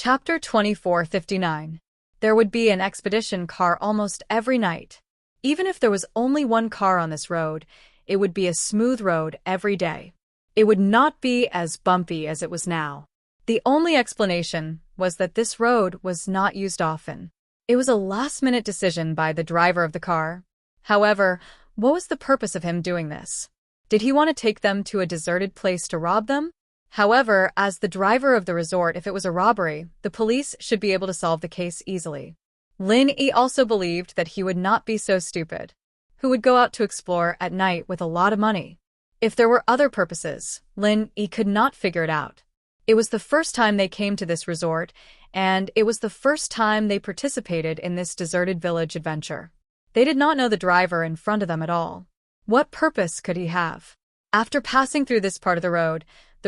Chapter 2459. There would be an expedition car almost every night. Even if there was only one car on this road, it would be a smooth road every day. It would not be as bumpy as it was now. The only explanation was that this road was not used often. It was a last-minute decision by the driver of the car. However, what was the purpose of him doing this? Did he want to take them to a deserted place to rob them? However, as the driver of the resort, if it was a robbery, the police should be able to solve the case easily. Lin Yi also believed that he would not be so stupid. Who would go out to explore at night with a lot of money? If there were other purposes, Lin Yi could not figure it out. It was the first time they came to this resort, and it was the first time they participated in this deserted village adventure. They did not know the driver in front of them at all. What purpose could he have? After passing through this part of the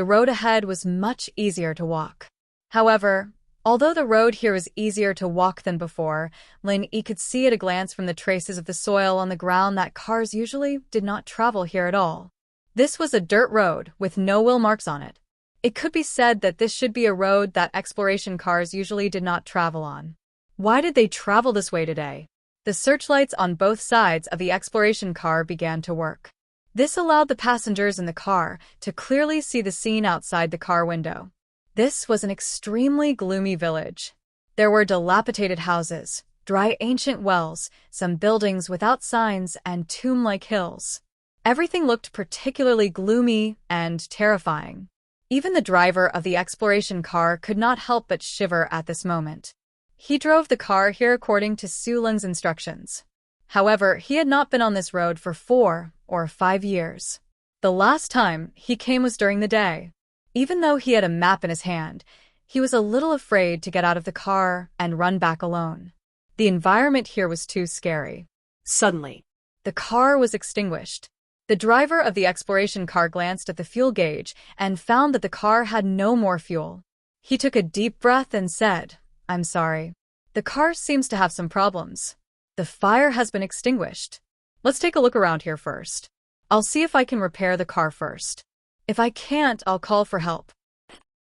road ahead was much easier to walk. However, although the road here was easier to walk than before, Lin Yi could see at a glance from the traces of the soil on the ground that cars usually did not travel here at all. This was a dirt road with no wheel marks on it. It could be said that this should be a road that exploration cars usually did not travel on. Why did they travel this way today? The searchlights on both sides of the exploration car began to work. This allowed the passengers in the car to clearly see the scene outside the car window. This was an extremely gloomy village. There were dilapidated houses, dry ancient wells, some buildings without signs, and tomb-like hills. Everything looked particularly gloomy and terrifying. Even the driver of the exploration car could not help but shiver at this moment. He drove the car here according to Su Ling's instructions. However, he had not been on this road for 4 or 5 years. The last time he came was during the day. Even though he had a map in his hand, he was a little afraid to get out of the car and run back alone. The environment here was too scary. Suddenly, the car was extinguished. The driver of the exploration car glanced at the fuel gauge and found that the car had no more fuel. He took a deep breath and said, "I'm sorry. The car seems to have some problems. The fire has been extinguished. Let's take a look around here first. I'll see if I can repair the car first. If I can't, I'll call for help."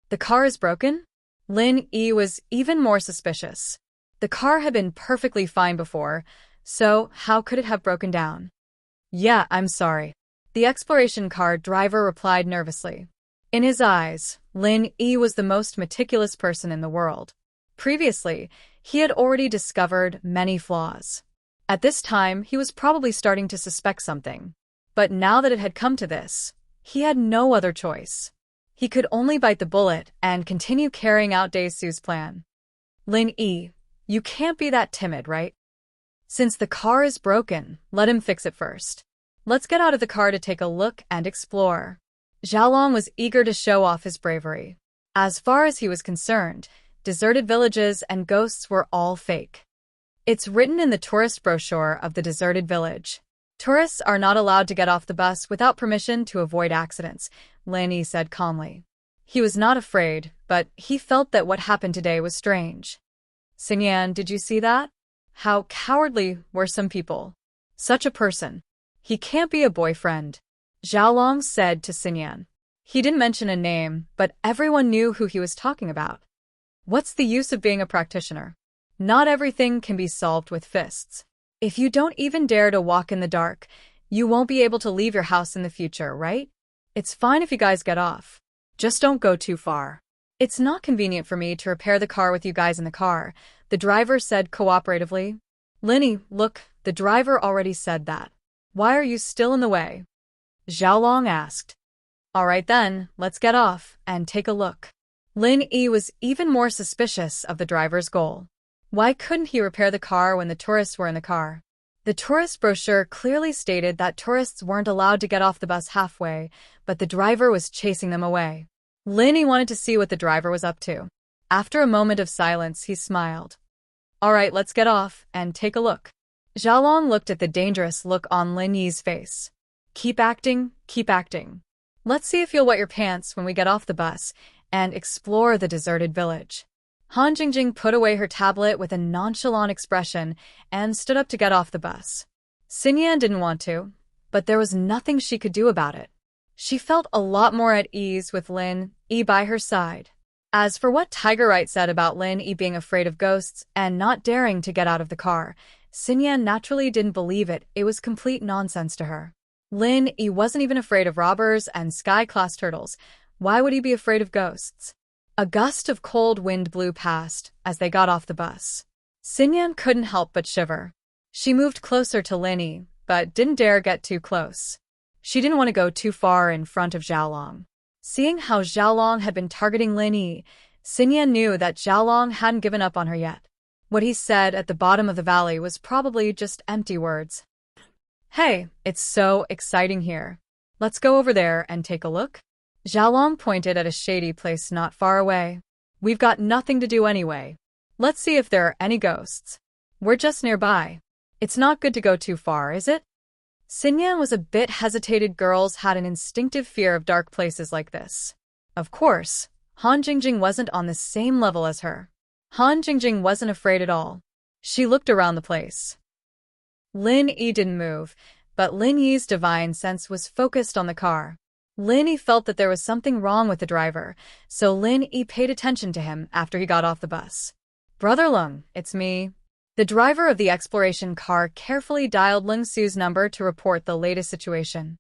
The car is broken? Lin Yi was even more suspicious. The car had been perfectly fine before, so how could it have broken down? "Yeah, I'm sorry," the exploration car driver replied nervously. In his eyes, Lin Yi was the most meticulous person in the world. Previously, he had already discovered many flaws. At this time, he was probably starting to suspect something. But now that it had come to this, he had no other choice. He could only bite the bullet and continue carrying out Dae-Su's plan. "Lin Yi, you can't be that timid, right? Since the car is broken, let him fix it first. Let's get out of the car to take a look and explore." Xiaolong was eager to show off his bravery. As far as he was concerned, deserted villages and ghosts were all fake. It's written in the tourist brochure of the deserted village. Tourists are not allowed to get off the bus without permission to avoid accidents, Lin Yi said calmly. He was not afraid, but he felt that what happened today was strange. "Xinyan, did you see that? How cowardly were some people. Such a person. He can't be a boyfriend," Xiaolong said to Xinyan. He didn't mention a name, but everyone knew who he was talking about. What's the use of being a practitioner? Not everything can be solved with fists. If you don't even dare to walk in the dark, you won't be able to leave your house in the future, right? It's fine if you guys get off. Just don't go too far. "It's not convenient for me to repair the car with you guys in the car," the driver said cooperatively. "Lin Yi, look, the driver already said that. Why are you still in the way?" Xiaolong asked. "All right then, let's get off and take a look." Lin Yi was even more suspicious of the driver's goal. Why couldn't he repair the car when the tourists were in the car? The tourist brochure clearly stated that tourists weren't allowed to get off the bus halfway, but the driver was chasing them away. Lin Yi wanted to see what the driver was up to. After a moment of silence, he smiled. "All right, let's get off and take a look." Xiaolong looked at the dangerous look on Lin Yi's face. Keep acting, keep acting. Let's see if you'll wet your pants when we get off the bus and explore the deserted village." Han Jingjing put away her tablet with a nonchalant expression and stood up to get off the bus. Xinyan didn't want to, but there was nothing she could do about it. She felt a lot more at ease with Lin Yi by her side. As for what Tiger Right said about Lin Yi being afraid of ghosts and not daring to get out of the car, Xinyan naturally didn't believe it. It was complete nonsense to her. Lin Yi wasn't even afraid of robbers and sky-class turtles. Why would he be afraid of ghosts? A gust of cold wind blew past as they got off the bus. Xinyan couldn't help but shiver. She moved closer to Lin Yi, but didn't dare get too close. She didn't want to go too far in front of Xiaolong. Seeing how Xiaolong had been targeting Lin Yi, Xinyan knew that Xiaolong hadn't given up on her yet. What he said at the bottom of the valley was probably just empty words. Hey, it's so exciting here. Let's go over there and take a look. Xiaolong pointed at a shady place not far away. We've got nothing to do anyway. Let's see if there are any ghosts. We're just nearby. It's not good to go too far, is it? Xinyan was a bit hesitated. Girls had an instinctive fear of dark places like this. Of course, Han Jingjing wasn't on the same level as her. Han Jingjing wasn't afraid at all. She looked around the place. Lin Yi didn't move, but Lin Yi's divine sense was focused on the car. Lin Yi felt that there was something wrong with the driver, so Lin Yi paid attention to him after he got off the bus. Brother Lung, it's me. The driver of the exploration car carefully dialed Lung Su's number to report the latest situation.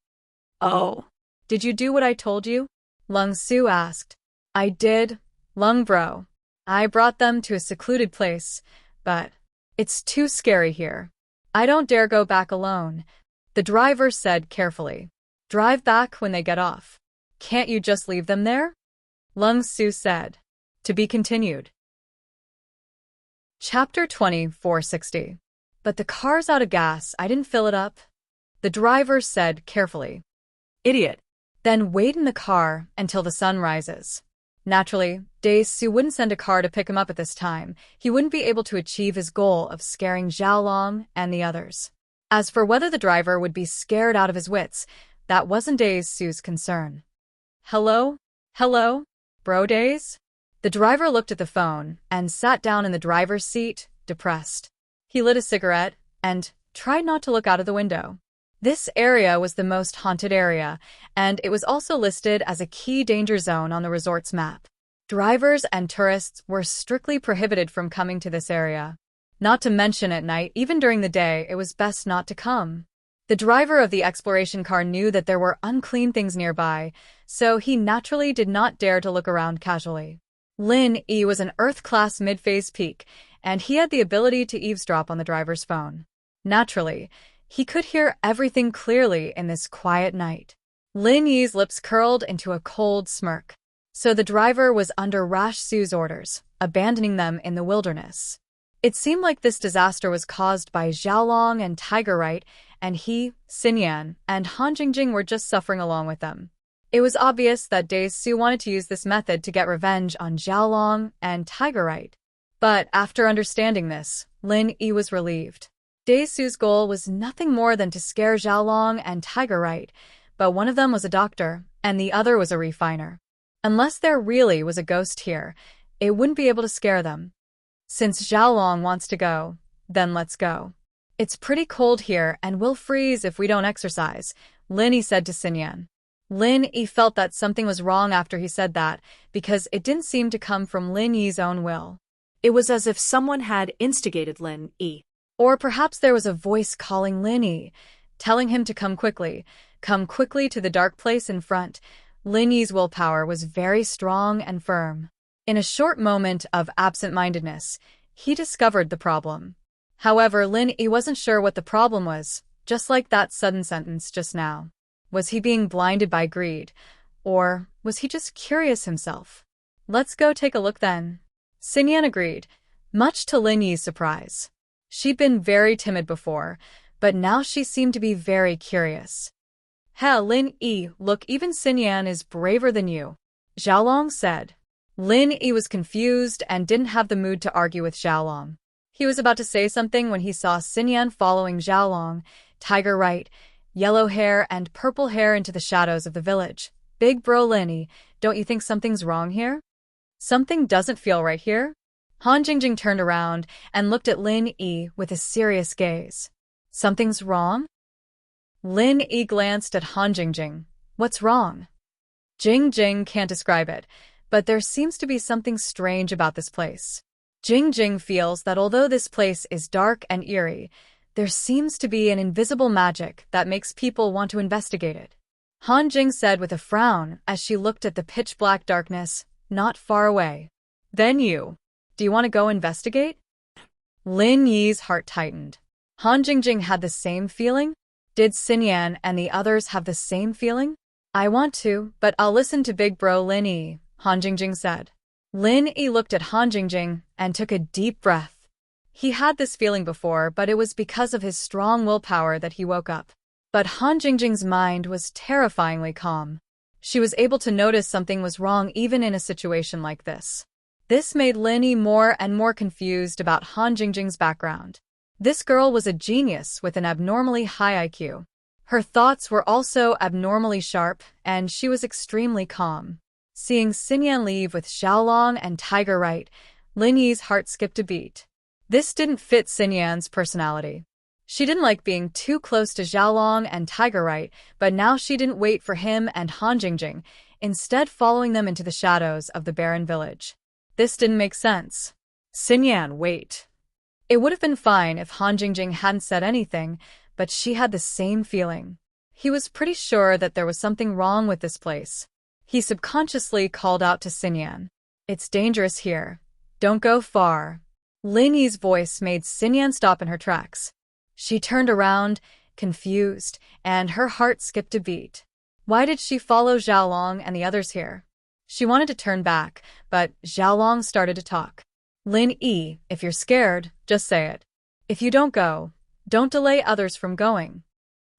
Oh, did you do what I told you? Lung Su asked. I did, Lung bro. I brought them to a secluded place, but it's too scary here. I don't dare go back alone, the driver said carefully. Drive back when they get off. Can't you just leave them there? Lung Su said. To be continued. Chapter 2460. But the car's out of gas. I didn't fill it up. The driver said carefully. Idiot. Then wait in the car until the sun rises. Naturally, Su wouldn't send a car to pick him up at this time. He wouldn't be able to achieve his goal of scaring Xiaolong and the others. As for whether the driver would be scared out of his wits, that wasn't Su's concern. Hello? Hello? Bro Days? The driver looked at the phone and sat down in the driver's seat, depressed. He lit a cigarette and tried not to look out of the window. This area was the most haunted area, and it was also listed as a key danger zone on the resort's map. Drivers and tourists were strictly prohibited from coming to this area. Not to mention at night, even during the day, it was best not to come. The driver of the exploration car knew that there were unclean things nearby, so he naturally did not dare to look around casually. Lin Yi was an Earth-class mid-phase peak, and he had the ability to eavesdrop on the driver's phone. Naturally, he could hear everything clearly in this quiet night. Lin Yi's lips curled into a cold smirk. So the driver was under Rash Su's orders, abandoning them in the wilderness. It seemed like this disaster was caused by Xiaolong and Tiger Right, and he, Xinyan, and Han Jingjing were just suffering along with them. It was obvious that Su wanted to use this method to get revenge on Xiaolong and Tiger Right. But after understanding this, Lin Yi was relieved. Su's goal was nothing more than to scare Xiaolong and Tiger Right, but one of them was a doctor, and the other was a refiner. Unless there really was a ghost here, it wouldn't be able to scare them. Since Xiaolong wants to go, then let's go. It's pretty cold here and we'll freeze if we don't exercise, Lin Yi said to Xinyan. Lin Yi felt that something was wrong after he said that, because it didn't seem to come from Lin Yi's own will. It was as if someone had instigated Lin Yi. Or perhaps there was a voice calling Lin Yi, telling him to come quickly to the dark place in front. Lin Yi's willpower was very strong and firm. In a short moment of absent-mindedness, he discovered the problem. However, Lin Yi wasn't sure what the problem was, just like that sudden sentence just now. Was he being blinded by greed? Or was he just curious himself? Let's go take a look then. Xinyan agreed, much to Lin Yi's surprise. She'd been very timid before, but now she seemed to be very curious. Hell, Lin Yi, look, even Xinyan is braver than you, Xiaolong said. Lin Yi was confused and didn't have the mood to argue with Xiaolong. He was about to say something when he saw Xinyan following Xiaolong, Tiger Right, yellow hair and purple hair into the shadows of the village. Big bro Lin Yi, don't you think something's wrong here? Something doesn't feel right here? Han Jingjing turned around and looked at Lin Yi with a serious gaze. Something's wrong? Lin Yi glanced at Han Jingjing. What's wrong? Jingjing can't describe it, But there seems to be something strange about this place. Jing Jing feels that although this place is dark and eerie, there seems to be an invisible magic that makes people want to investigate it. Han Jing said with a frown as she looked at the pitch-black darkness not far away. Then do you want to go investigate? Lin Yi's heart tightened. Han Jingjing had the same feeling? Did Xinyan and the others have the same feeling? I want to, but I'll listen to big bro Lin Yi, Han Jingjing said. Lin Yi looked at Han Jingjing and took a deep breath. He had this feeling before, but it was because of his strong willpower that he woke up. But Han Jingjing's mind was terrifyingly calm. She was able to notice something was wrong even in a situation like this. This made Lin Yi more and more confused about Han Jingjing's background. This girl was a genius with an abnormally high IQ. Her thoughts were also abnormally sharp, and she was extremely calm. Seeing Xinyan leave with Xiaolong and Tiger Right, Lin Yi's heart skipped a beat. This didn't fit Xinyan's personality. She didn't like being too close to Xiaolong and Tiger Right, but now she didn't wait for him and Han Jingjing, instead following them into the shadows of the barren village. This didn't make sense. Xinyan, wait. It would have been fine if Han Jingjing hadn't said anything, but she had the same feeling. He was pretty sure that there was something wrong with this place. He subconsciously called out to Xinyan. It's dangerous here. Don't go far. Lin Yi's voice made Xinyan stop in her tracks. She turned around, confused, and her heart skipped a beat. Why did she follow Xiaolong and the others here? She wanted to turn back, but Xiaolong started to talk. Lin Yi, if you're scared, just say it. If you don't go, don't delay others from going.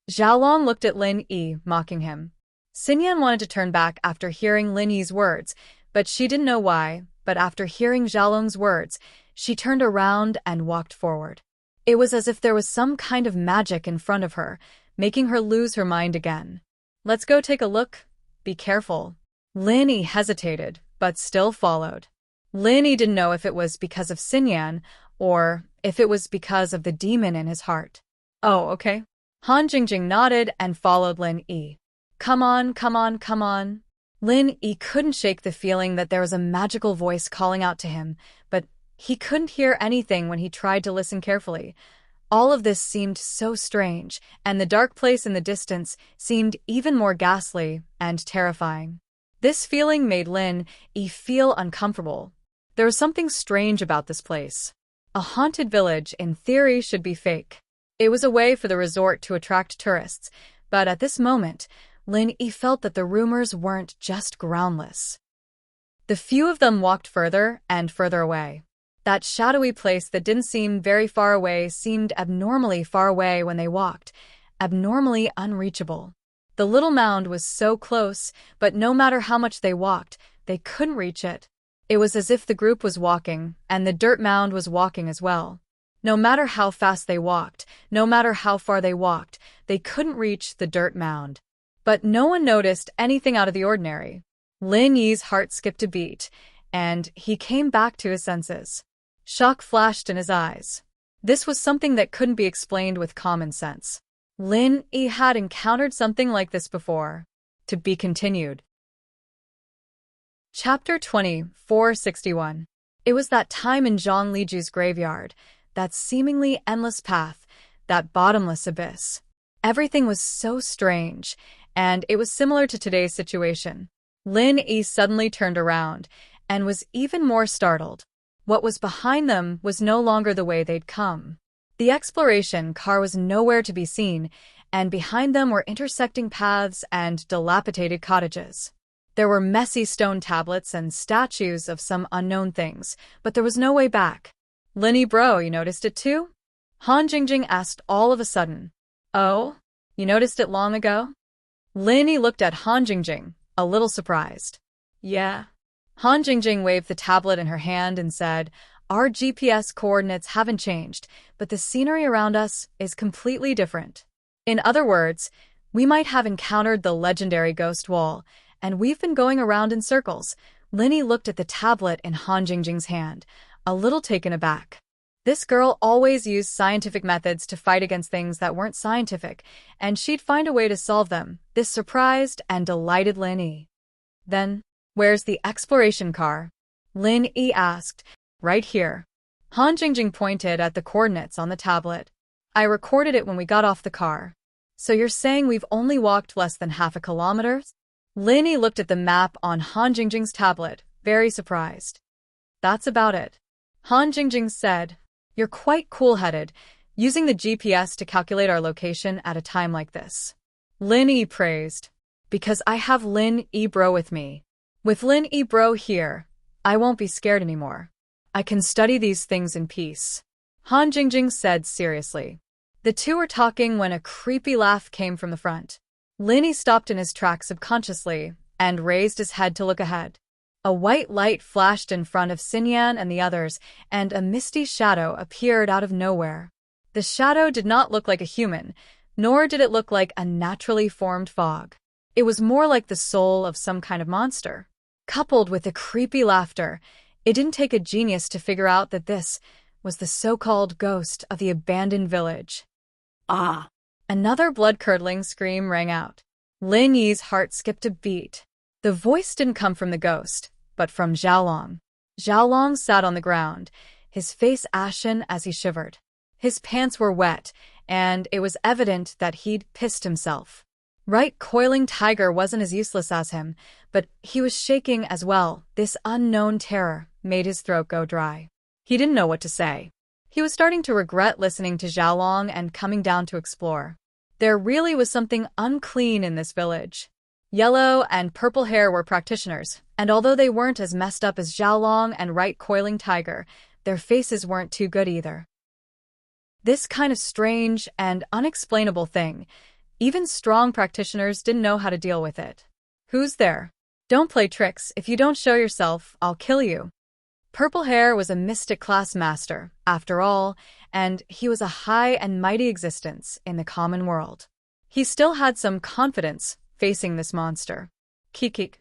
Xiaolong looked at Lin Yi, mocking him. Xinyan wanted to turn back after hearing Lin Yi's words, but she didn't know why. But after hearing Xiaolong's words, she turned around and walked forward. It was as if there was some kind of magic in front of her, making her lose her mind again. Let's go take a look. Be careful. Lin Yi hesitated, but still followed. Lin Yi didn't know if it was because of Xinyan or if it was because of the demon in his heart. Oh, okay. Han Jingjing nodded and followed Lin Yi. Come on, come on, come on. Lin Yi couldn't shake the feeling that there was a magical voice calling out to him, but he couldn't hear anything when he tried to listen carefully. All of this seemed so strange, and the dark place in the distance seemed even more ghastly and terrifying. This feeling made Lin Yi feel uncomfortable. There was something strange about this place. A haunted village, in theory, should be fake. It was a way for the resort to attract tourists, but at this moment, Lin Yi felt that the rumors weren't just groundless. The few of them walked further and further away. That shadowy place that didn't seem very far away seemed abnormally far away when they walked, abnormally unreachable. The little mound was so close, but no matter how much they walked, they couldn't reach it. It was as if the group was walking, and the dirt mound was walking as well. No matter how fast they walked, no matter how far they walked, they couldn't reach the dirt mound. But no one noticed anything out of the ordinary. Lin Yi's heart skipped a beat, and he came back to his senses. Shock flashed in his eyes. This was something that couldn't be explained with common sense. Lin Yi had encountered something like this before. To be continued. Chapter 2461. It was that time in Zhang Liju's graveyard, that seemingly endless path, that bottomless abyss. Everything was so strange, and it was similar to today's situation. Lin Yi suddenly turned around, and was even more startled. What was behind them was no longer the way they'd come. The exploration car was nowhere to be seen, and behind them were intersecting paths and dilapidated cottages. There were messy stone tablets and statues of some unknown things, but there was no way back. Lin Yi bro, you noticed it too? Han Jingjing asked all of a sudden. Oh? You noticed it long ago? Lin Yi looked at Han Jingjing, a little surprised. Yeah. Han Jingjing waved the tablet in her hand and said, Our GPS coordinates haven't changed, but the scenery around us is completely different. In other words, we might have encountered the legendary ghost wall, and we've been going around in circles. Lin Yi looked at the tablet in Han Jingjing's hand, a little taken aback. This girl always used scientific methods to fight against things that weren't scientific, and she'd find a way to solve them. This surprised and delighted Lin Yi. Then, Where's the exploration car? Lin Yi asked. Right here. Han Jingjing pointed at the coordinates on the tablet. I recorded it when we got off the car. So you're saying we've only walked less than half a kilometer? Lin Yi looked at the map on Han Jingjing's tablet, very surprised. That's about it. Han Jingjing said. You're quite cool-headed, using the GPS to calculate our location at a time like this. Lin Yi praised. Because I have Lin Yi Bro with me. With Lin Yi Bro here, I won't be scared anymore. I can study these things in peace. Han Jingjing said seriously. The two were talking when a creepy laugh came from the front. Lin Yi stopped in his tracks subconsciously and raised his head to look ahead. A white light flashed in front of Xinyan and the others, and a misty shadow appeared out of nowhere. The shadow did not look like a human, nor did it look like a naturally formed fog. It was more like the soul of some kind of monster. Coupled with the creepy laughter, it didn't take a genius to figure out that this was the so-called ghost of the abandoned village. Ah! Another blood-curdling scream rang out. Lin Yi's heart skipped a beat. The voice didn't come from the ghost, but from Xiaolong. Xiaolong sat on the ground, his face ashen as he shivered. His pants were wet, and it was evident that he'd pissed himself. Right coiling tiger wasn't as useless as him, but he was shaking as well. This unknown terror made his throat go dry. He didn't know what to say. He was starting to regret listening to Xiaolong and coming down to explore. There really was something unclean in this village. Yellow and Purple Hair were practitioners, and although they weren't as messed up as Xiaolong and Right Coiling Tiger, their faces weren't too good either. This kind of strange and unexplainable thing, even strong practitioners didn't know how to deal with it. Who's there? Don't play tricks. If you don't show yourself, I'll kill you. Purple Hair was a mystic class master, after all, and he was a high and mighty existence in the common world. He still had some confidence facing this monster. Kikik.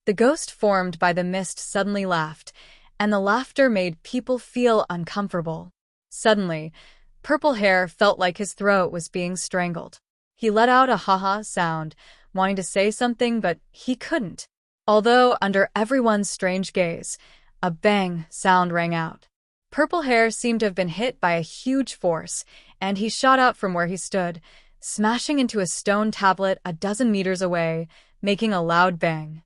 The ghost formed by the mist suddenly laughed, and the laughter made people feel uncomfortable. Suddenly, Purple Hair felt like his throat was being strangled. He let out a ha-ha sound, wanting to say something, but he couldn't. Although, under everyone's strange gaze, a bang sound rang out. Purple Hair seemed to have been hit by a huge force, and he shot out from where he stood, smashing into a stone tablet a dozen meters away, making a loud bang.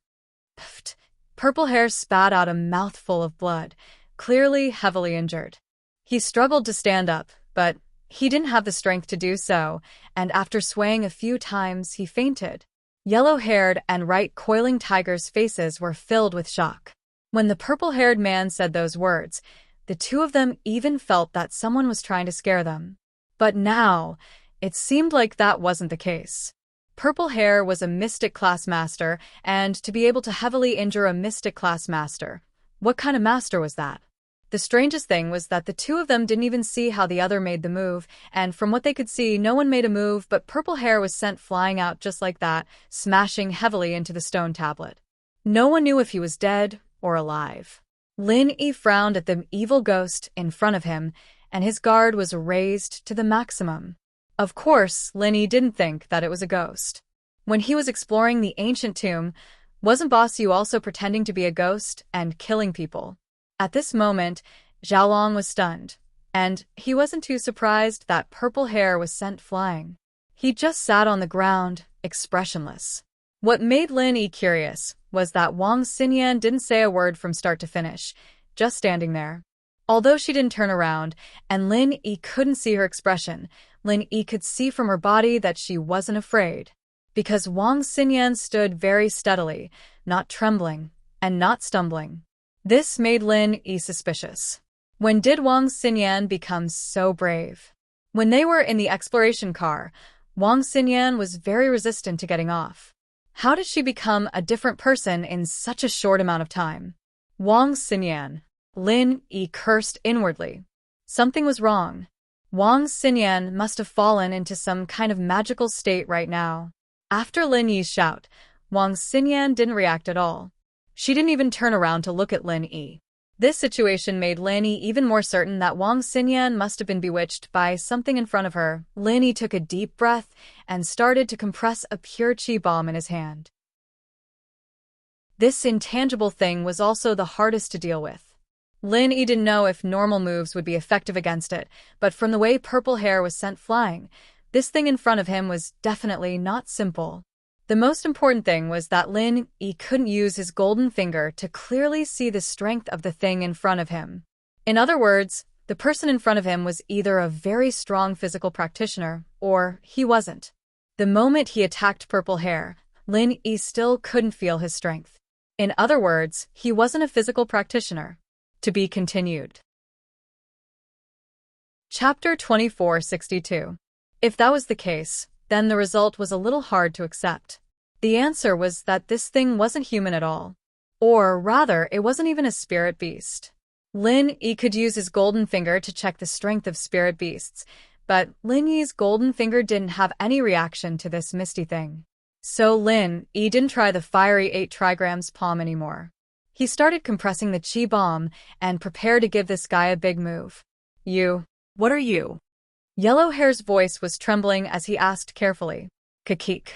Pfft! Purple Hair spat out a mouthful of blood, clearly heavily injured. He struggled to stand up, but he didn't have the strength to do so, and after swaying a few times, he fainted. Yellow-haired and Right Coiling Tiger's faces were filled with shock. When the purple-haired man said those words, the two of them even felt that someone was trying to scare them. But now, it seemed like that wasn't the case. Purple Hair was a Mystic Class Master, and to be able to heavily injure a Mystic Class Master, what kind of master was that? The strangest thing was that the two of them didn't even see how the other made the move, and from what they could see, no one made a move, but Purple Hair was sent flying out just like that, smashing heavily into the stone tablet. No one knew if he was dead or alive. Lin Yi frowned at the evil ghost in front of him, and his guard was raised to the maximum. Of course, Lin Yi didn't think that it was a ghost. When he was exploring the ancient tomb, wasn't Boss Yu also pretending to be a ghost and killing people? At this moment, Xiaolong was stunned, and he wasn't too surprised that Purple Hair was sent flying. He just sat on the ground, expressionless. What made Lin Yi curious was that Wang Xinyan didn't say a word from start to finish, just standing there. Although she didn't turn around, and Lin Yi couldn't see her expression, Lin Yi could see from her body that she wasn't afraid. Because Wang Xinyan stood very steadily, not trembling, and not stumbling. This made Lin Yi suspicious. When did Wang Xinyan become so brave? When they were in the exploration car, Wang Xinyan was very resistant to getting off. How did she become a different person in such a short amount of time? Wang Xinyan. Lin Yi cursed inwardly. Something was wrong. Wang Xinyan must have fallen into some kind of magical state right now. After Lin Yi's shout, Wang Xinyan didn't react at all. She didn't even turn around to look at Lin Yi. This situation made Lin Yi even more certain that Wang Xinyan must have been bewitched by something in front of her. Lin Yi took a deep breath and started to compress a pure qi bomb in his hand. This intangible thing was also the hardest to deal with. Lin Yi didn't know if normal moves would be effective against it, but from the way purple hair was sent flying, this thing in front of him was definitely not simple. The most important thing was that Lin Yi couldn't use his golden finger to clearly see the strength of the thing in front of him. In other words, the person in front of him was either a very strong physical practitioner, or he wasn't. The moment he attacked purple hair, Lin Yi still couldn't feel his strength. In other words, he wasn't a physical practitioner. To be continued. Chapter 2462. If that was the case, then the result was a little hard to accept. The answer was that this thing wasn't human at all. Or rather, it wasn't even a spirit beast. Lin Yi could use his golden finger to check the strength of spirit beasts, but Lin Yi's golden finger didn't have any reaction to this misty thing. So Lin Yi didn't try the fiery 8 trigrams palm anymore. He started compressing the chi bomb and prepared to give this guy a big move. What are you? Yellowhair's voice was trembling as he asked carefully. Kakik.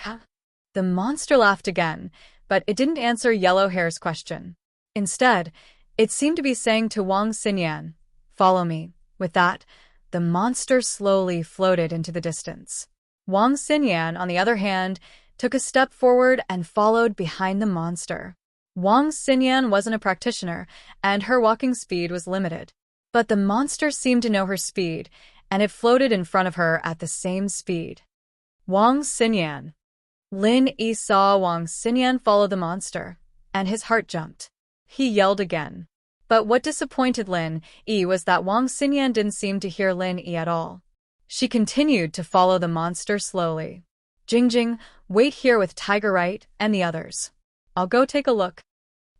The monster laughed again, but it didn't answer Yellowhair's question. Instead, it seemed to be saying to Wang Xinyan, "Follow me." With that, the monster slowly floated into the distance. Wang Xinyan, on the other hand, took a step forward and followed behind the monster. Wang Xinyan wasn't a practitioner, and her walking speed was limited. But the monster seemed to know her speed, and it floated in front of her at the same speed. Wang Xinyan. Lin Yi saw Wang Xinyan follow the monster, and his heart jumped. He yelled again. But what disappointed Lin Yi was that Wang Xinyan didn't seem to hear Lin Yi at all. She continued to follow the monster slowly. Jingjing, wait here with Tiger Right and the others. I'll go take a look.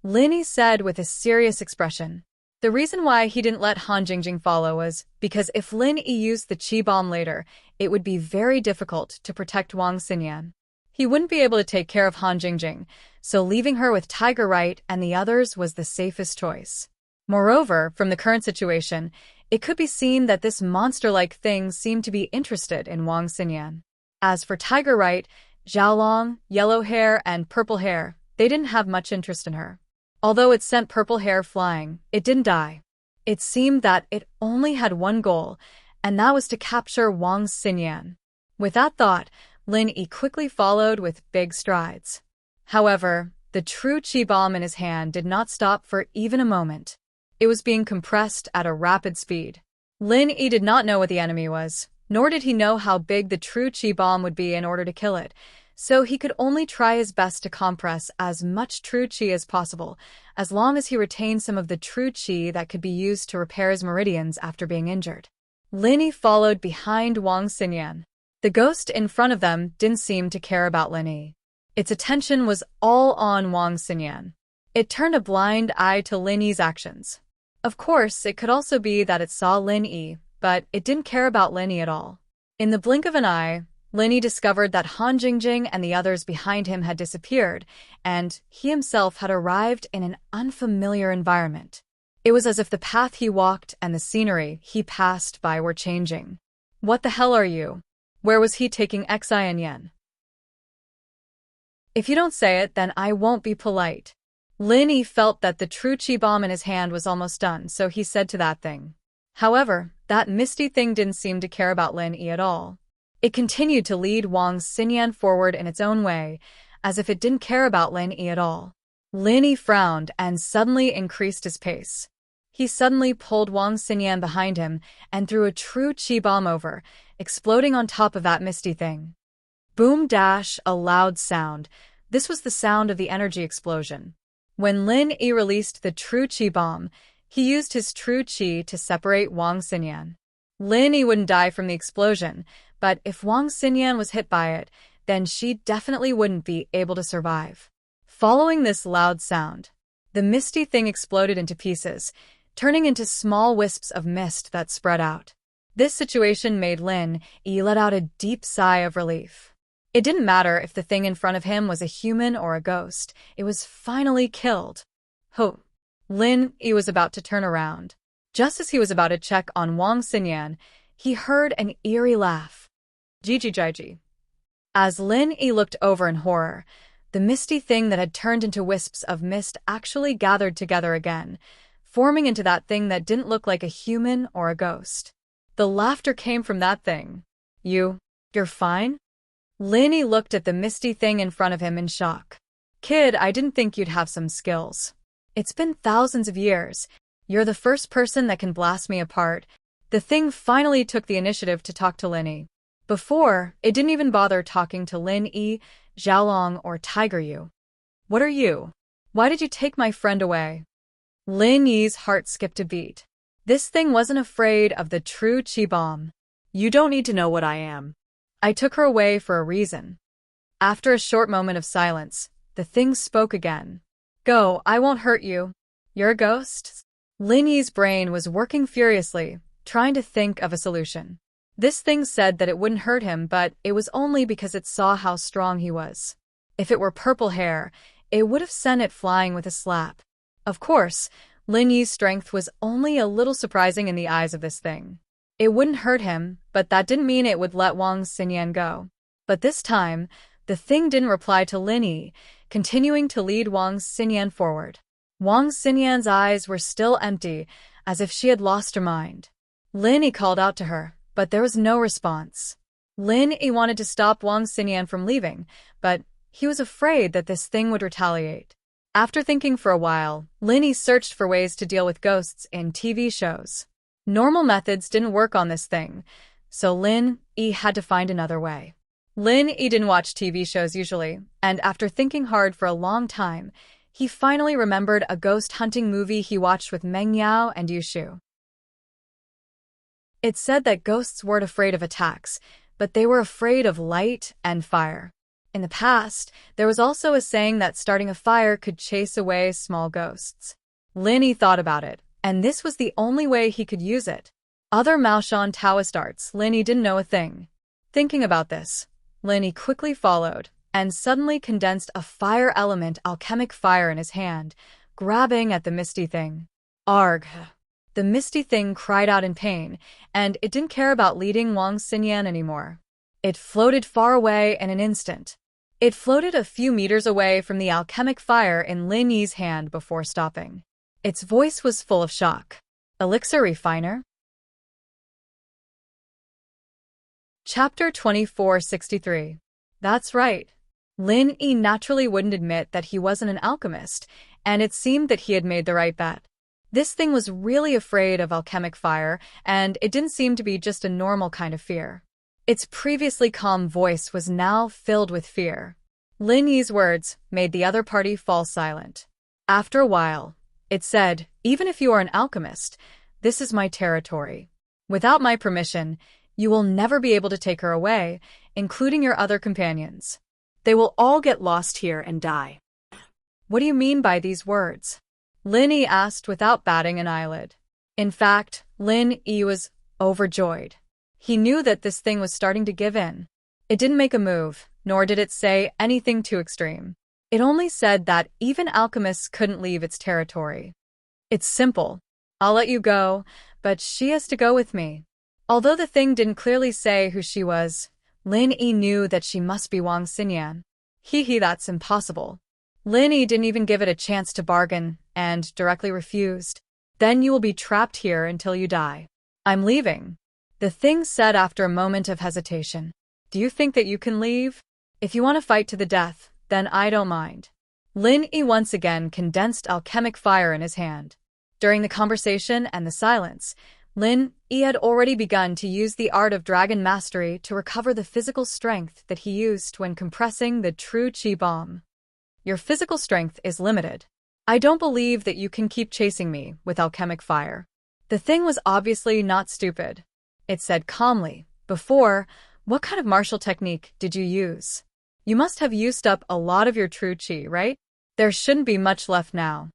Lin Yi said with a serious expression. The reason why he didn't let Han Jingjing follow was because if Lin Yi used the chi bomb later, it would be very difficult to protect Wang Xinyan. He wouldn't be able to take care of Han Jingjing, so leaving her with Tiger Right and the others was the safest choice. Moreover, from the current situation, it could be seen that this monster-like thing seemed to be interested in Wang Xinyan. As for Tiger Right, Xiaolong, Yellow Hair, and Purple Hair, they didn't have much interest in her. Although it sent Purple Hair flying, it didn't die. It seemed that it only had one goal, and that was to capture Wang Xinyan. With that thought, Lin Yi quickly followed with big strides. However, the true chi bomb in his hand did not stop for even a moment. It was being compressed at a rapid speed. Lin Yi did not know what the enemy was, nor did he know how big the true chi bomb would be in order to kill it, so he could only try his best to compress as much true chi as possible, as long as he retained some of the true chi that could be used to repair his meridians after being injured. Lin Yi followed behind Wang Xinyan. The ghost in front of them didn't seem to care about Lin Yi. Its attention was all on Wang Xinyan. It turned a blind eye to Lin Yi's actions. Of course, it could also be that it saw Lin Yi, but it didn't care about Lin Yi at all. In the blink of an eye, Lin Yi discovered that Han Jingjing and the others behind him had disappeared, and he himself had arrived in an unfamiliar environment. It was as if the path he walked and the scenery he passed by were changing. What the hell are you? Where was he taking Xi and Yen? If you don't say it, then I won't be polite. Lin Yi felt that the true chi bomb in his hand was almost done, so he said to that thing. However, that misty thing didn't seem to care about Lin Yi at all. It continued to lead Wang Xinyan forward in its own way, as if it didn't care about Lin Yi at all. Lin Yi frowned and suddenly increased his pace. He suddenly pulled Wang Xinyan behind him and threw a true chi bomb over, exploding on top of that misty thing. Boom dash, a loud sound. This was the sound of the energy explosion. When Lin Yi released the true chi bomb, he used his true chi to separate Wang Xinyan. Lin Yi wouldn't die from the explosion, but if Wang Xinyan was hit by it, then she definitely wouldn't be able to survive. Following this loud sound, the misty thing exploded into pieces, turning into small wisps of mist that spread out. This situation made Lin Yi let out a deep sigh of relief. It didn't matter if the thing in front of him was a human or a ghost, it was finally killed. Ho! Lin Yi was about to turn around. Just as he was about to check on Wang Xinyan, he heard an eerie laugh. Jiji. As Lin Yi looked over in horror, The misty thing that had turned into wisps of mist actually gathered together again, forming into that thing that didn't look like a human or a ghost. The laughter came from that thing. You're fine? Linny looked at the misty thing in front of him in shock. Kid, I didn't think you'd have some skills. It's been thousands of years. You're the first person that can blast me apart. The thing finally took the initiative to talk to Linny. Before, it didn't even bother talking to Lin Yi, Xiaolong, or Tiger Yu. What are you? Why did you take my friend away? Lin Yi's heart skipped a beat. This thing wasn't afraid of the true Qi bomb. You don't need to know what I am. I took her away for a reason. After a short moment of silence, the thing spoke again. Go, I won't hurt you. You're a ghost? Lin Yi's brain was working furiously, trying to think of a solution. This thing said that it wouldn't hurt him, but it was only because it saw how strong he was. If it were purple hair, it would have sent it flying with a slap. Of course, Lin Yi's strength was only a little surprising in the eyes of this thing. It wouldn't hurt him, but that didn't mean it would let Wang Xinyan go. But this time, the thing didn't reply to Lin Yi, continuing to lead Wang Xinyan forward. Wang Xinyan's eyes were still empty, as if she had lost her mind. Lin Yi called out to her, but there was no response. Lin Yi wanted to stop Wang Xinyan from leaving, but he was afraid that this thing would retaliate. After thinking for a while, Lin Yi searched for ways to deal with ghosts in TV shows. Normal methods didn't work on this thing, so Lin Yi had to find another way. Lin Yi didn't watch TV shows usually, and after thinking hard for a long time, he finally remembered a ghost hunting movie he watched with Meng Yao and Yu Shu. It said that ghosts weren't afraid of attacks, but they were afraid of light and fire. In the past, there was also a saying that starting a fire could chase away small ghosts. Lin Yi thought about it, and this was the only way he could use it. Other Maoshan Taoist arts, Lin Yi didn't know a thing. Thinking about this, Lin Yi quickly followed, and suddenly condensed a fire element alchemic fire in his hand, grabbing at the misty thing. Arg! The misty thing cried out in pain, and it didn't care about leading Wang Xinyan anymore. It floated far away in an instant. It floated a few meters away from the alchemic fire in Lin Yi's hand before stopping. Its voice was full of shock. Elixir refiner? Chapter 2463. That's right. Lin Yi naturally wouldn't admit that he wasn't an alchemist, and it seemed that he had made the right bet. This thing was really afraid of alchemic fire, and it didn't seem to be just a normal kind of fear. Its previously calm voice was now filled with fear. Lin Yi's words made the other party fall silent. After a while, it said, "Even if you are an alchemist, this is my territory. Without my permission, you will never be able to take her away, including your other companions. They will all get lost here and die." What do you mean by these words? Lin Yi asked without batting an eyelid. In fact, Lin Yi was overjoyed. He knew that this thing was starting to give in. It didn't make a move, nor did it say anything too extreme. It only said that even alchemists couldn't leave its territory. It's simple. I'll let you go, but she has to go with me. Although the thing didn't clearly say who she was, Lin Yi knew that she must be Wang Xinyan. That's impossible. Lin Yi didn't even give it a chance to bargain, and directly refused. Then you will be trapped here until you die. I'm leaving. The thing said after a moment of hesitation. Do you think that you can leave? If you want to fight to the death, then I don't mind. Lin Yi once again condensed alchemic fire in his hand. During the conversation and the silence, Lin Yi had already begun to use the art of dragon mastery to recover the physical strength that he used when compressing the true Qi bomb. Your physical strength is limited. I don't believe that you can keep chasing me with alchemic fire. The thing was obviously not stupid. It said calmly, Before, what kind of martial technique did you use? You must have used up a lot of your true Qi, right? There shouldn't be much left now.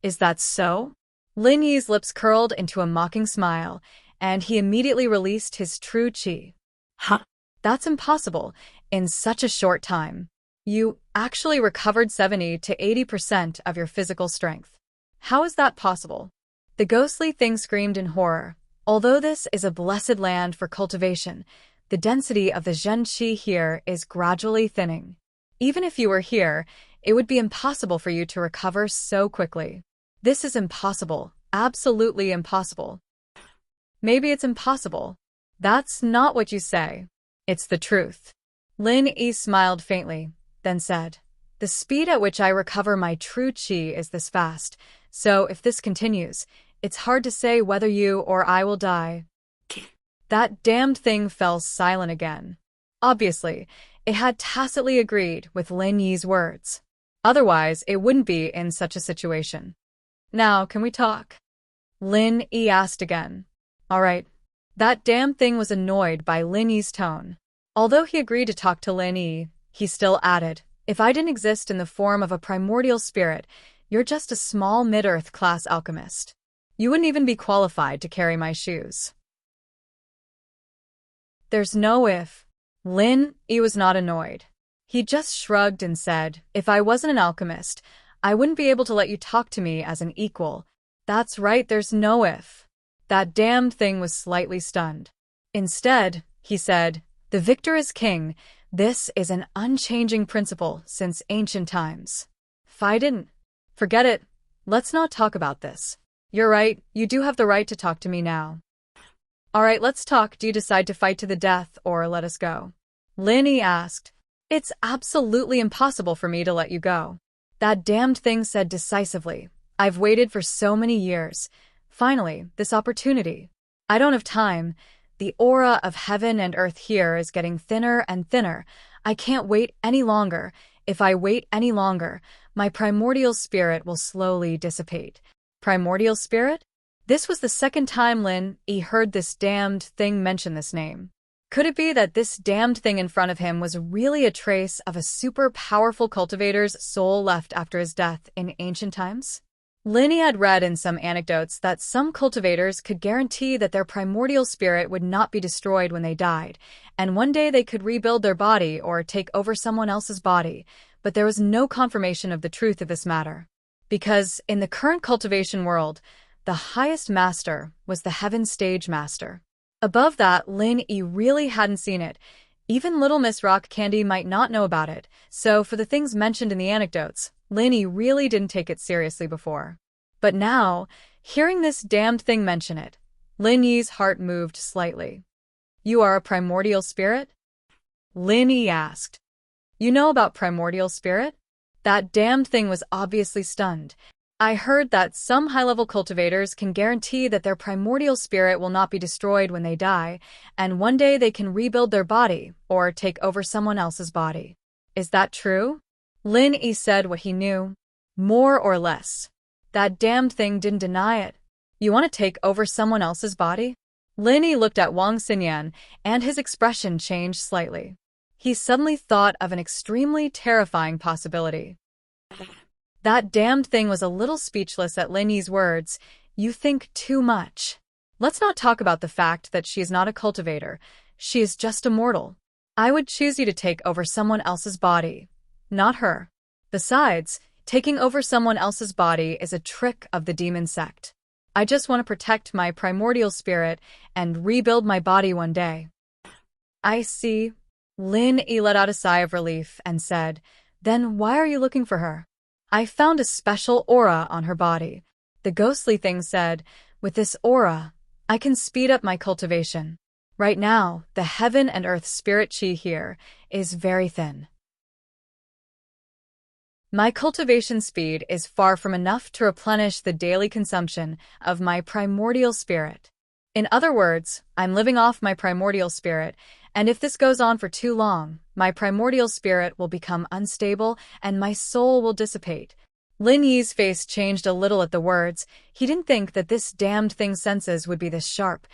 Is that so? Lin Yi's lips curled into a mocking smile, and he immediately released his true Qi. Huh? That's impossible. In such a short time. You actually recovered 70 to 80% of your physical strength. How is that possible? The ghostly thing screamed in horror. Although this is a blessed land for cultivation, the density of the Zhen Qi here is gradually thinning. Even if you were here, it would be impossible for you to recover so quickly. This is impossible. Absolutely impossible. Maybe it's impossible. That's not what you say. It's the truth. Lin Yi smiled faintly, then said, "The speed at which I recover my true qi is this fast, so if this continues, it's hard to say whether you or I will die." That damned thing fell silent again. Obviously, it had tacitly agreed with Lin Yi's words. Otherwise, it wouldn't be in such a situation. "Now, can we talk?" Lin Yi asked again. "All right." That damn thing was annoyed by Lin Yi's tone. Although he agreed to talk to Lin Yi, he still added, "If I didn't exist in the form of a primordial spirit, you're just a small mid-earth class alchemist. You wouldn't even be qualified to carry my shoes." There's no if. Lin Yi was not annoyed. He just shrugged and said, "If I wasn't an alchemist, I wouldn't be able to let you talk to me as an equal." That's right, there's no if. That damned thing was slightly stunned. Instead, he said, "The victor is king. This is an unchanging principle since ancient times. If I didn't, forget it. Let's not talk about this." "You're right, you do have the right to talk to me now." "All right, let's talk. Do you decide to fight to the death or let us go?" Lin Yi asked. "It's absolutely impossible for me to let you go." That damned thing said decisively, "I've waited for so many years. Finally, this opportunity. I don't have time. The aura of heaven and earth here is getting thinner and thinner. I can't wait any longer. If I wait any longer, my primordial spirit will slowly dissipate." Primordial spirit? This was the second time Lin Yi heard this damned thing mention this name. Could it be that this damned thing in front of him was really a trace of a super powerful cultivator's soul left after his death in ancient times? Lin Yi had read in some anecdotes that some cultivators could guarantee that their primordial spirit would not be destroyed when they died, and one day they could rebuild their body or take over someone else's body, but there was no confirmation of the truth of this matter. Because in the current cultivation world, the highest master was the Heaven Stage Master. Above that, Lin Yi really hadn't seen it. Even Little Miss Rock Candy might not know about it, so for the things mentioned in the anecdotes, Lin Yi really didn't take it seriously before. But now, hearing this damned thing mention it, Lin Yi's heart moved slightly. "You are a primordial spirit?" Lin Yi asked. "You know about primordial spirit?" That damned thing was obviously stunned. "I heard that some high-level cultivators can guarantee that their primordial spirit will not be destroyed when they die, and one day they can rebuild their body or take over someone else's body. Is that true?" Lin Yi said what he knew. "More or less." That damned thing didn't deny it. "You want to take over someone else's body?" Lin Yi looked at Wang Xinyan, and his expression changed slightly. He suddenly thought of an extremely terrifying possibility. That damned thing was a little speechless at Lin Yi's words. "You think too much. Let's not talk about the fact that she is not a cultivator. She is just a mortal. I would choose you to take over someone else's body, not her. Besides, taking over someone else's body is a trick of the demon sect. I just want to protect my primordial spirit and rebuild my body one day." "I see." Lin Yi let out a sigh of relief and said, "Then why are you looking for her?" "I found a special aura on her body." The ghostly thing said, "With this aura, I can speed up my cultivation. Right now, the heaven and earth spirit chi here is very thin. My cultivation speed is far from enough to replenish the daily consumption of my primordial spirit. In other words, I'm living off my primordial spirit, and if this goes on for too long, my primordial spirit will become unstable and my soul will dissipate." Lin Yi's face changed a little at the words. He didn't think that this damned thing's senses would be this sharp,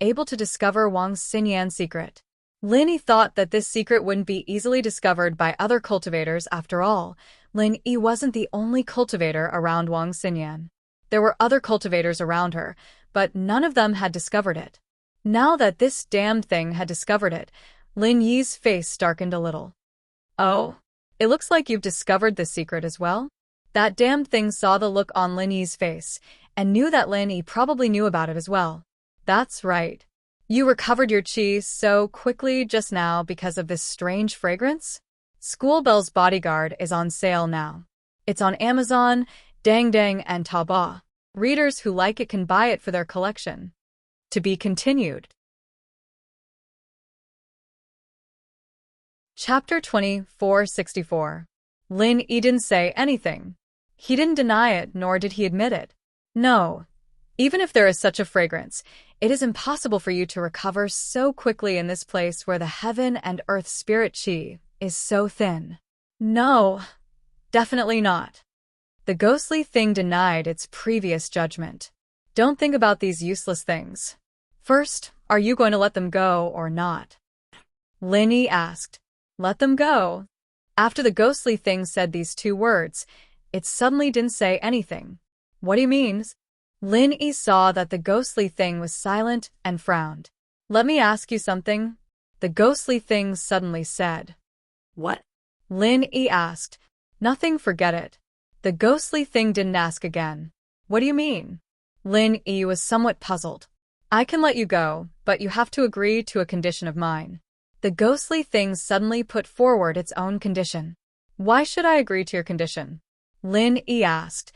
able to discover Wang Xinyan's secret. Lin Yi thought that this secret wouldn't be easily discovered by other cultivators after all. Lin Yi wasn't the only cultivator around Wang Xinyan. There were other cultivators around her, but none of them had discovered it. Now that this damned thing had discovered it, Lin Yi's face darkened a little. "Oh, it looks like you've discovered the secret as well?" That damned thing saw the look on Lin Yi's face and knew that Lin Yi probably knew about it as well. "That's right. You recovered your qi so quickly just now because of this strange fragrance?" Schoolbell's Bodyguard is on sale now. It's on Amazon, Dang Dang, and Taobao. Readers who like it can buy it for their collection. To be continued. Chapter 2464. Lin Yi didn't say anything. He didn't deny it, nor did he admit it. No. Even if there is such a fragrance, it is impossible for you to recover so quickly in this place where the heaven and earth spirit qi is so thin. No, definitely not. The ghostly thing denied its previous judgment. Don't think about these useless things. First, are you going to let them go or not? Lin Yi asked. Let them go. After the ghostly thing said these two words, it suddenly didn't say anything. What do you mean? Lin Yi saw that the ghostly thing was silent and frowned. Let me ask you something, the ghostly thing suddenly said. What? Lin Yi asked. Nothing, forget it. The ghostly thing didn't ask again. What do you mean? Lin Yi was somewhat puzzled. I can let you go, but you have to agree to a condition of mine. The ghostly thing suddenly put forward its own condition. Why should I agree to your condition? Lin Yi asked.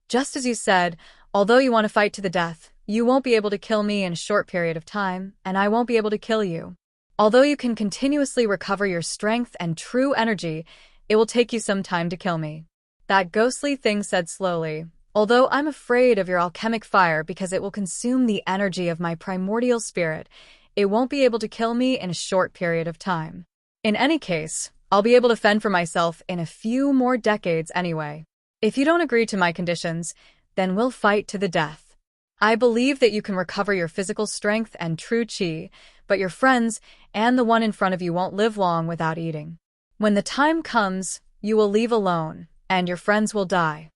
Just as you said, although you want to fight to the death, you won't be able to kill me in a short period of time, and I won't be able to kill you. Although you can continuously recover your strength and true energy, it will take you some time to kill me. That ghostly thing said slowly, although I'm afraid of your alchemic fire because it will consume the energy of my primordial spirit, it won't be able to kill me in a short period of time. In any case, I'll be able to fend for myself in a few more decades anyway. If you don't agree to my conditions, then we'll fight to the death. I believe that you can recover your physical strength and true qi, but your friends and the one in front of you won't live long without eating. When the time comes, you will leave alone, and your friends will die.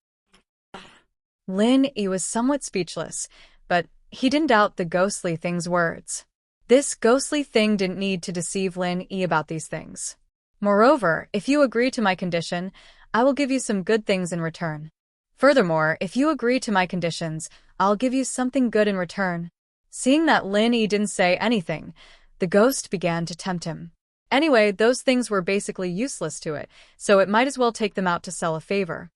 Lin Yi was somewhat speechless, but he didn't doubt the ghostly thing's words. This ghostly thing didn't need to deceive Lin Yi about these things. Moreover, if you agree to my condition, I will give you some good things in return. Furthermore, if you agree to my conditions, I'll give you something good in return. Seeing that Lin Yi didn't say anything, the ghost began to tempt him. Anyway, those things were basically useless to it, so it might as well take them out to sell a favor.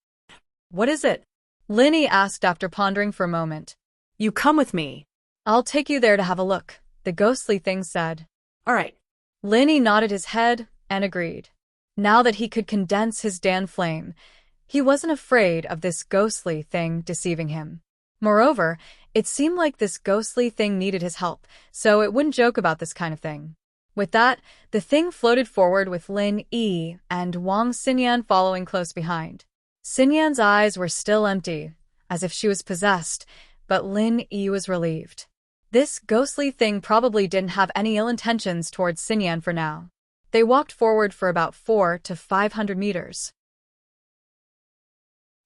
What is it? Lin Yi asked after pondering for a moment. You come with me. I'll take you there to have a look, the ghostly thing said. All right. Lin Yi nodded his head and agreed. Now that he could condense his Dan flame, he wasn't afraid of this ghostly thing deceiving him. Moreover, it seemed like this ghostly thing needed his help, so it wouldn't joke about this kind of thing. With that, the thing floated forward with Lin Yi and Wang Xinyan following close behind. Xinyan's eyes were still empty, as if she was possessed, but Lin Yi was relieved. This ghostly thing probably didn't have any ill intentions towards Xinyan for now. They walked forward for about 400 to 500 meters.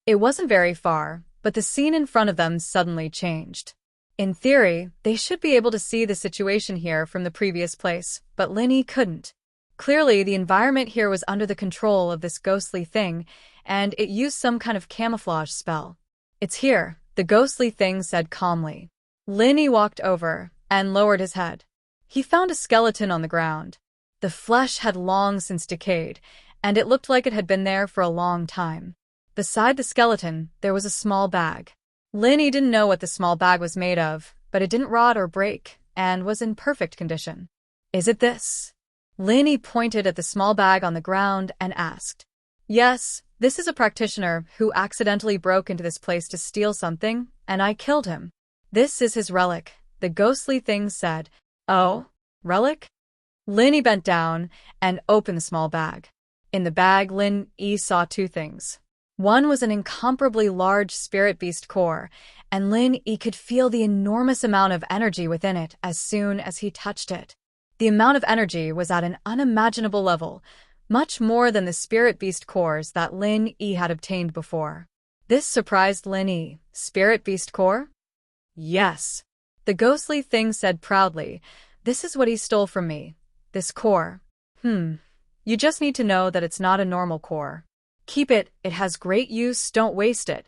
It wasn't very far, but the scene in front of them suddenly changed. In theory, they should be able to see the situation here from the previous place, but Lin Yi couldn't. Clearly, the environment here was under the control of this ghostly thing, and it used some kind of camouflage spell. It's here, the ghostly thing said calmly. Lin Yi walked over and lowered his head. He found a skeleton on the ground. The flesh had long since decayed, and it looked like it had been there for a long time. Beside the skeleton, there was a small bag. Lin Yi didn't know what the small bag was made of, but it didn't rot or break, and was in perfect condition. Is it this? Lin Yi pointed at the small bag on the ground and asked. Yes, this is a practitioner who accidentally broke into this place to steal something, and I killed him. This is his relic, the ghostly thing said. Oh, relic? Lin Yi bent down and opened the small bag. In the bag, Lin Yi saw two things. One was an incomparably large spirit beast core, and Lin Yi could feel the enormous amount of energy within it as soon as he touched it. The amount of energy was at an unimaginable level, much more than the spirit beast cores that Lin Yi had obtained before. This surprised Lin Yi. Spirit beast core? Yes. The ghostly thing said proudly. This is what he stole from me. This core. You just need to know that it's not a normal core. Keep it, it has great use, don't waste it.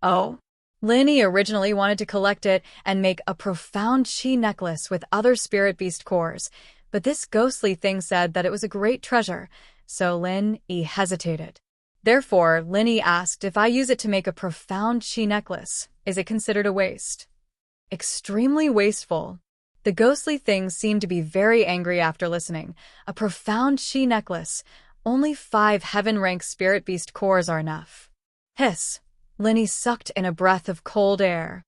Oh? Lin Yi originally wanted to collect it and make a profound qi necklace with other spirit beast cores, but this ghostly thing said that it was a great treasure, so Lin Yi hesitated. Therefore, Lin Yi asked, if I use it to make a profound chi necklace, is it considered a waste? Extremely wasteful. The ghostly thing seemed to be very angry after listening. A profound chi necklace. Only 5 heaven-rank spirit beast cores are enough. Hiss. Lin Yi sucked in a breath of cold air.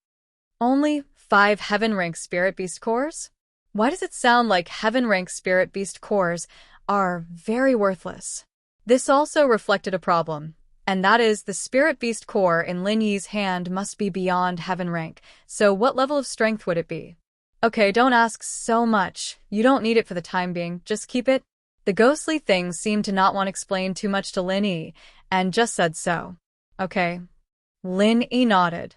Only 5 heaven-rank spirit beast cores? Why does it sound like heaven-rank spirit beast cores are very worthless? This also reflected a problem, and that is the spirit beast core in Lin Yi's hand must be beyond heaven rank, so what level of strength would it be? Okay, don't ask so much. You don't need it for the time being, just keep it. The ghostly thing seemed to not want to explain too much to Lin Yi, and just said so. Okay. Lin Yi nodded.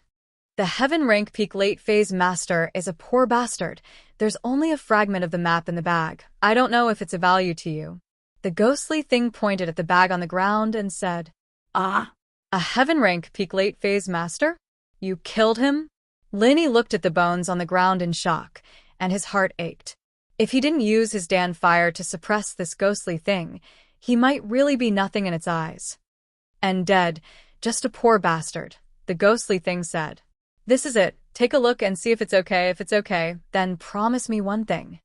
The heaven rank peak late phase master is a poor bastard. There's only a fragment of the map in the bag. I don't know if it's a value to you. The ghostly thing pointed at the bag on the ground and said, Ah, a heaven rank peak late phase master? You killed him? Lin Yi looked at the bones on the ground in shock, and his heart ached. If he didn't use his Dan fire to suppress this ghostly thing, he might really be nothing in its eyes. And dead, just a poor bastard, the ghostly thing said. This is it. Take a look and see if it's okay. If it's okay, then promise me one thing.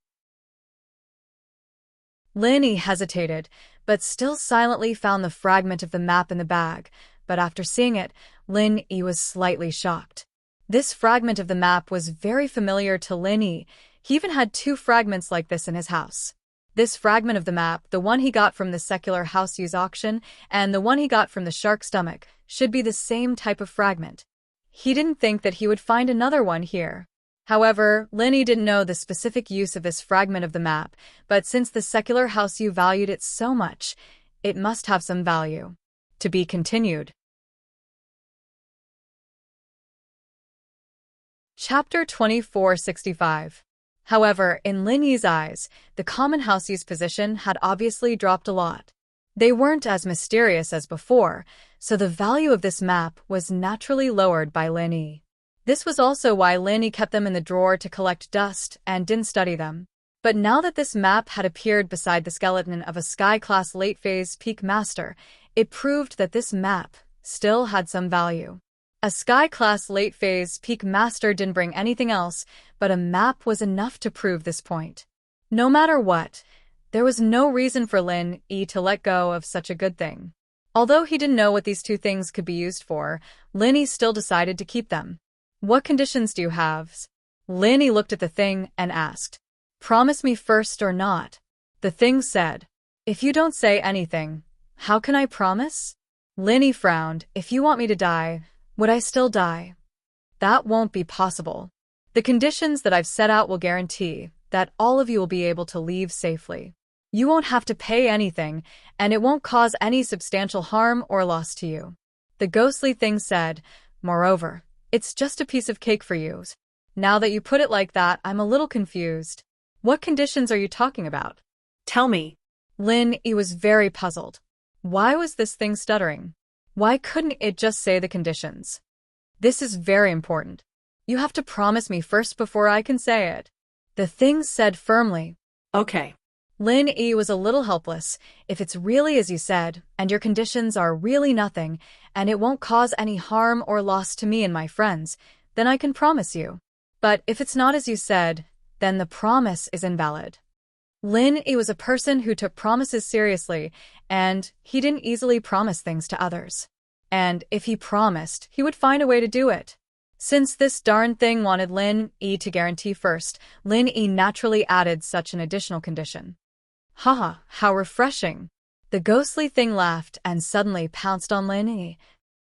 Lin Yi hesitated, but still silently found the fragment of the map in the bag, but after seeing it, Lin Yi was slightly shocked. This fragment of the map was very familiar to Lin Yi. He even had 2 fragments like this in his house. This fragment of the map, the one he got from the secular house use auction, and the one he got from the shark stomach, should be the same type of fragment. He didn't think that he would find another one here. However, Lin Yi didn't know the specific use of this fragment of the map, but since the secular house you valued it so much, it must have some value. To be continued. Chapter 2465. However, in Lin Yi's eyes, the common house use position had obviously dropped a lot. They weren't as mysterious as before, so the value of this map was naturally lowered by Lin Yi. This was also why Lin Yi kept them in the drawer to collect dust and didn't study them. But now that this map had appeared beside the skeleton of a Sky-class late-phase peak master, it proved that this map still had some value. A Sky-class late-phase peak master didn't bring anything else, but a map was enough to prove this point. No matter what, there was no reason for Lin Yi to let go of such a good thing. Although he didn't know what these 2 things could be used for, Lin Yi still decided to keep them. What conditions do you have? Lin Yi looked at the thing and asked. Promise me first or not. The thing said. If you don't say anything, how can I promise? Lin Yi frowned. If you want me to die, would I still die? That won't be possible. The conditions that I've set out will guarantee that all of you will be able to leave safely. You won't have to pay anything, and it won't cause any substantial harm or loss to you. The ghostly thing said. Moreover, it's just a piece of cake for you. Now that you put it like that, I'm a little confused. What conditions are you talking about? Tell me. Lin Yi was very puzzled. Why was this thing stuttering? Why couldn't it just say the conditions? This is very important. You have to promise me first before I can say it. The thing said firmly. Okay. Lin Yi was a little helpless. If it's really as you said, and your conditions are really nothing, and it won't cause any harm or loss to me and my friends, then I can promise you. But if it's not as you said, then the promise is invalid. Lin Yi was a person who took promises seriously, and he didn't easily promise things to others. And if he promised, he would find a way to do it. Since this darn thing wanted Lin Yi to guarantee first, Lin Yi naturally added such an additional condition. Haha, how refreshing. The ghostly thing laughed and suddenly pounced on Lin Yi.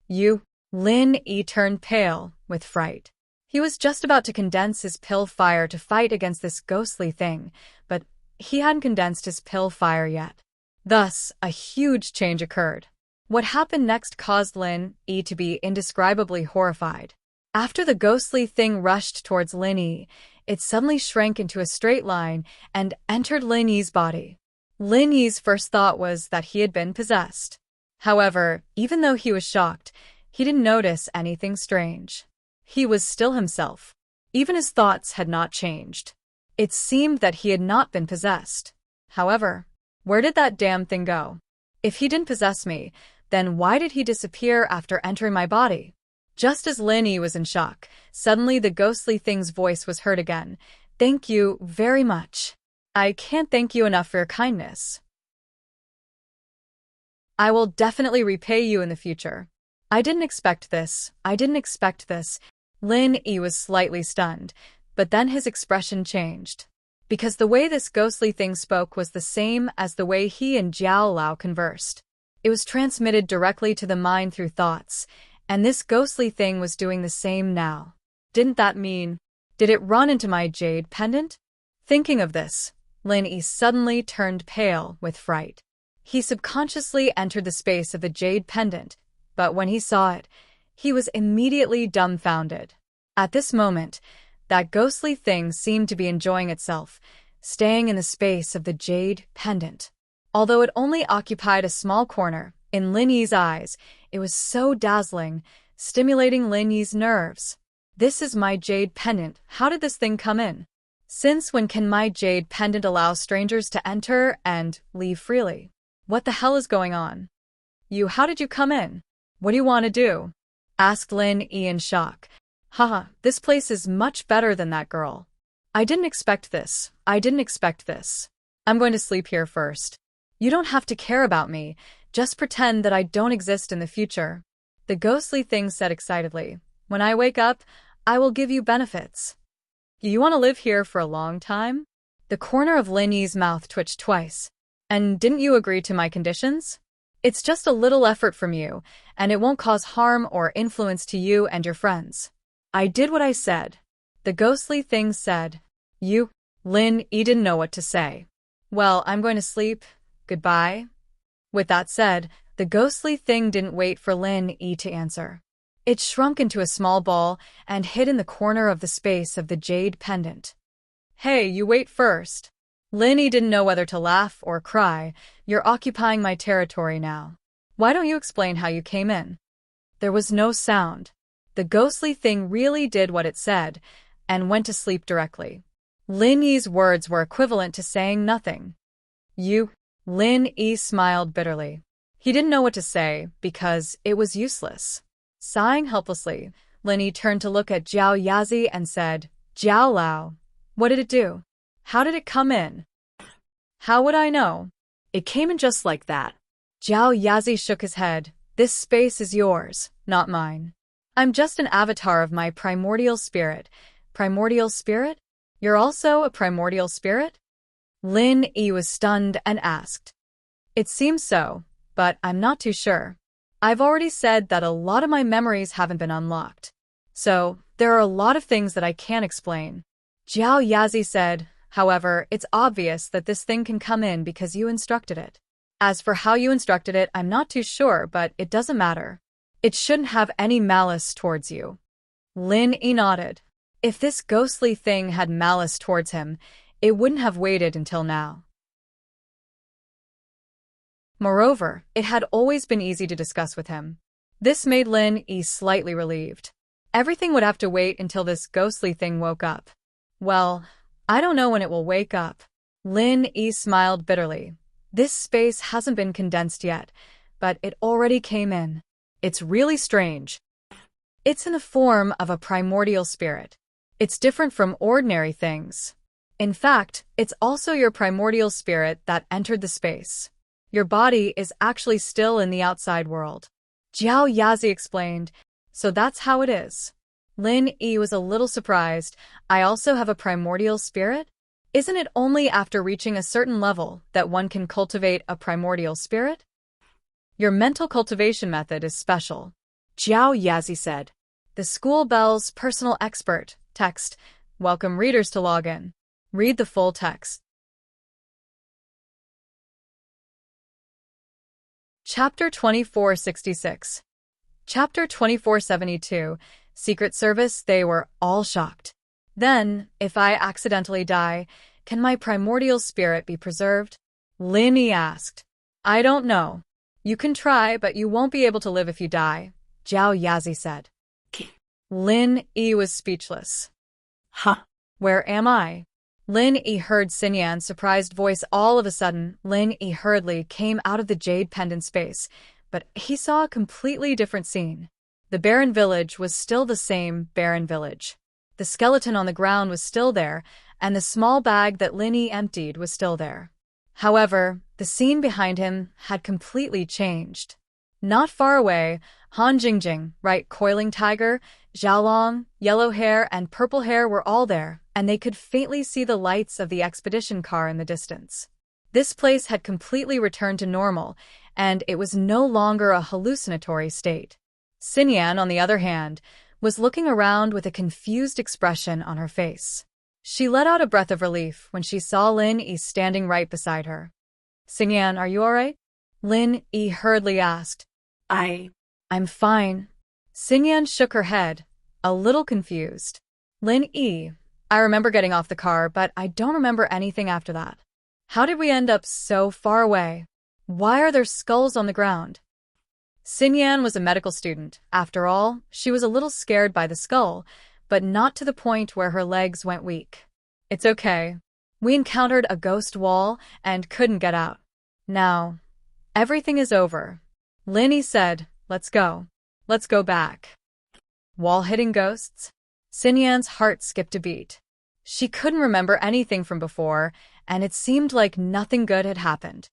You? Lin Yi turned pale with fright. He was just about to condense his pill fire to fight against this ghostly thing, but he hadn't condensed his pill fire yet. Thus, a huge change occurred. What happened next caused Lin Yi to be indescribably horrified. After the ghostly thing rushed towards Lin Yi, it suddenly shrank into a straight line and entered Lin Yi's body. Lin Yi's first thought was that he had been possessed. However, even though he was shocked, he didn't notice anything strange. He was still himself. Even his thoughts had not changed. It seemed that he had not been possessed. However, where did that damn thing go? If he didn't possess me, then why did he disappear after entering my body? Just as Lin Yi was in shock, suddenly the ghostly thing's voice was heard again. Thank you very much. I can't thank you enough for your kindness. I will definitely repay you in the future. I didn't expect this. Lin Yi was slightly stunned, but then his expression changed. Because the way this ghostly thing spoke was the same as the way he and Jiao Lao conversed. It was transmitted directly to the mind through thoughts, and this ghostly thing was doing the same now. Did it run into my jade pendant? Thinking of this, Lin Yi suddenly turned pale with fright. He subconsciously entered the space of the jade pendant, but when he saw it, he was immediately dumbfounded. At this moment, that ghostly thing seemed to be enjoying itself, staying in the space of the jade pendant. Although it only occupied a small corner, in Lin Yi's eyes, it was so dazzling, stimulating Lin Yi's nerves. This is my jade pendant. How did this thing come in? Since when can my jade pendant allow strangers to enter and leave freely? What the hell is going on? How did you come in? What do you want to do? Asked Lin Yi in shock. Haha, this place is much better than that girl. I didn't expect this. I'm going to sleep here first. You don't have to care about me. Just pretend that I don't exist in the future. The ghostly thing said excitedly. When I wake up, I will give you benefits. You want to live here for a long time? The corner of Lin Yi's mouth twitched twice. And didn't you agree to my conditions? It's just a little effort from you, and it won't cause harm or influence to you and your friends. I did what I said. The ghostly thing said. Lin Yi didn't know what to say. Well, I'm going to sleep. Goodbye. With that said, the ghostly thing didn't wait for Lin Yi to answer. It shrunk into a small ball and hid in the corner of the space of the jade pendant. Hey, you wait first. Lin Yi didn't know whether to laugh or cry. You're occupying my territory now. Why don't you explain how you came in? There was no sound. The ghostly thing really did what it said, and went to sleep directly. Lin Yi's words were equivalent to saying nothing. Lin Yi smiled bitterly. He didn't know what to say, because it was useless. Sighing helplessly, Lin Yi turned to look at Jiao Yazi and said, Jiao Lao, what did it do? How did it come in? How would I know? It came in just like that. Jiao Yazi shook his head. This space is yours, not mine. I'm just an avatar of my primordial spirit. Primordial spirit? You're also a primordial spirit? Lin Yi was stunned and asked. It seems so, but I'm not too sure. I've already said that a lot of my memories haven't been unlocked. So, there are a lot of things that I can't explain. Jiao Yazi said, however, it's obvious that this thing can come in because you instructed it. As for how you instructed it, I'm not too sure, but it doesn't matter. It shouldn't have any malice towards you. Lin Yi nodded. If this ghostly thing had malice towards him, it wouldn't have waited until now. Moreover, it had always been easy to discuss with him. This made Lin Yi slightly relieved. Everything would have to wait until this ghostly thing woke up. Well, I don't know when it will wake up. Lin Yi smiled bitterly. This space hasn't been condensed yet, but it already came in. It's really strange. It's in the form of a primordial spirit. It's different from ordinary things. In fact, it's also your primordial spirit that entered the space. Your body is actually still in the outside world. Jiao Yazi explained, so that's how it is. Lin Yi was a little surprised. I also have a primordial spirit? Isn't it only after reaching a certain level that one can cultivate a primordial spirit? Your mental cultivation method is special. Jiao Yazi said. The school bell's personal expert. Text. Welcome readers to log in. Read the full text. Chapter 2466. Chapter 2472. Secret Service. They were all shocked. Then, if I accidentally die, can my primordial spirit be preserved? Lin Yi asked. I don't know. You can try, but you won't be able to live if you die, Jiao Yazi said. Lin Yi was speechless. Huh? Where am I? Lin Yi heard Xinyan's surprised voice. All of a sudden, Lin Yi hurriedly came out of the jade pendant space, but he saw a completely different scene. The barren village was still the same barren village. The skeleton on the ground was still there, and the small bag that Lin Yi emptied was still there. However, the scene behind him had completely changed. Not far away, Han Jingjing, right coiling tiger, Xiaolong, yellow hair and purple hair were all there, and they could faintly see the lights of the expedition car in the distance. This place had completely returned to normal, and it was no longer a hallucinatory state. Xinyan, on the other hand, was looking around with a confused expression on her face. She let out a breath of relief when she saw Lin Yi standing right beside her. "Xinyan, are you all right?" Lin Yi hurriedly asked. I'm fine." Xinyan shook her head, a little confused. "Lin Yi, I remember getting off the car, but I don't remember anything after that. How did we end up so far away? Why are there skulls on the ground?" Xinyan was a medical student. After all, she was a little scared by the skull, but not to the point where her legs went weak. "It's okay. We encountered a ghost wall and couldn't get out. Now, everything is over." Lin Yi said, "Let's go. Let's go back." Wall hitting ghosts? Xinyan's heart skipped a beat. She couldn't remember anything from before, and it seemed like nothing good had happened.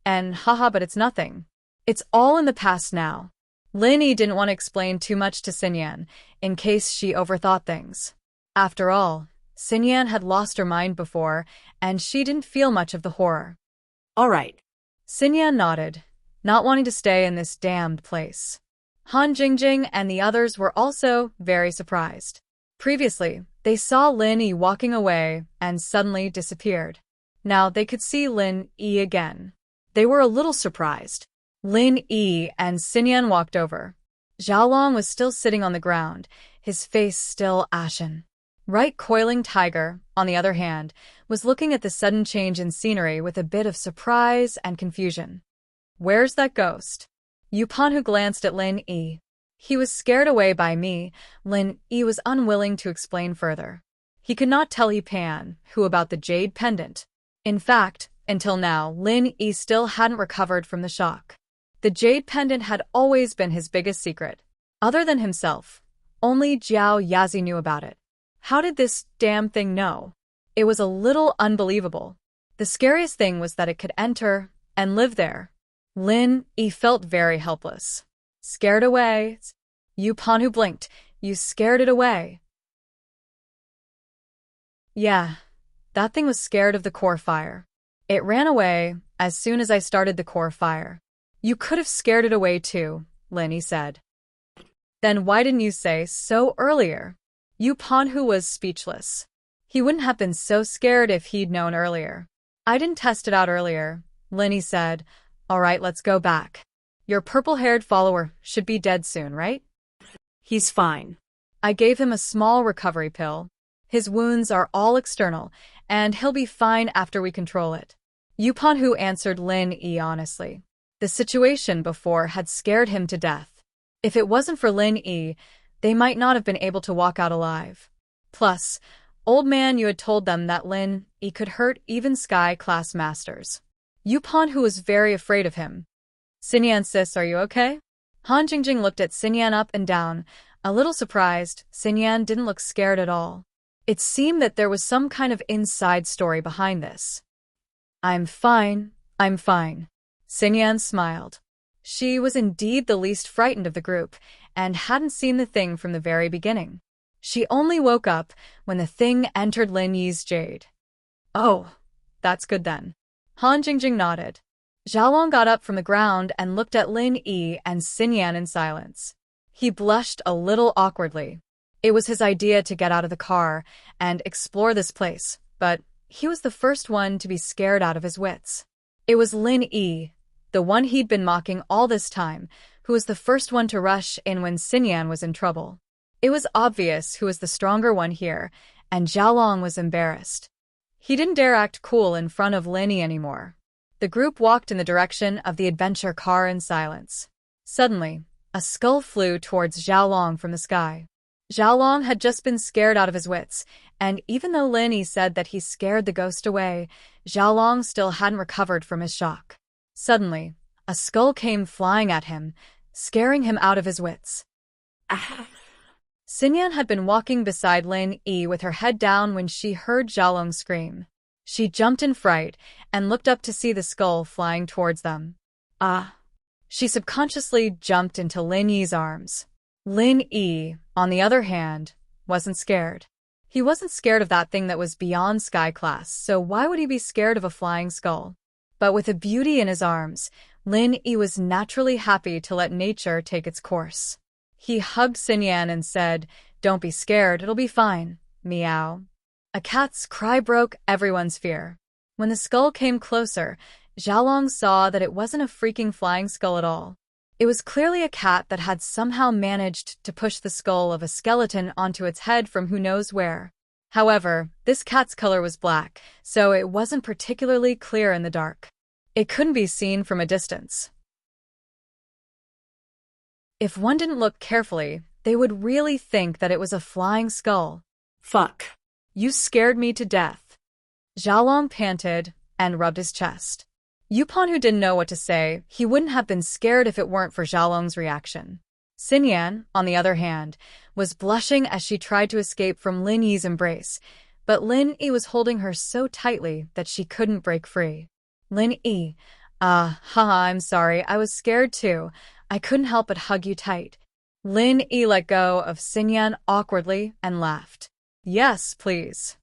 And haha, but it's nothing. It's all in the past now. Lin Yi didn't want to explain too much to Xinyan, in case she overthought things. After all, Xinyan had lost her mind before, and she didn't feel much of the horror. All right. Xinyan nodded, not wanting to stay in this damned place. Han Jingjing and the others were also very surprised. Previously, they saw Lin Yi walking away and suddenly disappeared. Now they could see Lin Yi again. They were a little surprised. Lin Yi and Xinyan walked over. Xiaolong was still sitting on the ground, his face still ashen. Right coiling tiger, on the other hand, was looking at the sudden change in scenery with a bit of surprise and confusion. "Where's that ghost?" Yupanhu glanced at Lin Yi. "He was scared away by me." Lin Yi was unwilling to explain further. He could not tell Pan who about the jade pendant. In fact, until now, Lin Yi still hadn't recovered from the shock. The jade pendant had always been his biggest secret. Other than himself, only Jiao Yazi knew about it. How did this damn thing know? It was a little unbelievable. The scariest thing was that it could enter and live there. Lin Yi felt very helpless. "Scared away?" Yupanhu blinked. "You scared it away?" "Yeah, that thing was scared of the core fire. It ran away as soon as I started the core fire." "You could have scared it away too," Lin Yi said. "Then why didn't you say so earlier?" Yupanhu was speechless. He wouldn't have been so scared if he'd known earlier. "I didn't test it out earlier," Lin Yi said. "All right, let's go back. Your purple-haired follower should be dead soon, right?" He's fine. I gave him a small recovery pill. His wounds are all external, and he'll be fine after we control it. Yupanhu answered Lin Yi honestly. The situation before had scared him to death. If it wasn't for Lin Yi, they might not have been able to walk out alive. Plus, old man, you had told them that Lin Yi could hurt even Sky-class masters. Yupanhu was very afraid of him. "Xinyan sis, are you okay?" Han Jingjing looked at Xinyan up and down. A little surprised, Xinyan didn't look scared at all. It seemed that there was some kind of inside story behind this. I'm fine. Xinyan smiled. She was indeed the least frightened of the group, and hadn't seen the thing from the very beginning. She only woke up when the thing entered Lin Yi's jade. "Oh, that's good then." Han Jingjing nodded. Xiaolong got up from the ground and looked at Lin Yi and Xinyan in silence. He blushed a little awkwardly. It was his idea to get out of the car and explore this place, but he was the first one to be scared out of his wits. It was Lin Yi, the one he'd been mocking all this time, who was the first one to rush in when Xinyan was in trouble. It was obvious who was the stronger one here, and Xiaolong was embarrassed. He didn't dare act cool in front of Lin Yi anymore. The group walked in the direction of the adventure car in silence. Suddenly, a skull flew towards Xiaolong from the sky. Xiaolong had just been scared out of his wits, and even though Lin Yi said that he scared the ghost away, Xiaolong still hadn't recovered from his shock. Suddenly, a skull came flying at him, scaring him out of his wits. Ah. Xinyan had been walking beside Lin Yi with her head down when she heard Xiaolong scream. She jumped in fright and looked up to see the skull flying towards them. Ah! She subconsciously jumped into Lin Yi's arms. Lin Yi, on the other hand, wasn't scared. He wasn't scared of that thing that was beyond sky class, so why would he be scared of a flying skull? But with a beauty in his arms, Lin Yi was naturally happy to let nature take its course. He hugged Xinyan and said, "Don't be scared, it'll be fine, meow." A cat's cry broke everyone's fear. When the skull came closer, Xiaolong saw that it wasn't a freaking flying skull at all. It was clearly a cat that had somehow managed to push the skull of a skeleton onto its head from who knows where. However, this cat's color was black, so it wasn't particularly clear in the dark. It couldn't be seen from a distance. If one didn't look carefully, they would really think that it was a flying skull. Fuck. You scared me to death. Xiaolong panted and rubbed his chest. Yupon, who didn't know what to say, he wouldn't have been scared if it weren't for Xiaolong's reaction. Xinyan, on the other hand, was blushing as she tried to escape from Lin Yi's embrace, but Lin Yi was holding her so tightly that she couldn't break free. Lin Yi, haha, I'm sorry, I was scared too. I couldn't help but hug you tight. Lin Yi let go of Xinyan awkwardly and laughed. Yes, please.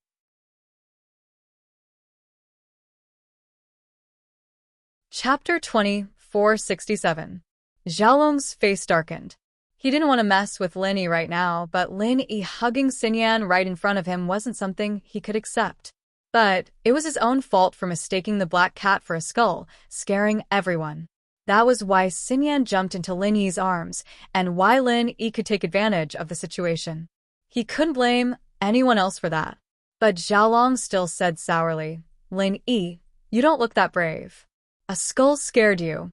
Chapter 2467. Xiaolong's face darkened. He didn't want to mess with Lin Yi right now, but Lin Yi hugging Xinyan right in front of him wasn't something he could accept. But it was his own fault for mistaking the black cat for a skull, scaring everyone. That was why Xinyan jumped into Lin Yi's arms, and why Lin Yi could take advantage of the situation. He couldn't blame anyone else for that. But Xiaolong still said sourly, "Lin Yi, you don't look that brave. A skull scared you."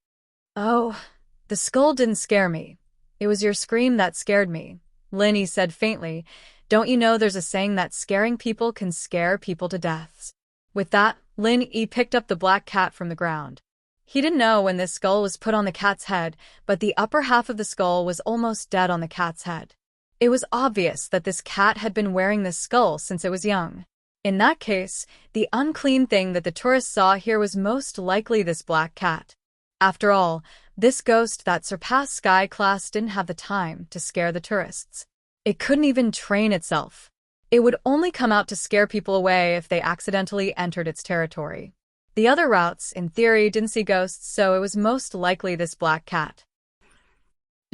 "Oh, the skull didn't scare me. It was your scream that scared me," Lin Yi said faintly. "Don't you know there's a saying that scaring people can scare people to death?" With that, Lin Yi picked up the black cat from the ground. He didn't know when this skull was put on the cat's head, but the upper half of the skull was almost dead on the cat's head. It was obvious that this cat had been wearing this skull since it was young. In that case, the unclean thing that the tourists saw here was most likely this black cat. After all, this ghost that surpassed sky class didn't have the time to scare the tourists. It couldn't even train itself. It would only come out to scare people away if they accidentally entered its territory. The other routes, in theory, didn't see ghosts, so it was most likely this black cat.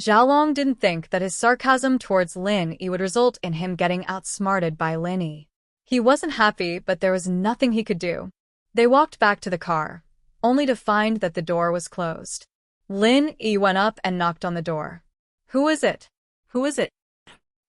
Xiaolong didn't think that his sarcasm towards Lin Yi would result in him getting outsmarted by Lin Yi. He wasn't happy, but there was nothing he could do. They walked back to the car, only to find that the door was closed. Lin Yi went up and knocked on the door. "Who is it? Who is it?"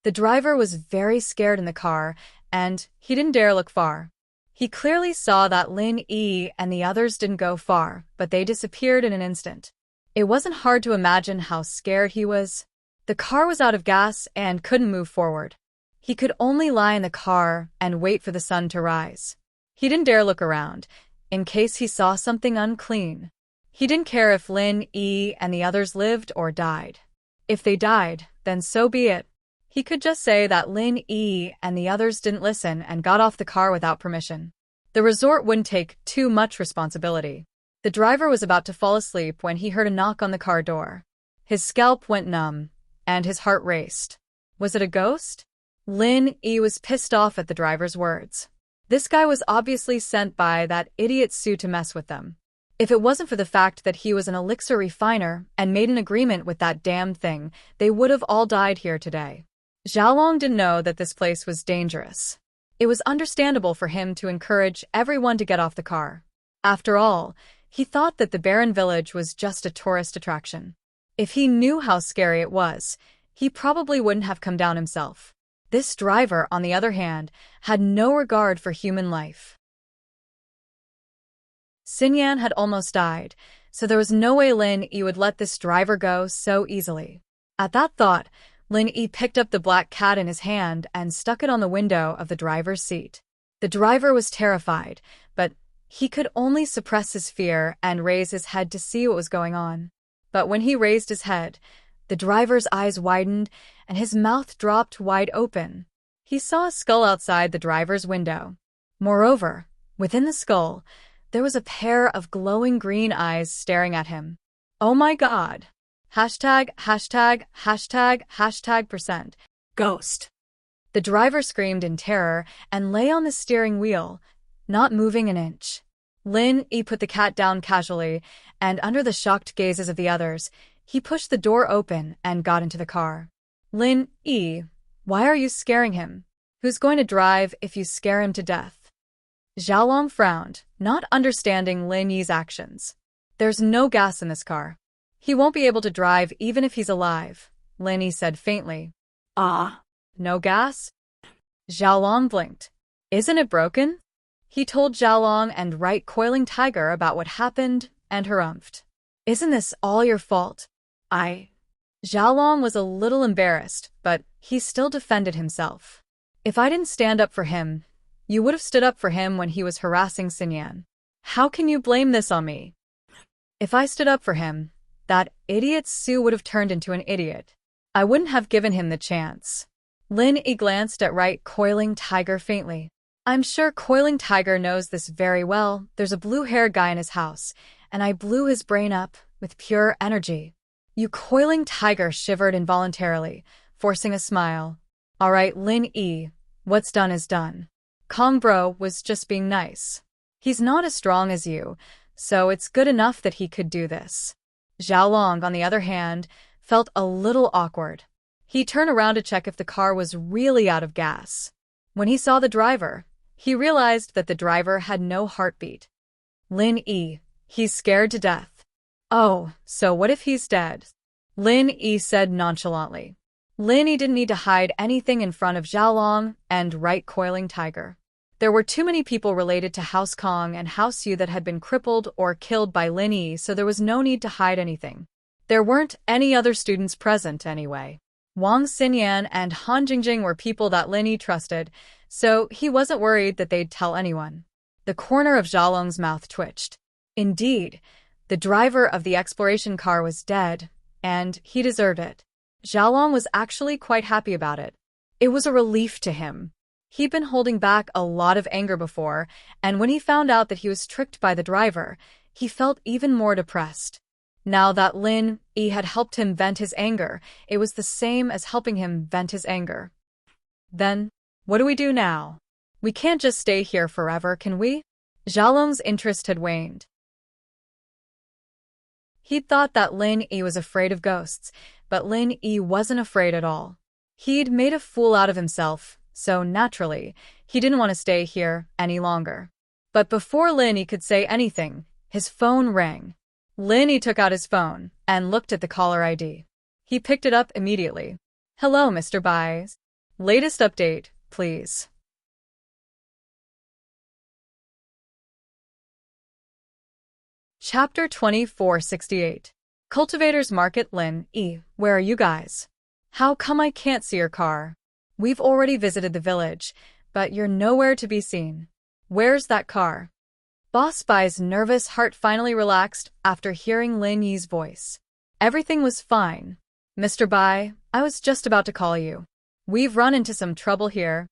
The driver was very scared in the car, and he didn't dare look far. He clearly saw that Lin Yi and the others didn't go far, but they disappeared in an instant. It wasn't hard to imagine how scared he was. The car was out of gas and couldn't move forward. He could only lie in the car and wait for the sun to rise. He didn't dare look around, in case he saw something unclean. He didn't care if Lin Yi and the others lived or died. If they died, then so be it. He could just say that Lin Yi and the others didn't listen and got off the car without permission. The resort wouldn't take too much responsibility. The driver was about to fall asleep when he heard a knock on the car door. His scalp went numb, and his heart raced. Was it a ghost? Lin Yi was pissed off at the driver's words. This guy was obviously sent by that idiot Sue to mess with them. If it wasn't for the fact that he was an elixir refiner and made an agreement with that damn thing, they would have all died here today. Xiaolong didn't know that this place was dangerous. It was understandable for him to encourage everyone to get off the car. After all, he thought that the barren village was just a tourist attraction. If he knew how scary it was, he probably wouldn't have come down himself. This driver, on the other hand, had no regard for human life. Xinyan had almost died, so there was no way Lin Yi would let this driver go so easily. At that thought, Lin Yi picked up the black cat in his hand and stuck it on the window of the driver's seat. The driver was terrified, but he could only suppress his fear and raise his head to see what was going on. But when he raised his head, the driver's eyes widened and his mouth dropped wide open. He saw a skull outside the driver's window. Moreover, within the skull, there was a pair of glowing green eyes staring at him. Oh my God! Hashtag, hashtag, hashtag, hashtag %. Ghost. The driver screamed in terror and lay on the steering wheel, not moving an inch. Lin Yi put the cat down casually, and under the shocked gazes of the others, he pushed the door open and got into the car. Lin Yi, why are you scaring him? Who's going to drive if you scare him to death? Xiaolong frowned, not understanding Lin Yi's actions. There's no gas in this car. He won't be able to drive even if he's alive, Lin Yi said faintly. Ah. No gas? Xiaolong blinked. Isn't it broken? He told Xiaolong and Right Coiling Tiger about what happened and harumphed. Isn't this all your fault? Xiaolong was a little embarrassed, but he still defended himself. If I didn't stand up for him, you would have stood up for him when he was harassing Xinyan. How can you blame this on me? If I stood up for him, that idiot Su would have turned into an idiot. I wouldn't have given him the chance. Lin Yi glanced at Right Coiling Tiger faintly. I'm sure Coiling Tiger knows this very well. There's a blue-haired guy in his house, and I blew his brain up with pure energy. You Coiling Tiger shivered involuntarily, forcing a smile. All right, Lin Yi, what's done is done. Kong Bro was just being nice. He's not as strong as you, so it's good enough that he could do this. Xiaolong, on the other hand, felt a little awkward. He turned around to check if the car was really out of gas. When he saw the driver, he realized that the driver had no heartbeat. Lin Yi, he's scared to death. Oh, so what if he's dead? Lin Yi said nonchalantly. Lin Yi didn't need to hide anything in front of Xiaolong and Right Coiling Tiger. There were too many people related to House Kong and House Yu that had been crippled or killed by Lin Yi, so there was no need to hide anything. There weren't any other students present anyway. Wang Xinyan and Han Jingjing were people that Lin Yi trusted, so he wasn't worried that they'd tell anyone. The corner of Xiaolong's mouth twitched. Indeed, the driver of the exploration car was dead, and he deserved it. Xiaolong was actually quite happy about it. It was a relief to him. He'd been holding back a lot of anger before, and when he found out that he was tricked by the driver, he felt even more depressed. Now that Lin Yi had helped him vent his anger, it was the same as helping him vent his anger. Then, what do we do now? We can't just stay here forever, can we? Xiaolong's interest had waned. He'd thought that Lin Yi was afraid of ghosts, but Lin Yi wasn't afraid at all. He'd made a fool out of himself, so naturally, he didn't want to stay here any longer. But before Lin Yi could say anything, his phone rang. Lin Yi took out his phone and looked at the caller ID. He picked it up immediately. Hello, Mr. Bai. Latest update, please. Chapter 2468. Cultivators Market. Lin Yi, where are you guys? How come I can't see your car? We've already visited the village, but you're nowhere to be seen. Where's that car? Boss Bai's nervous heart finally relaxed after hearing Lin Yi's voice. Everything was fine. Mr. Bai, I was just about to call you. We've run into some trouble here.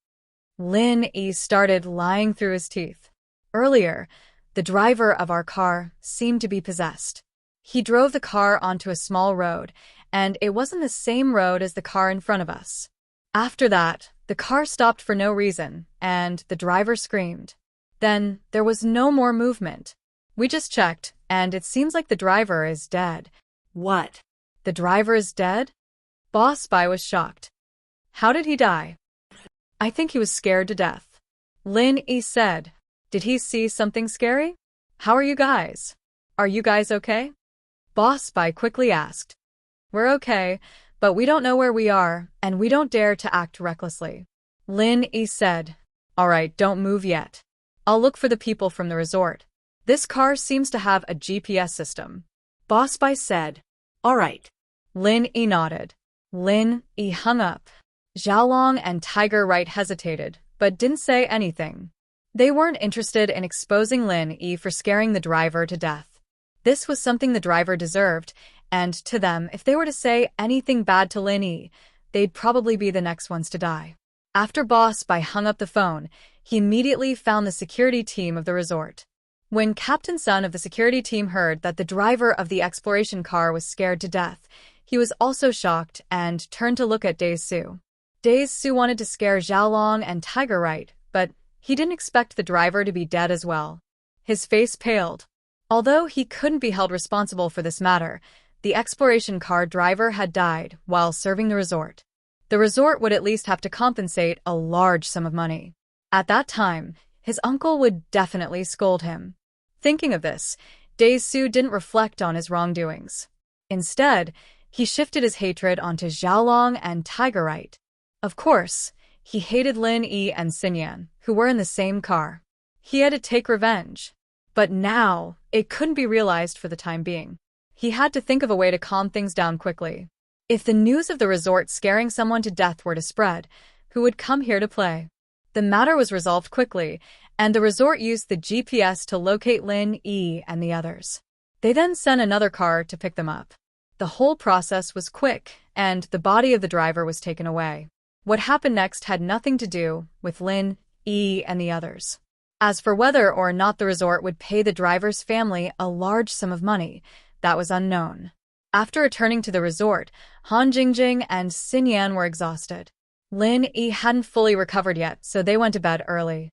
Lin Yi started lying through his teeth. Earlier, the driver of our car seemed to be possessed. He drove the car onto a small road, and it wasn't the same road as the car in front of us. After that, the car stopped for no reason, and the driver screamed. Then, there was no more movement. We just checked, and it seems like the driver is dead. What? The driver is dead? Boss Bai was shocked. How did he die? I think he was scared to death. Lin Yi said. Did he see something scary? How are you guys? Are you guys okay? Boss Bai quickly asked. We're okay, but we don't know where we are, and we don't dare to act recklessly. Lin Yi said. All right, don't move yet. I'll look for the people from the resort. This car seems to have a GPS system. Boss Bai said. All right. Lin Yi nodded. Lin Yi hung up. Xiaolong and Tiger Right hesitated, but didn't say anything. They weren't interested in exposing Lin Yi for scaring the driver to death. This was something the driver deserved, and to them, if they were to say anything bad to Lin Yi, they'd probably be the next ones to die. After Boss Bai hung up the phone, he immediately found the security team of the resort. When Captain Sun of the security team heard that the driver of the exploration car was scared to death, he was also shocked and turned to look at Dae Su. Dae Su wanted to scare Xiaolong and Tiger Right, but he didn't expect the driver to be dead as well. His face paled. Although he couldn't be held responsible for this matter, the exploration car driver had died while serving the resort. The resort would at least have to compensate a large sum of money. At that time, his uncle would definitely scold him. Thinking of this, Dae Su didn't reflect on his wrongdoings. Instead, he shifted his hatred onto Xiaolong and Tiger Right. Of course, he hated Lin Yi and Xinyan, who were in the same car. He had to take revenge. But now, it couldn't be realized for the time being. He had to think of a way to calm things down quickly. If the news of the resort scaring someone to death were to spread, who would come here to play? The matter was resolved quickly, and the resort used the GPS to locate Lin Yi and the others. They then sent another car to pick them up. The whole process was quick, and the body of the driver was taken away. What happened next had nothing to do with Lin Yi and the others. As for whether or not the resort would pay the driver's family a large sum of money, that was unknown. After returning to the resort, Han Jingjing and Xinyan were exhausted. Lin Yi hadn't fully recovered yet, so they went to bed early.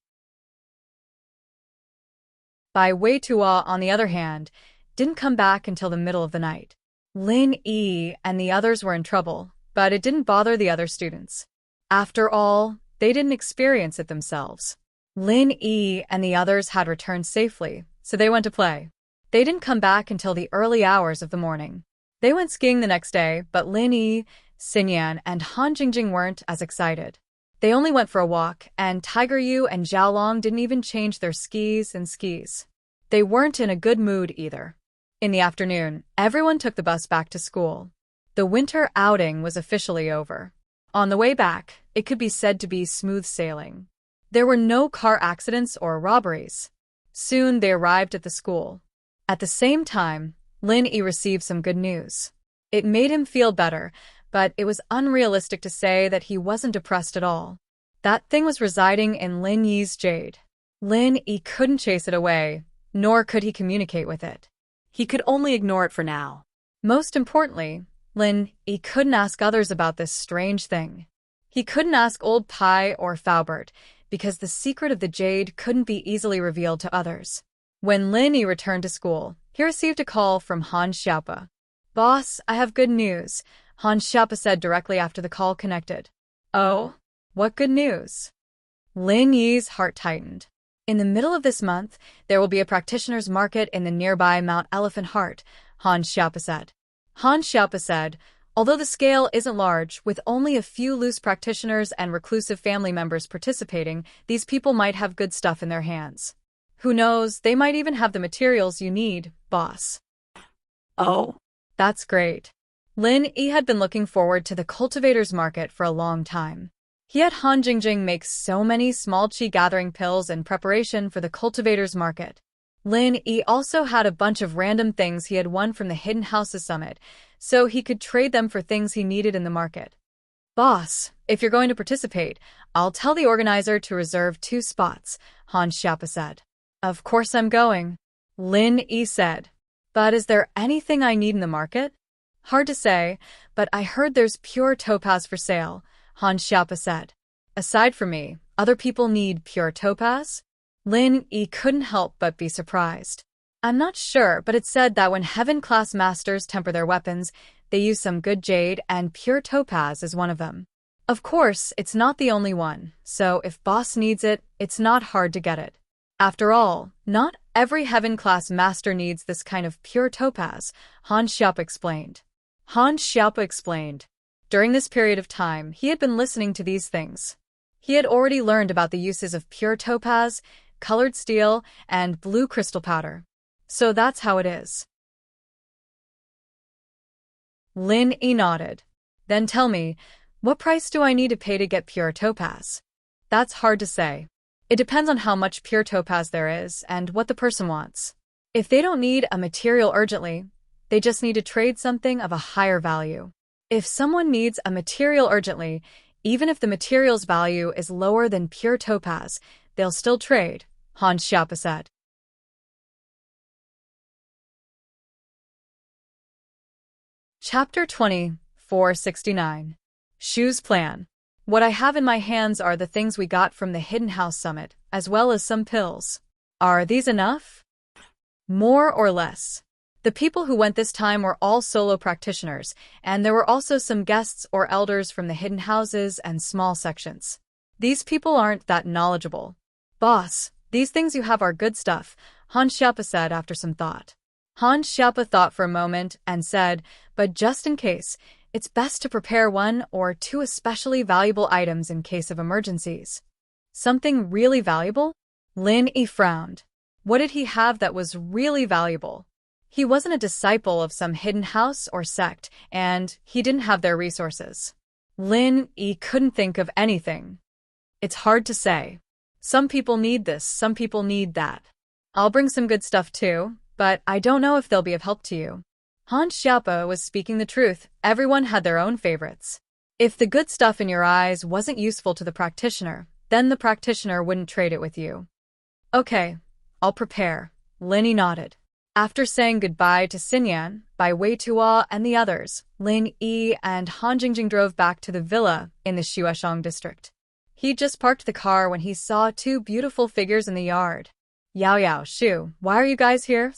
Bai Weitua, on the other hand, didn't come back until the middle of the night. Lin Yi and the others were in trouble, but it didn't bother the other students. After all, they didn't experience it themselves. Lin Yi and the others had returned safely, so they went to play. They didn't come back until the early hours of the morning. They went skiing the next day, but Lin Yi, Xinyan, and Han Jingjing weren't as excited. They only went for a walk, and Tiger Yu and Xiaolong didn't even change their skis. They weren't in a good mood either. In the afternoon, everyone took the bus back to school. The winter outing was officially over. On the way back, it could be said to be smooth sailing. There were no car accidents or robberies. Soon they arrived at the school. At the same time, Lin Yi received some good news. It made him feel better, but it was unrealistic to say that he wasn't depressed at all. That thing was residing in Lin Yi's jade. Lin Yi couldn't chase it away, nor could he communicate with it. He could only ignore it for now. Most importantly, Lin Yi couldn't ask others about this strange thing. He couldn't ask old Pai or Faubert, because the secret of the jade couldn't be easily revealed to others. When Lin Yi returned to school, he received a call from Han Xiaopa. "Boss, I have good news," Han Xiaopa said directly after the call connected. "Oh? What good news?" Lin Yi's heart tightened. "In the middle of this month, there will be a practitioner's market in the nearby Mount Elephant Heart," Han Xiaopa said. Han Xiaopa said, although the scale isn't large, with only a few loose practitioners and reclusive family members participating, these people might have good stuff in their hands. Who knows, they might even have the materials you need, boss. Oh. That's great. Lin Yi had been looking forward to the cultivator's market for a long time. He had Han Jingjing make so many small qi gathering pills in preparation for the cultivator's market. Lin Yi also had a bunch of random things he had won from the Hidden Houses Summit, so he could trade them for things he needed in the market. "Boss, if you're going to participate, I'll tell the organizer to reserve 2 spots, Han Xiaopa said. "Of course I'm going," Lin Yi said. "But is there anything I need in the market?" "Hard to say, but I heard there's pure topaz for sale," Han Xiaopa said. "Aside from me, other people need pure topaz?" Lin Yi couldn't help but be surprised. "I'm not sure, but it said that when heaven-class masters temper their weapons, they use some good jade, and pure topaz is one of them. Of course, it's not the only one, so if boss needs it, it's not hard to get it. After all, not every heaven-class master needs this kind of pure topaz," Han Xiaopa explained. Han Xiaopa explained. During this period of time, he had been listening to these things. He had already learned about the uses of pure topaz, colored steel, and blue crystal powder. So that's how it is. Lin Yi nodded. Then tell me, what price do I need to pay to get pure topaz? That's hard to say. It depends on how much pure topaz there is and what the person wants. If they don't need a material urgently, they just need to trade something of a higher value. If someone needs a material urgently, even if the material's value is lower than pure topaz, they'll still trade, Han Xiaopa said. Chapter 20, 469. Shu's Plan. What I have in my hands are the things we got from the Hidden House Summit, as well as some pills. Are these enough? More or less. The people who went this time were all solo practitioners, and there were also some guests or elders from the hidden houses and small sections. These people aren't that knowledgeable. Boss, these things you have are good stuff, Han Xiaopa said after some thought. Han Xiaopa thought for a moment and said, but just in case, it's best to prepare 1 or 2 especially valuable items in case of emergencies. Something really valuable? Lin Yi frowned. What did he have that was really valuable? He wasn't a disciple of some hidden house or sect, and he didn't have their resources. Lin Yi couldn't think of anything. It's hard to say. Some people need this, some people need that. I'll bring some good stuff too, but I don't know if they'll be of help to you. Han Xiaopa was speaking the truth. Everyone had their own favorites. If the good stuff in your eyes wasn't useful to the practitioner, then the practitioner wouldn't trade it with you. Okay, I'll prepare. Lin Yi nodded. After saying goodbye to Xinyan, Bai Weituo and the others, Lin Yi and Han Jingjing drove back to the villa in the Xueshang district. He just parked the car when he saw 2 beautiful figures in the yard. Yao Yao, Shu, why are you guys here?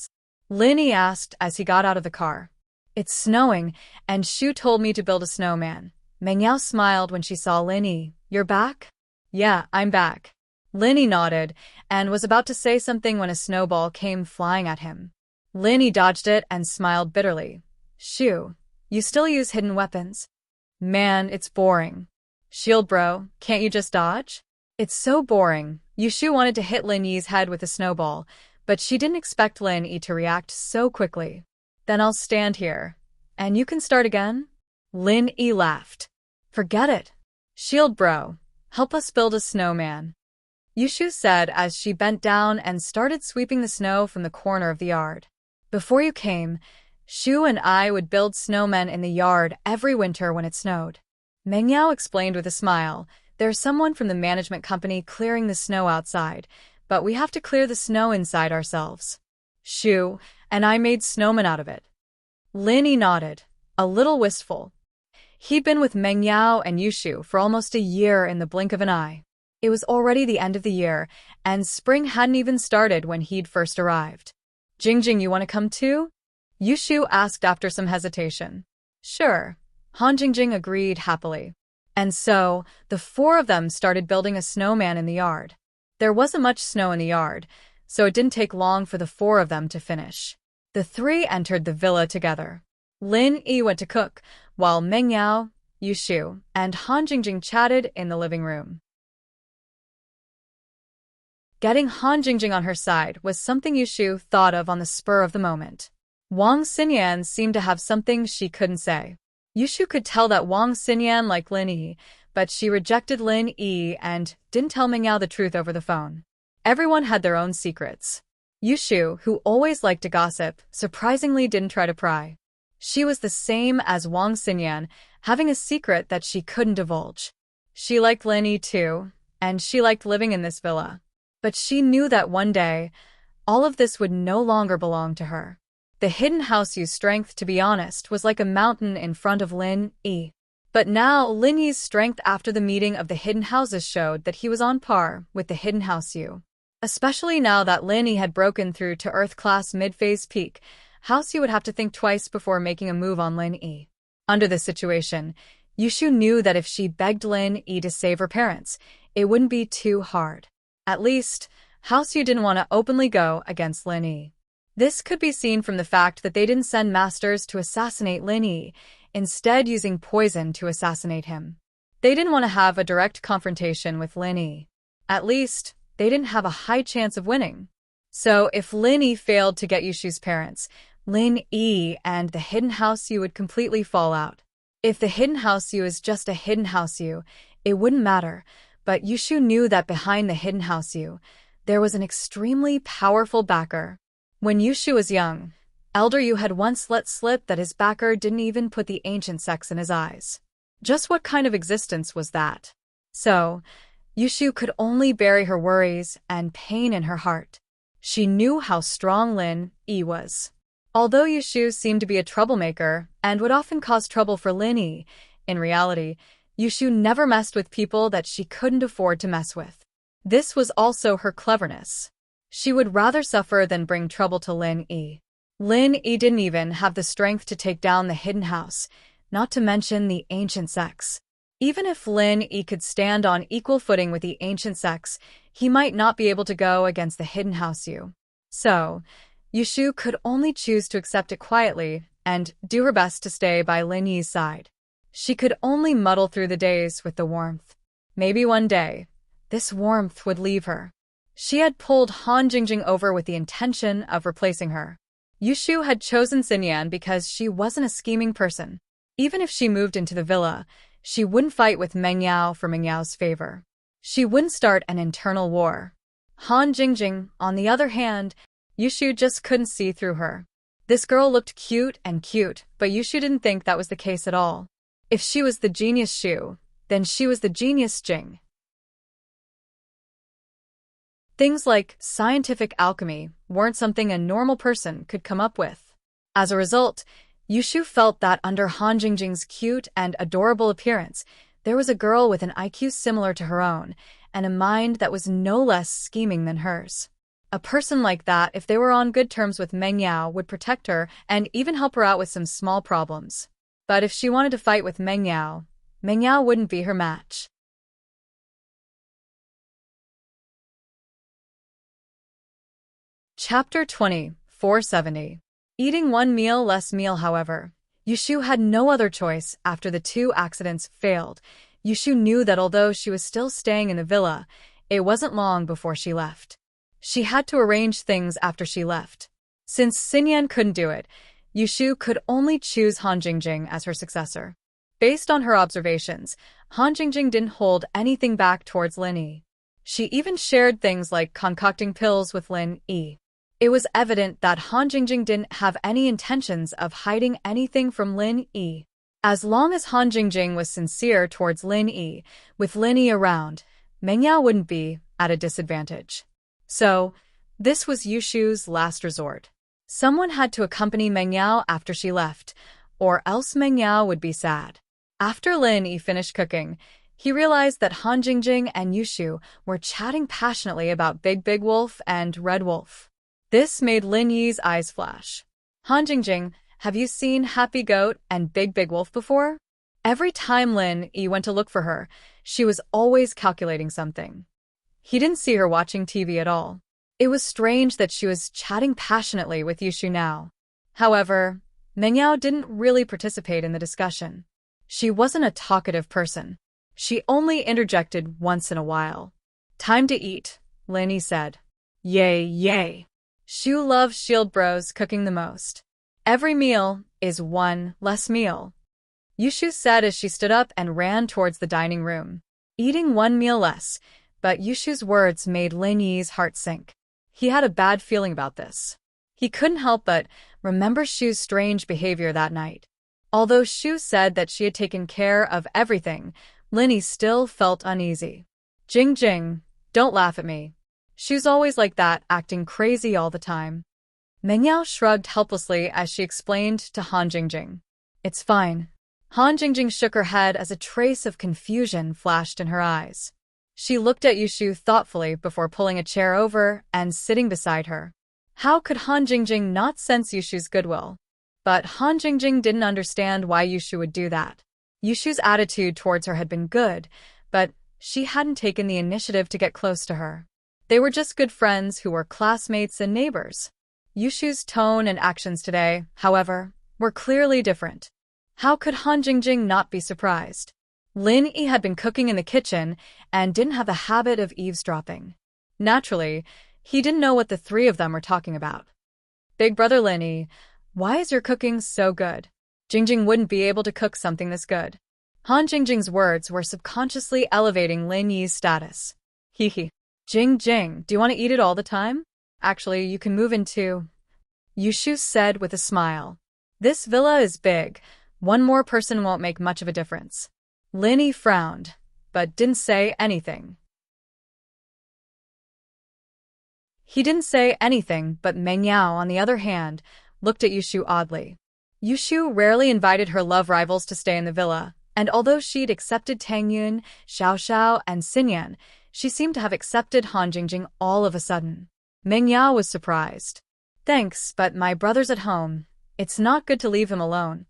Lin Yi asked as he got out of the car. It's snowing, and Shu told me to build a snowman. Meng Yao smiled when she saw Lin Yi. You're back? Yeah, I'm back. Lin Yi nodded and was about to say something when a snowball came flying at him. Lin Yi dodged it and smiled bitterly. Shu, you still use hidden weapons? Man, it's boring. Shield bro, can't you just dodge? It's so boring. Yushu wanted to hit Lin Yi's head with a snowball, but she didn't expect Lin Yi to react so quickly. Then I'll stand here. And you can start again? Lin Yi laughed. Forget it. Shield bro, help us build a snowman. Yushu said as she bent down and started sweeping the snow from the corner of the yard. Before you came, Shu and I would build snowmen in the yard every winter when it snowed. Meng Yao explained with a smile, there's someone from the management company clearing the snow outside, but we have to clear the snow inside ourselves. Shu and I made snowmen out of it. Lin Yi nodded, a little wistful. He'd been with Meng Yao and Yushu for almost a year in the blink of an eye. It was already the end of the year, and spring hadn't even started when he'd first arrived. Jingjing, you want to come too? Yushu asked after some hesitation. Sure. Han Jingjing agreed happily. And so, the 4 of them started building a snowman in the yard. There wasn't much snow in the yard, so it didn't take long for the 4 of them to finish. The 3 entered the villa together. Lin Yi went to cook, while Meng Yao, Yushu, and Han Jingjing chatted in the living room. Getting Han Jingjing on her side was something Yushu thought of on the spur of the moment. Wang Xinyan seemed to have something she couldn't say. Yushu could tell that Wang Xinyan liked Lin Yi, but she rejected Lin Yi and didn't tell Meng Yao the truth over the phone. Everyone had their own secrets. Yushu, who always liked to gossip, surprisingly didn't try to pry. She was the same as Wang Xinyan, having a secret that she couldn't divulge. She liked Lin Yi too, and she liked living in this villa. But she knew that one day, all of this would no longer belong to her. The hidden house Yu's strength, to be honest, was like a mountain in front of Lin Yi. But now, Lin Yi's strength after the meeting of the hidden houses showed that he was on par with the hidden house Yu. Especially now that Lin Yi had broken through to Earth-class mid-phase peak, House Yu would have to think twice before making a move on Lin Yi. Under this situation, Yushu knew that if she begged Lin Yi to save her parents, it wouldn't be too hard. At least, House Yu didn't want to openly go against Lin Yi. This could be seen from the fact that they didn't send masters to assassinate Lin Yi, instead using poison to assassinate him. They didn't want to have a direct confrontation with Lin Yi. At least, they didn't have a high chance of winning. So if Lin Yi failed to get Yushu's parents, Lin Yi and the hidden house Yu would completely fall out. If the hidden house you is just a hidden house you, it wouldn't matter, but Yushu knew that behind the hidden house you, there was an extremely powerful backer. When Yushu was young, Elder Yu had once let slip that his backer didn't even put the ancient sex in his eyes. Just what kind of existence was that? So, Yushu could only bury her worries and pain in her heart. She knew how strong Lin Yi was. Although Yushu seemed to be a troublemaker and would often cause trouble for Lin Yi, in reality, Yushu never messed with people that she couldn't afford to mess with. This was also her cleverness. She would rather suffer than bring trouble to Lin Yi. Lin Yi didn't even have the strength to take down the hidden house, not to mention the ancient sex. Even if Lin Yi could stand on equal footing with the ancient sex, he might not be able to go against the hidden house you. So, Yushu could only choose to accept it quietly and do her best to stay by Lin Yi's side. She could only muddle through the days with the warmth. Maybe one day, this warmth would leave her. She had pulled Han Jingjing over with the intention of replacing her. Yushu had chosen Xinyan because she wasn't a scheming person. Even if she moved into the villa, she wouldn't fight with Meng Yao for Meng Yao's favor. She wouldn't start an internal war. Han Jingjing, on the other hand, Yushu just couldn't see through her. This girl looked cute, but Yushu didn't think that was the case at all. If she was the genius Shu, then she was the genius Jing. Things like scientific alchemy weren't something a normal person could come up with. As a result, Yushu felt that under Han Jingjing's cute and adorable appearance, there was a girl with an IQ similar to her own, and a mind that was no less scheming than hers. A person like that, if they were on good terms with Meng Yao, would protect her and even help her out with some small problems. But if she wanted to fight with Meng Yao wouldn't be her match. Chapter 20, 470. Eating one meal less meal. However, Yushu had no other choice after the two accidents failed. Yushu knew that although she was still staying in the villa, it wasn't long before she left. She had to arrange things after she left. Since Xinyan couldn't do it, Yushu could only choose Han Jingjing as her successor. Based on her observations, Han Jingjing didn't hold anything back towards Lin Yi. She even shared things like concocting pills with Lin Yi. It was evident that Han Jingjing didn't have any intentions of hiding anything from Lin Yi. As long as Han Jingjing was sincere towards Lin Yi, with Lin Yi around, Meng Yao wouldn't be at a disadvantage. So, this was Yushu's last resort. Someone had to accompany Meng Yao after she left, or else Meng Yao would be sad. After Lin Yi finished cooking, he realized that Han Jingjing and Yushu were chatting passionately about Big Wolf and Red Wolf. This made Lin Yi's eyes flash. Han Jingjing, have you seen Happy Goat and Big Wolf before? Every time Lin Yi went to look for her, she was always calculating something. He didn't see her watching TV at all. It was strange that she was chatting passionately with Yushu now. However, Meng Yao didn't really participate in the discussion. She wasn't a talkative person. She only interjected once in a while. Time to eat, Lin Yi said. Yay. Shu loves Shield Bros cooking the most. Every meal is one less meal, Yushu said as she stood up and ran towards the dining room. Eating one meal less, but Yushu's words made Lin Yi's heart sink. He had a bad feeling about this. He couldn't help but remember Shu's strange behavior that night. Although Shu said that she had taken care of everything, Lin Yi still felt uneasy. Jing, don't laugh at me. Shu's always like that, acting crazy all the time. Meng Yao shrugged helplessly as she explained to Han Jingjing. It's fine. Han Jingjing shook her head as a trace of confusion flashed in her eyes. She looked at Yushu thoughtfully before pulling a chair over and sitting beside her. How could Han Jingjing not sense Yushu's goodwill? But Han Jingjing didn't understand why Yushu would do that. Yushu's attitude towards her had been good, but she hadn't taken the initiative to get close to her. They were just good friends who were classmates and neighbors. Yushu's tone and actions today, however, were clearly different. How could Han Jingjing not be surprised? Lin Yi had been cooking in the kitchen and didn't have the habit of eavesdropping. Naturally, he didn't know what the three of them were talking about. Big brother Lin Yi, why is your cooking so good? Jingjing wouldn't be able to cook something this good. Han Jingjing's words were subconsciously elevating Lin Yi's status. Hee. Jing, do you want to eat it all the time? Actually, you can move into, Yushu said with a smile. This villa is big. One more person won't make much of a difference. Lin Yi frowned, but didn't say anything. He didn't say anything, but Meng Yao, on the other hand, looked at Yushu oddly. Yushu rarely invited her love rivals to stay in the villa, and although she'd accepted Tang Yun, Xiao Xiao, and Xinyan, she seemed to have accepted Han Jingjing all of a sudden. Meng Yao was surprised. Thanks, but my brother's at home. It's not good to leave him alone.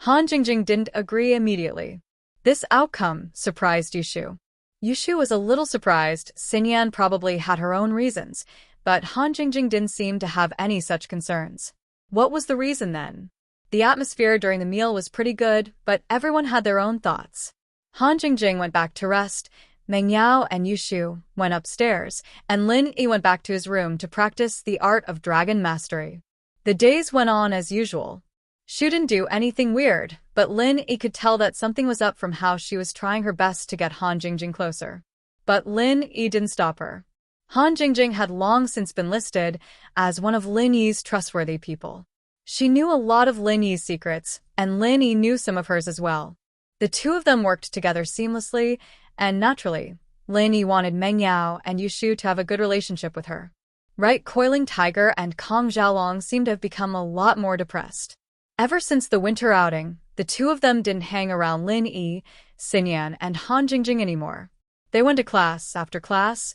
Han Jingjing didn't agree immediately. This outcome surprised Yushu. Yushu was a little surprised. Xinyan probably had her own reasons, but Han Jingjing didn't seem to have any such concerns. What was the reason then? The atmosphere during the meal was pretty good, but everyone had their own thoughts. Han Jingjing went back to rest, Meng Yao and Yushu went upstairs, and Lin Yi went back to his room to practice the art of dragon mastery. The days went on as usual. She didn't do anything weird, but Lin Yi could tell that something was up from how she was trying her best to get Han Jingjing closer. But Lin Yi didn't stop her. Han Jingjing had long since been listed as one of Lin Yi's trustworthy people. She knew a lot of Lin Yi's secrets, and Lin Yi knew some of hers as well. The two of them worked together seamlessly, and naturally, Lin Yi wanted Meng Yao and Yushu to have a good relationship with her. Right, Coiling Tiger and Kong Xiaolong seemed to have become a lot more depressed. Ever since the winter outing, the two of them didn't hang around Lin Yi, Xinyan, and Han Jingjing anymore. They went to class after class,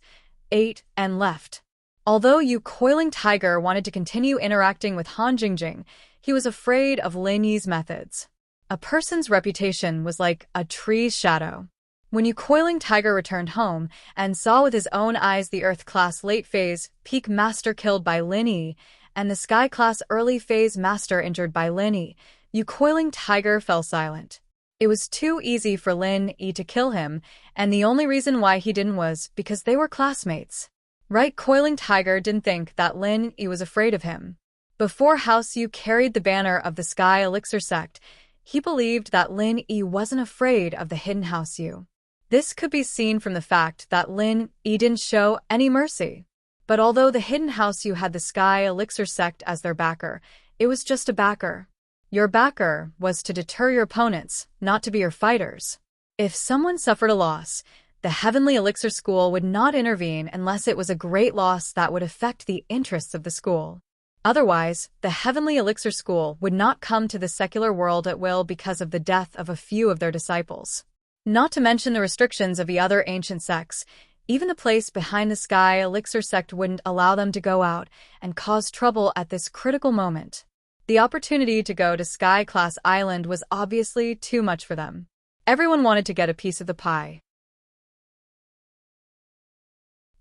ate, and left. Although Coiling Tiger wanted to continue interacting with Han Jingjing, he was afraid of Lin Yi's methods. A person's reputation was like a tree's shadow. When Coiling Tiger returned home and saw with his own eyes the Earth Class Late Phase Peak Master killed by Lin Yi and the Sky Class Early Phase Master injured by Lin Yi, Coiling Tiger fell silent. It was too easy for Lin Yi to kill him, and the only reason why he didn't was because they were classmates. Right, Coiling Tiger didn't think that Lin Yi was afraid of him. Before House Yu carried the banner of the Sky Elixir sect, he believed that Lin Yi wasn't afraid of the hidden House Yu. This could be seen from the fact that Lin Yi didn't show any mercy. But although the hidden House Yu had the Sky Elixir sect as their backer, it was just a backer. Your backer was to deter your opponents, not to be your fighters. If someone suffered a loss, the Heavenly Elixir School would not intervene unless it was a great loss that would affect the interests of the school. Otherwise, the Heavenly Elixir School would not come to the secular world at will because of the death of a few of their disciples. Not to mention the restrictions of the other ancient sects, even the place behind the Sky Elixir sect wouldn't allow them to go out and cause trouble at this critical moment. The opportunity to go to Sky Class Island was obviously too much for them. Everyone wanted to get a piece of the pie.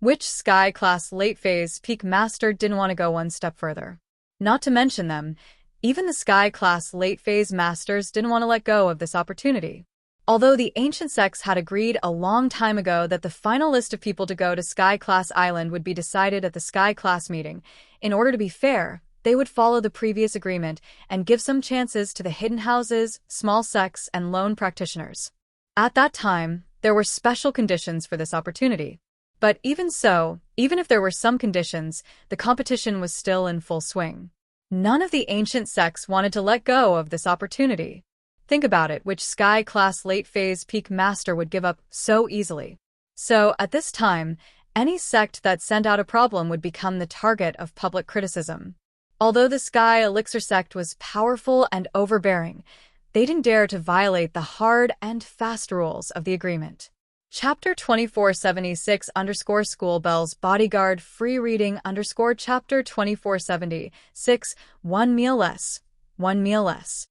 Which Sky Class Late Phase Peak Master didn't want to go one step further? Not to mention them, even the Sky Class Late Phase Masters didn't want to let go of this opportunity. Although the ancient sects had agreed a long time ago that the final list of people to go to Sky Class Island would be decided at the Sky Class meeting, in order to be fair, they would follow the previous agreement and give some chances to the hidden houses, small sects, and lone practitioners. At that time, there were special conditions for this opportunity. But even so, even if there were some conditions, the competition was still in full swing. None of the ancient sects wanted to let go of this opportunity. Think about it, which Sky Class Late Phase Peak Master would give up so easily. So, at this time, any sect that sent out a problem would become the target of public criticism. Although the Sky Elixir sect was powerful and overbearing, they didn't dare to violate the hard and fast rules of the agreement. Chapter 2476 _ School Bells Bodyguard Free Reading _ Chapter 2476 1 Meal Less. 1 Meal Less.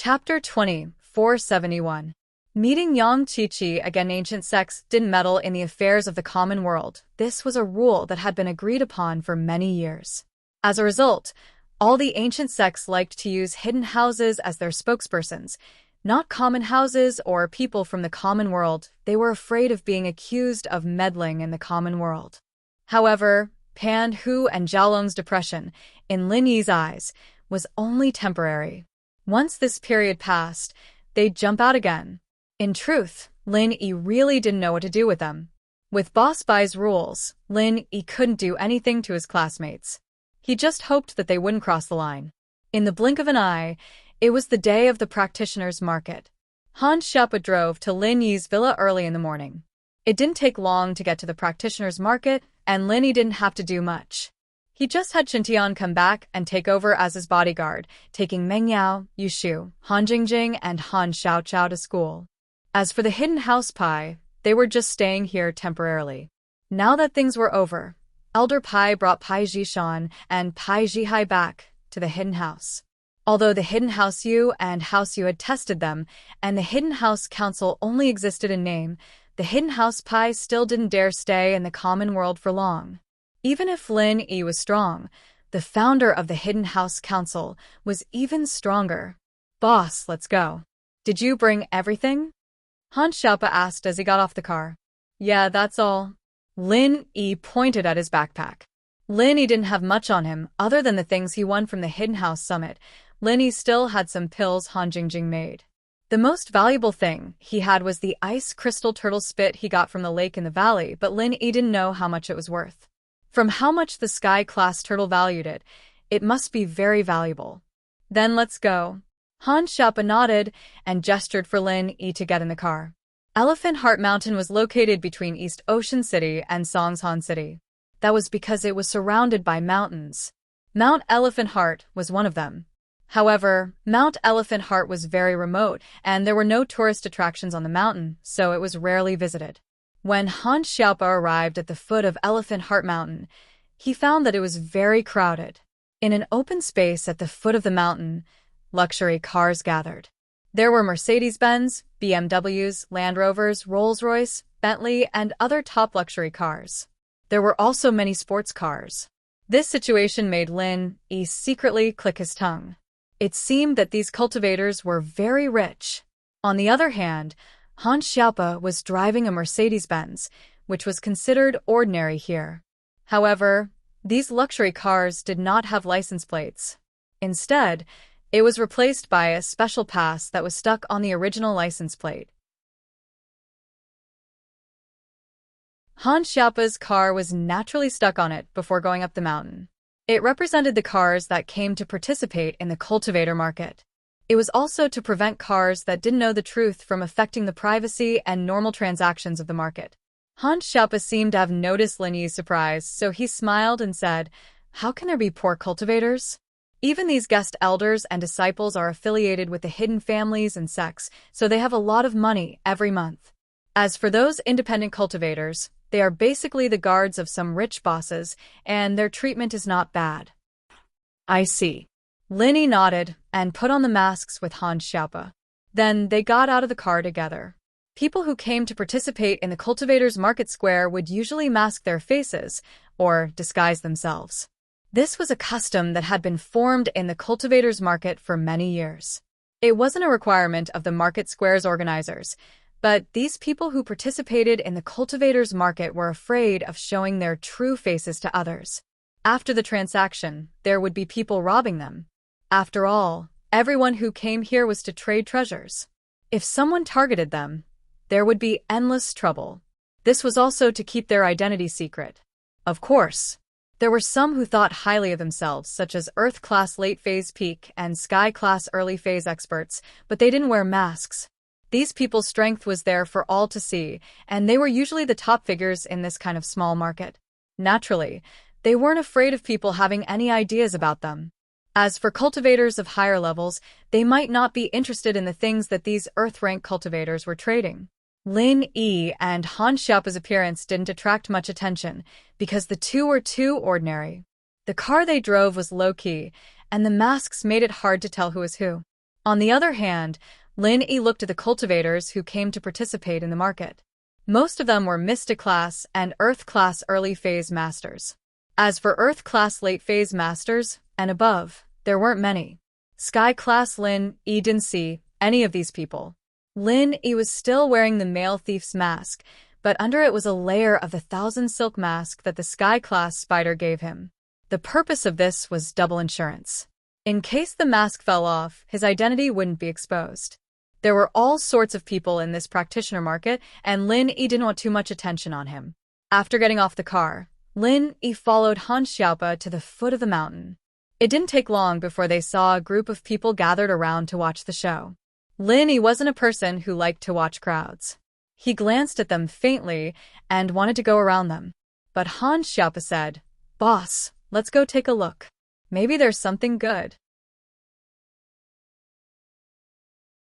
Chapter 2471. Meeting Yang Qiqi again. Ancient sects didn't meddle in the affairs of the common world. This was a rule that had been agreed upon for many years. As a result, all the ancient sects liked to use hidden houses as their spokespersons, not common houses or people from the common world. They were afraid of being accused of meddling in the common world. However, Pan Hu and Jiaolong's depression, in Lin Yi's eyes, was only temporary. Once this period passed, they'd jump out again. In truth, Lin Yi really didn't know what to do with them. With Boss Bai's rules, Lin Yi couldn't do anything to his classmates. He just hoped that they wouldn't cross the line. In the blink of an eye, it was the day of the practitioners' market. Han Xiaopa drove to Lin Yi's villa early in the morning. It didn't take long to get to the practitioners' market, and Lin Yi didn't have to do much. He just had Xintian come back and take over as his bodyguard, taking Meng Yao, Yu Shu, Han Jingjing, and Han Xiaochao to school. As for the hidden house Pai, they were just staying here temporarily. Now that things were over, Elder Pai brought Pai Zhishan and Pai Zhihai back to the hidden house. Although the hidden house Yu and house Yu had tested them, and the hidden house council only existed in name, the hidden house Pai still didn't dare stay in the common world for long. Even if Lin Yi was strong, the founder of the hidden house council was even stronger. Boss, let's go. Did you bring everything? Han Xiaopa asked as he got off the car. Yeah, that's all. Lin Yi pointed at his backpack. Lin Yi didn't have much on him other than the things he won from the hidden house summit. Lin Yi still had some pills Han Jingjing made. The most valuable thing he had was the ice crystal turtle spit he got from the lake in the valley, but Lin Yi didn't know how much it was worth. From how much the sky-class turtle valued it, it must be very valuable. Then let's go. Han Xiaopa nodded and gestured for Lin Yi to get in the car. Elephant Heart Mountain was located between East Ocean City and Songshan City. That was because it was surrounded by mountains. Mount Elephant Heart was one of them. However, Mount Elephant Heart was very remote, and there were no tourist attractions on the mountain, so it was rarely visited. When Han Xiaopa arrived at the foot of Elephant Heart Mountain, he found that it was very crowded. In an open space at the foot of the mountain, luxury cars gathered. There were Mercedes-Benz, BMWs, Land Rovers, Rolls-Royce, Bentley, and other top luxury cars. There were also many sports cars. This situation made Lin Yi secretly click his tongue. It seemed that these cultivators were very rich. On the other hand, Han Xiaopa was driving a Mercedes-Benz, which was considered ordinary here. However, these luxury cars did not have license plates. Instead, it was replaced by a special pass that was stuck on the original license plate. Han Xiaopa's car was naturally stuck on it before going up the mountain. It represented the cars that came to participate in the cultivator market. It was also to prevent cars that didn't know the truth from affecting the privacy and normal transactions of the market. Han Xiaopa seemed to have noticed Lin Yi's surprise, so he smiled and said, "How can there be poor cultivators? Even these guest elders and disciples are affiliated with the hidden families and sects, so they have a lot of money every month. As for those independent cultivators, they are basically the guards of some rich bosses, and their treatment is not bad." I see. Lin Yi nodded and put on the masks with Han Xiaopa. Then they got out of the car together. People who came to participate in the cultivators' market square would usually mask their faces or disguise themselves. This was a custom that had been formed in the cultivators' market for many years. It wasn't a requirement of the market square's organizers, but these people who participated in the cultivators' market were afraid of showing their true faces to others. After the transaction, there would be people robbing them. After all, everyone who came here was to trade treasures. If someone targeted them, there would be endless trouble. This was also to keep their identity secret. Of course, there were some who thought highly of themselves, such as Earth-class late-phase peak and Sky-class early-phase experts, but they didn't wear masks. These people's strength was there for all to see, and they were usually the top figures in this kind of small market. Naturally, they weren't afraid of people having any ideas about them. As for cultivators of higher levels, they might not be interested in the things that these Earth-rank cultivators were trading. Lin Yi and Han Xiaopa's appearance didn't attract much attention, because the two were too ordinary. The car they drove was low-key, and the masks made it hard to tell who was who. On the other hand, Lin Yi looked at the cultivators who came to participate in the market. Most of them were Mystic-class and Earth-class early-phase masters. As for Earth-class late-phase masters and above, there weren't many. Sky-class Lin Yi didn't see any of these people. Lin Yi was still wearing the male thief's mask, but under it was a layer of the 1,000 silk mask that the sky-class spider gave him. The purpose of this was double insurance. In case the mask fell off, his identity wouldn't be exposed. There were all sorts of people in this practitioner market, and Lin Yi didn't want too much attention on him. After getting off the car, Lin Yi followed Han Xiaopa to the foot of the mountain. It didn't take long before they saw a group of people gathered around to watch the show. Lin Yi wasn't a person who liked to watch crowds. He glanced at them faintly and wanted to go around them. But Han Xiaopa said, "Boss, let's go take a look. Maybe there's something good."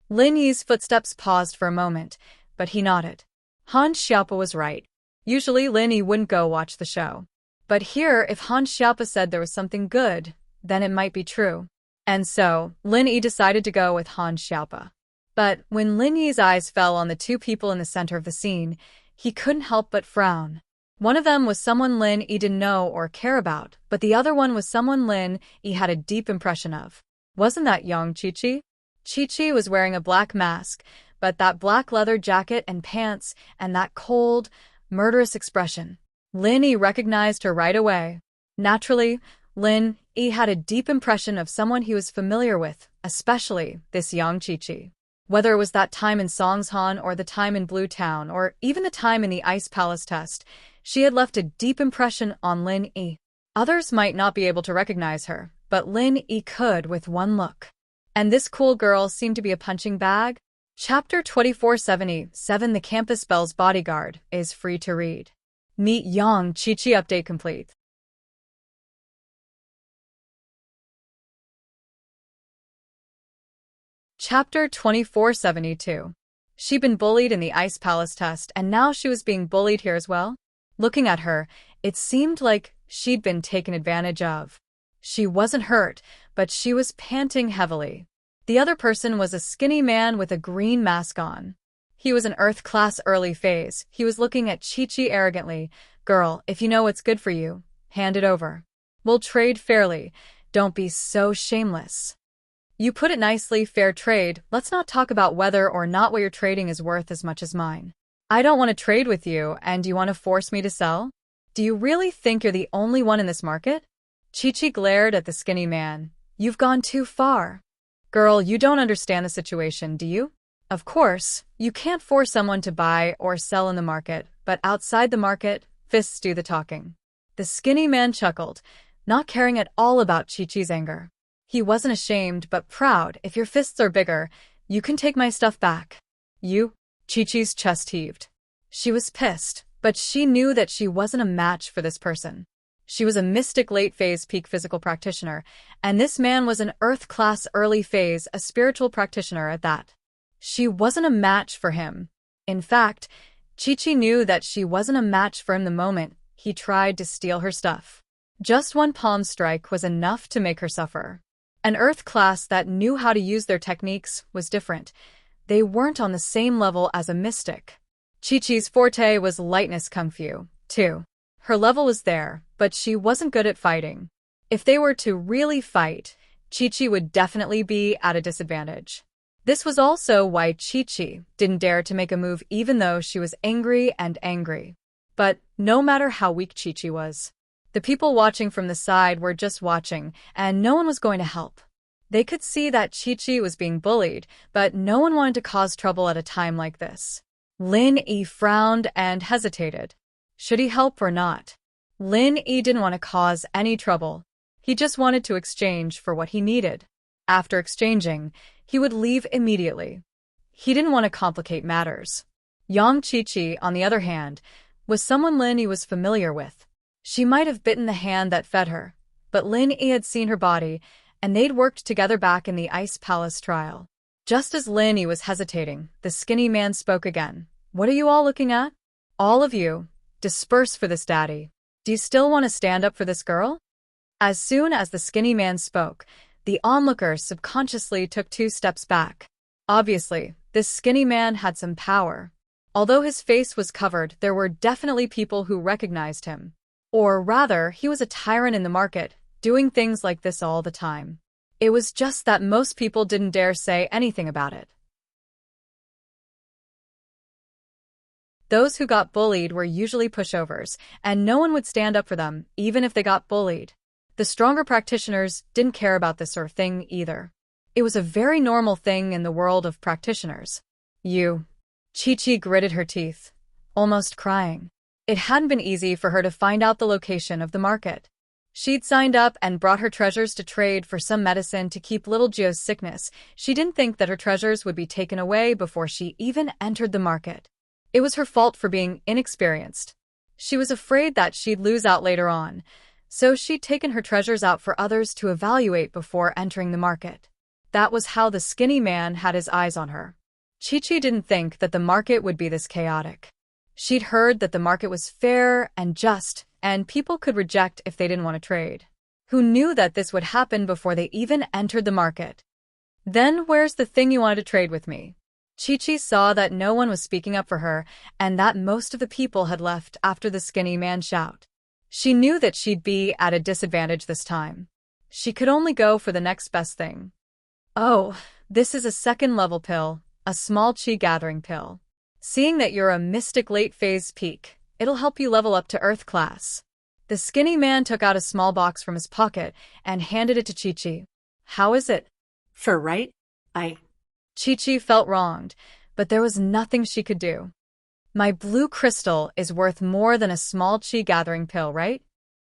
Lin Yi's footsteps paused for a moment, but he nodded. Han Xiaopa was right. Usually Lin Yi wouldn't go watch the show. But here, if Han Xiaopa said there was something good, then it might be true. And so, Lin Yi decided to go with Han Xiaopa. But when Lin Yi's eyes fell on the two people in the center of the scene, he couldn't help but frown. One of them was someone Lin Yi didn't know or care about, but the other one was someone Lin Yi had a deep impression of. Wasn't that young Chi-Chi? Chi-Chi was wearing a black mask, but that black leather jacket and pants, and that cold, murderous expression. Lin Yi recognized her right away. Naturally, Lin Yi had a deep impression of someone he was familiar with, especially this young Chi-Chi. Whether it was that time in Songshan or the time in Blue Town or even the time in the Ice Palace test, she had left a deep impression on Lin Yi. Others might not be able to recognize her, but Lin Yi could with one look. And this cool girl seemed to be a punching bag. Chapter 2477 The Campus Belle's Bodyguard is free to read. Meet Yang Chi-Chi update complete. Chapter 2472. She'd been bullied in the Ice Palace test, and now she was being bullied here as well? Looking at her, it seemed like she'd been taken advantage of. She wasn't hurt, but she was panting heavily. The other person was a skinny man with a green mask on. He was an Earth-class early phase. He was looking at Chi-Chi arrogantly. "Girl, if you know what's good for you, hand it over. We'll trade fairly. Don't be so shameless." "You put it nicely, fair trade. Let's not talk about whether or not what you're trading is worth as much as mine. I don't want to trade with you, and you want to force me to sell? Do you really think you're the only one in this market?" Chi-Chi glared at the skinny man. "You've gone too far. Girl, you don't understand the situation, do you? Of course, you can't force someone to buy or sell in the market, but outside the market, fists do the talking." The skinny man chuckled, not caring at all about Chi-Chi's anger. He wasn't ashamed but proud. "If your fists are bigger, you can take my stuff back." "You?" Chi-Chi's chest heaved. She was pissed, but she knew that she wasn't a match for this person. She was a mystic late-phase peak physical practitioner, and this man was an Earth-class early phase, a spiritual practitioner at that. She wasn't a match for him. In fact, Chi-Chi knew that she wasn't a match for him the moment he tried to steal her stuff. Just one palm strike was enough to make her suffer. An Earth class that knew how to use their techniques was different. They weren't on the same level as a mystic. Chi-Chi's forte was lightness kung fu, too. Her level was there, but she wasn't good at fighting. If they were to really fight, Chi-Chi would definitely be at a disadvantage. This was also why Chi-Chi didn't dare to make a move even though she was angry and angry. But no matter how weak Chi-Chi was, the people watching from the side were just watching, and no one was going to help. They could see that Chi-Chi was being bullied, but no one wanted to cause trouble at a time like this. Lin Yi frowned and hesitated. Should he help or not? Lin Yi didn't want to cause any trouble. He just wanted to exchange for what he needed. After exchanging, he would leave immediately. He didn't want to complicate matters. Yang Chi-Chi, on the other hand, was someone Lin Yi was familiar with. She might have bitten the hand that fed her, but Lin Yi had seen her body, and they'd worked together back in the Ice Palace trial. Just as Lin Yi was hesitating, the skinny man spoke again. "What are you all looking at? All of you, disperse for this daddy. Do you still want to stand up for this girl?" As soon as the skinny man spoke, the onlookers subconsciously took 2 steps back. Obviously, this skinny man had some power. Although his face was covered, there were definitely people who recognized him. Or rather, he was a tyrant in the market, doing things like this all the time. It was just that most people didn't dare say anything about it. Those who got bullied were usually pushovers, and no one would stand up for them, even if they got bullied. The stronger practitioners didn't care about this sort of thing either. It was a very normal thing in the world of practitioners. Chi-Chi gritted her teeth, almost crying. It hadn't been easy for her to find out the location of the market. She'd signed up and brought her treasures to trade for some medicine to keep little Gio's sickness. She didn't think that her treasures would be taken away before she even entered the market. It was her fault for being inexperienced. She was afraid that she'd lose out later on, so she'd taken her treasures out for others to evaluate before entering the market. That was how the skinny man had his eyes on her. Chi-Chi didn't think that the market would be this chaotic. She'd heard that the market was fair and just, and people could reject if they didn't want to trade. Who knew that this would happen before they even entered the market? Then where's the thing you wanted to trade with me? Chi-Chi saw that no one was speaking up for her, and that most of the people had left after the skinny man shout. She knew that she'd be at a disadvantage this time. She could only go for the next best thing. Oh, this is a second-level pill, a small chi gathering pill. Seeing that you're a mystic late-phase peak, it'll help you level up to Earth class. The skinny man took out a small box from his pocket and handed it to Chi-Chi. How is it? Right? Chi-Chi felt wronged, but there was nothing she could do. My blue crystal is worth more than a small chi gathering pill, right?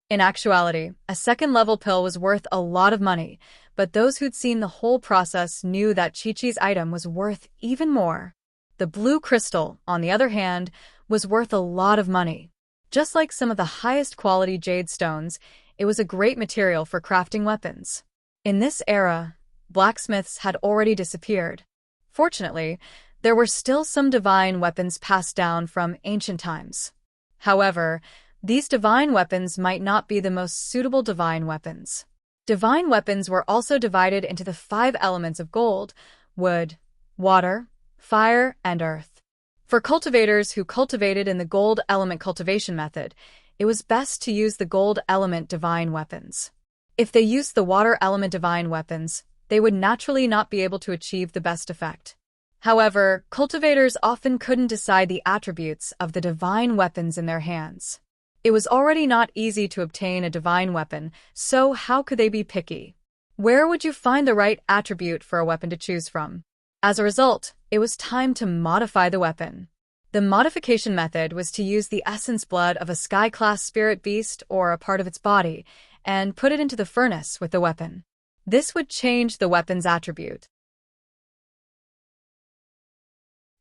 In actuality, a second-level pill was worth a lot of money, but those who'd seen the whole process knew that Chi-Chi's item was worth even more. The blue crystal, on the other hand, was worth a lot of money. Just like some of the highest quality jade stones, it was a great material for crafting weapons. In this era, blacksmiths had already disappeared. Fortunately, there were still some divine weapons passed down from ancient times. However, these divine weapons might not be the most suitable divine weapons. Divine weapons were also divided into the 5 elements of gold, wood, water, fire, and earth. For cultivators who cultivated in the gold element cultivation method, it was best to use the gold element divine weapons. If they used the water element divine weapons, they would naturally not be able to achieve the best effect. However, cultivators often couldn't decide the attributes of the divine weapons in their hands. It was already not easy to obtain a divine weapon, so how could they be picky? Where would you find the right attribute for a weapon to choose from? As a result, it was time to modify the weapon. The modification method was to use the essence blood of a sky-class spirit beast or a part of its body, and put it into the furnace with the weapon. This would change the weapon's attribute.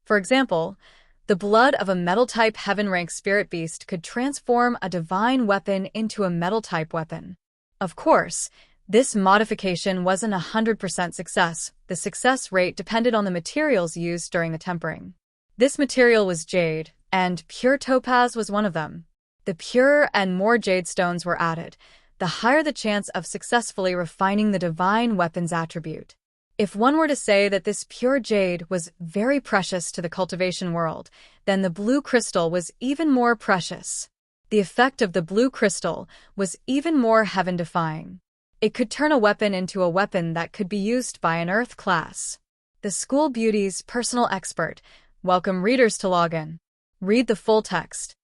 For example, the blood of a metal-type heaven-rank spirit beast could transform a divine weapon into a metal-type weapon. Of course, this modification wasn't 100% success. The success rate depended on the materials used during the tempering. This material was jade, and pure topaz was one of them. The purer and more jade stones were added, the higher the chance of successfully refining the divine weapon's attribute. If one were to say that this pure jade was very precious to the cultivation world, then the blue crystal was even more precious. The effect of the blue crystal was even more heaven-defying. It could turn a weapon into a weapon that could be used by an Earth class. The School Beauty's personal expert. Welcome readers to log in. Read the full text.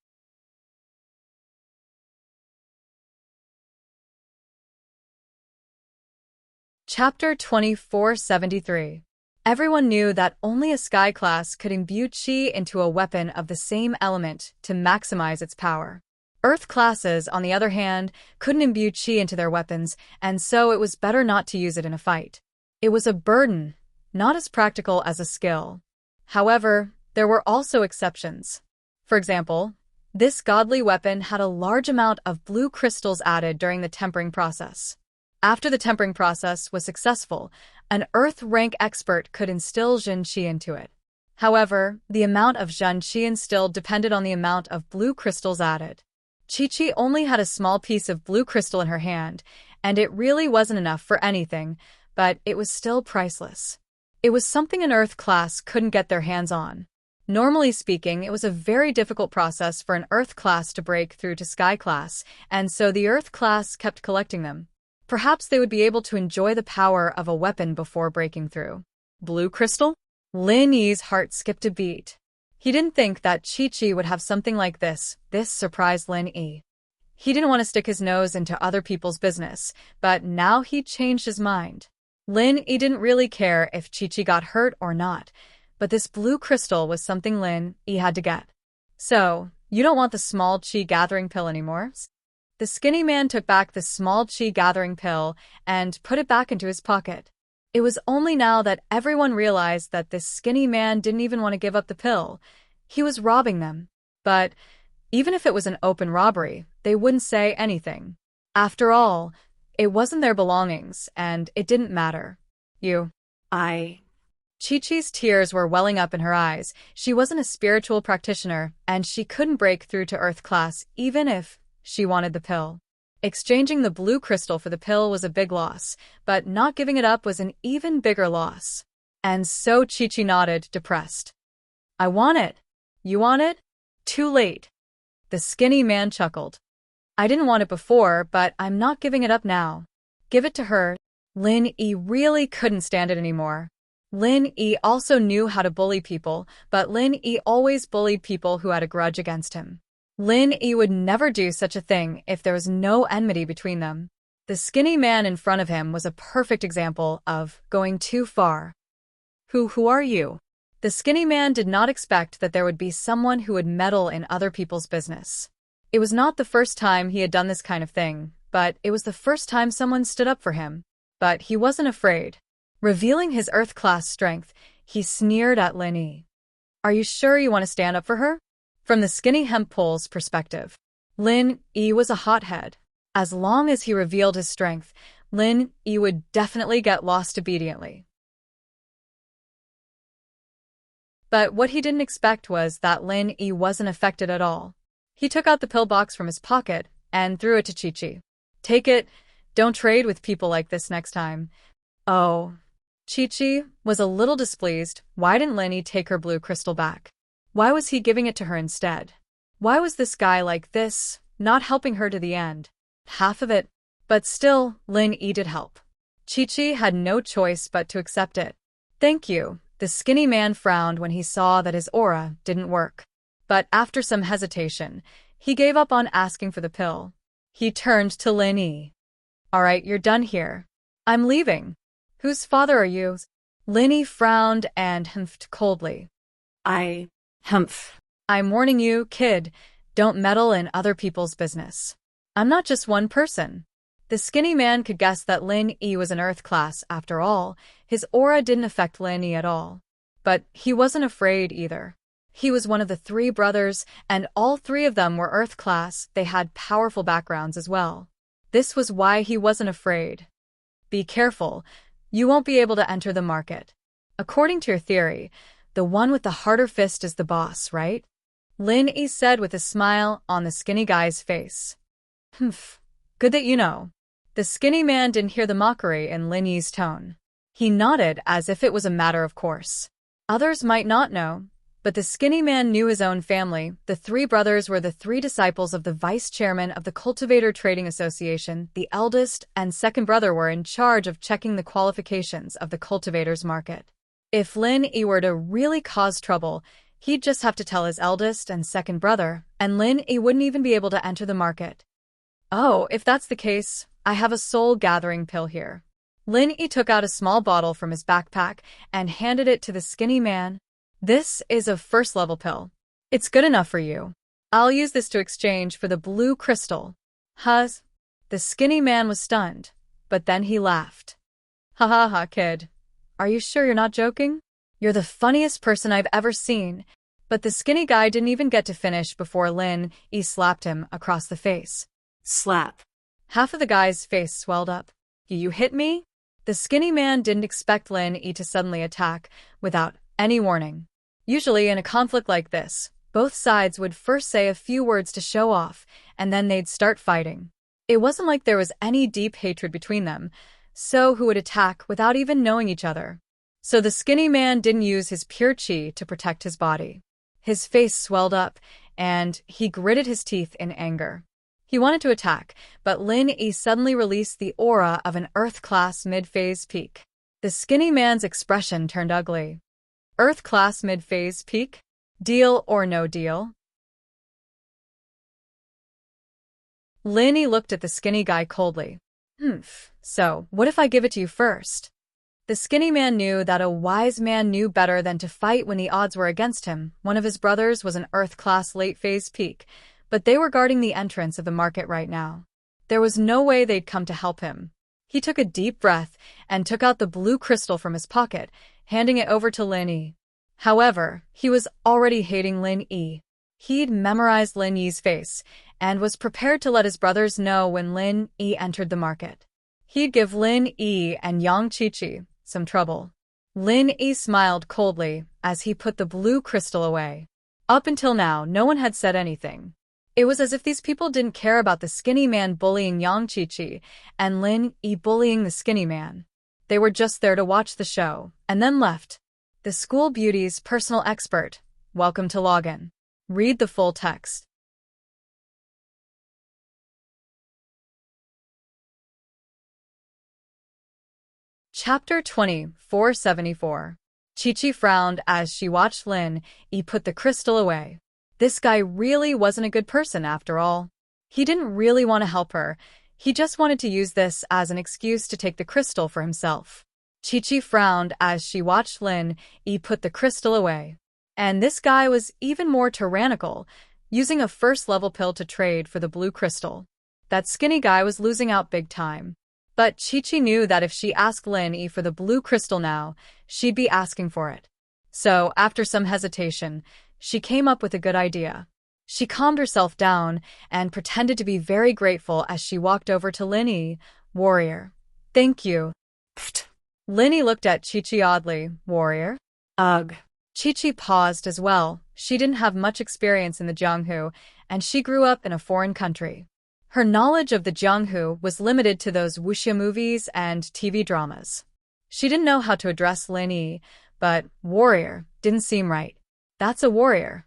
Chapter 2473. Everyone knew that only a sky class could imbue chi into a weapon of the same element to maximize its power. Earth classes, on the other hand, couldn't imbue chi into their weapons, and so it was better not to use it in a fight. It was a burden, not as practical as a skill. However, there were also exceptions. For example, this godly weapon had a large amount of blue crystals added during the tempering process. After the tempering process was successful, an Earth rank expert could instill Zhen Qi into it. However, the amount of Zhen Qi instilled depended on the amount of blue crystals added. Chi-Chi only had a small piece of blue crystal in her hand, and it really wasn't enough for anything, but it was still priceless. It was something an Earth class couldn't get their hands on. Normally speaking, it was a very difficult process for an Earth class to break through to Sky class, and so the Earth class kept collecting them. Perhaps they would be able to enjoy the power of a weapon before breaking through. Blue crystal? Lin Yi's heart skipped a beat. He didn't think that Chi-Chi would have something like this. This surprised Lin Yi. He didn't want to stick his nose into other people's business, but now he changed his mind. Lin Yi didn't really care if Chi-Chi got hurt or not, but this blue crystal was something Lin Yi had to get. So, you don't want the small chi gathering pill anymore? The skinny man took back the small chi gathering pill and put it back into his pocket. It was only now that everyone realized that this skinny man didn't even want to give up the pill. He was robbing them. But even if it was an open robbery, they wouldn't say anything. After all, it wasn't their belongings, and it didn't matter. Chi-Chi's tears were welling up in her eyes. She wasn't a spiritual practitioner, and she couldn't break through to Earth class even if she wanted the pill. Exchanging the blue crystal for the pill was a big loss, but not giving it up was an even bigger loss. And so Chi-Chi nodded, depressed. I want it. You want it? Too late. The skinny man chuckled. I didn't want it before, but I'm not giving it up now. Give it to her. Lin Yi really couldn't stand it anymore. Lin Yi also knew how to bully people, but Lin Yi always bullied people who had a grudge against him. Lin Yi would never do such a thing if there was no enmity between them. The skinny man in front of him was a perfect example of going too far. Who are you? The skinny man did not expect that there would be someone who would meddle in other people's business. It was not the first time he had done this kind of thing, but it was the first time someone stood up for him. But he wasn't afraid. Revealing his Earth-class strength, he sneered at Lin Yi. Are you sure you want to stand up for her? From the skinny hemp pole's perspective, Lin Yi was a hothead. As long as he revealed his strength, Lin Yi would definitely get lost obediently. But what he didn't expect was that Lin Yi wasn't affected at all. He took out the pill box from his pocket and threw it to Chi-Chi. Take it. Don't trade with people like this next time. Oh. Chi-Chi was a little displeased. Why didn't Lin Yi take her blue crystal back? Why was he giving it to her instead? Why was this guy like this, not helping her to the end? Half of it. But still, Lin Yi did help. Chi-Chi had no choice but to accept it. Thank you. The skinny man frowned when he saw that his aura didn't work. But after some hesitation, he gave up on asking for the pill. He turned to Lin Yi. All right, you're done here. I'm leaving. Whose father are you? Lin Yi frowned and humphed coldly. I'm warning you, kid. Don't meddle in other people's business. I'm not just one person. The skinny man could guess that Lin Yi was an Earth class after all. His aura didn't affect Lin Yi at all. But he wasn't afraid either. He was one of the 3 brothers, and all 3 of them were Earth class. They had powerful backgrounds as well. This was why he wasn't afraid. Be careful. You won't be able to enter the market. According to your theory, the one with the harder fist is the boss, right? Lin Yi said with a smile on the skinny guy's face. Good that you know. The skinny man didn't hear the mockery in Lin Yi's tone. He nodded as if it was a matter of course. Others might not know, but the skinny man knew his own family. The 3 brothers were the 3 disciples of the vice chairman of the Cultivator Trading Association. The eldest and second brother were in charge of checking the qualifications of the cultivators market. If Lin Yi were to really cause trouble, he'd just have to tell his eldest and second brother, and Lin Yi wouldn't even be able to enter the market. Oh, if that's the case, I have a soul-gathering pill here. Lin Yi took out a small bottle from his backpack and handed it to the skinny man. This is a first-level pill. It's good enough for you. I'll use this to exchange for the blue crystal. Huzz? The skinny man was stunned, but then he laughed. Ha ha ha, kid. Are you sure you're not joking? You're the funniest person I've ever seen. But the skinny guy didn't even get to finish before Lin Yi slapped him across the face. Slap. Half of the guy's face swelled up. You hit me? The skinny man didn't expect Lin Yi to suddenly attack without any warning. Usually in a conflict like this, both sides would first say a few words to show off, and then they'd start fighting. It wasn't like there was any deep hatred between them, so who would attack without even knowing each other? So the skinny man didn't use his pure chi to protect his body. His face swelled up, and he gritted his teeth in anger. He wanted to attack, but Lin Yi suddenly released the aura of an Earth-class mid-phase peak. The skinny man's expression turned ugly. Earth-class mid-phase peak? Deal or no deal? Lin looked at the skinny guy coldly. So, what if I give it to you first? The skinny man knew that a wise man knew better than to fight when the odds were against him. One of his brothers was an Earth-class late-phase peak, but they were guarding the entrance of the market right now. There was no way they'd come to help him. He took a deep breath and took out the blue crystal from his pocket, handing it over to Lin Yi. However, he was already hating Lin Yi. He'd memorized Lin Yi's face and was prepared to let his brothers know when Lin Yi entered the market. He'd give Lin Yi and Yang Qiqi some trouble. Lin Yi smiled coldly as he put the blue crystal away. Up until now, no one had said anything. It was as if these people didn't care about the skinny man bullying Yang Qiqi and Lin Yi bullying the skinny man. They were just there to watch the show, and then left. The school beauty's personal expert. Welcome to login. Read the full text. Chapter 2474. Qiqi frowned as she watched Lin Yi put the crystal away. This guy really wasn't a good person after all. He didn't really want to help her. He just wanted to use this as an excuse to take the crystal for himself. Qiqi frowned as she watched Lin Yi put the crystal away. And this guy was even more tyrannical, using a first-level pill to trade for the blue crystal. That skinny guy was losing out big time. But Qiqi knew that if she asked Lin Yi for the blue crystal now, she'd be asking for it. So, after some hesitation, she came up with a good idea. She calmed herself down and pretended to be very grateful as she walked over to Lin Yi. Warrior. Thank you. Pfft. Lin Yi looked at Qiqi oddly. Warrior? Ugh. Qiqi paused as well. She didn't have much experience in the Jianghu, and she grew up in a foreign country. Her knowledge of the Jianghu was limited to those wuxia movies and TV dramas. She didn't know how to address Lin Yi, but warrior didn't seem right. That's a warrior.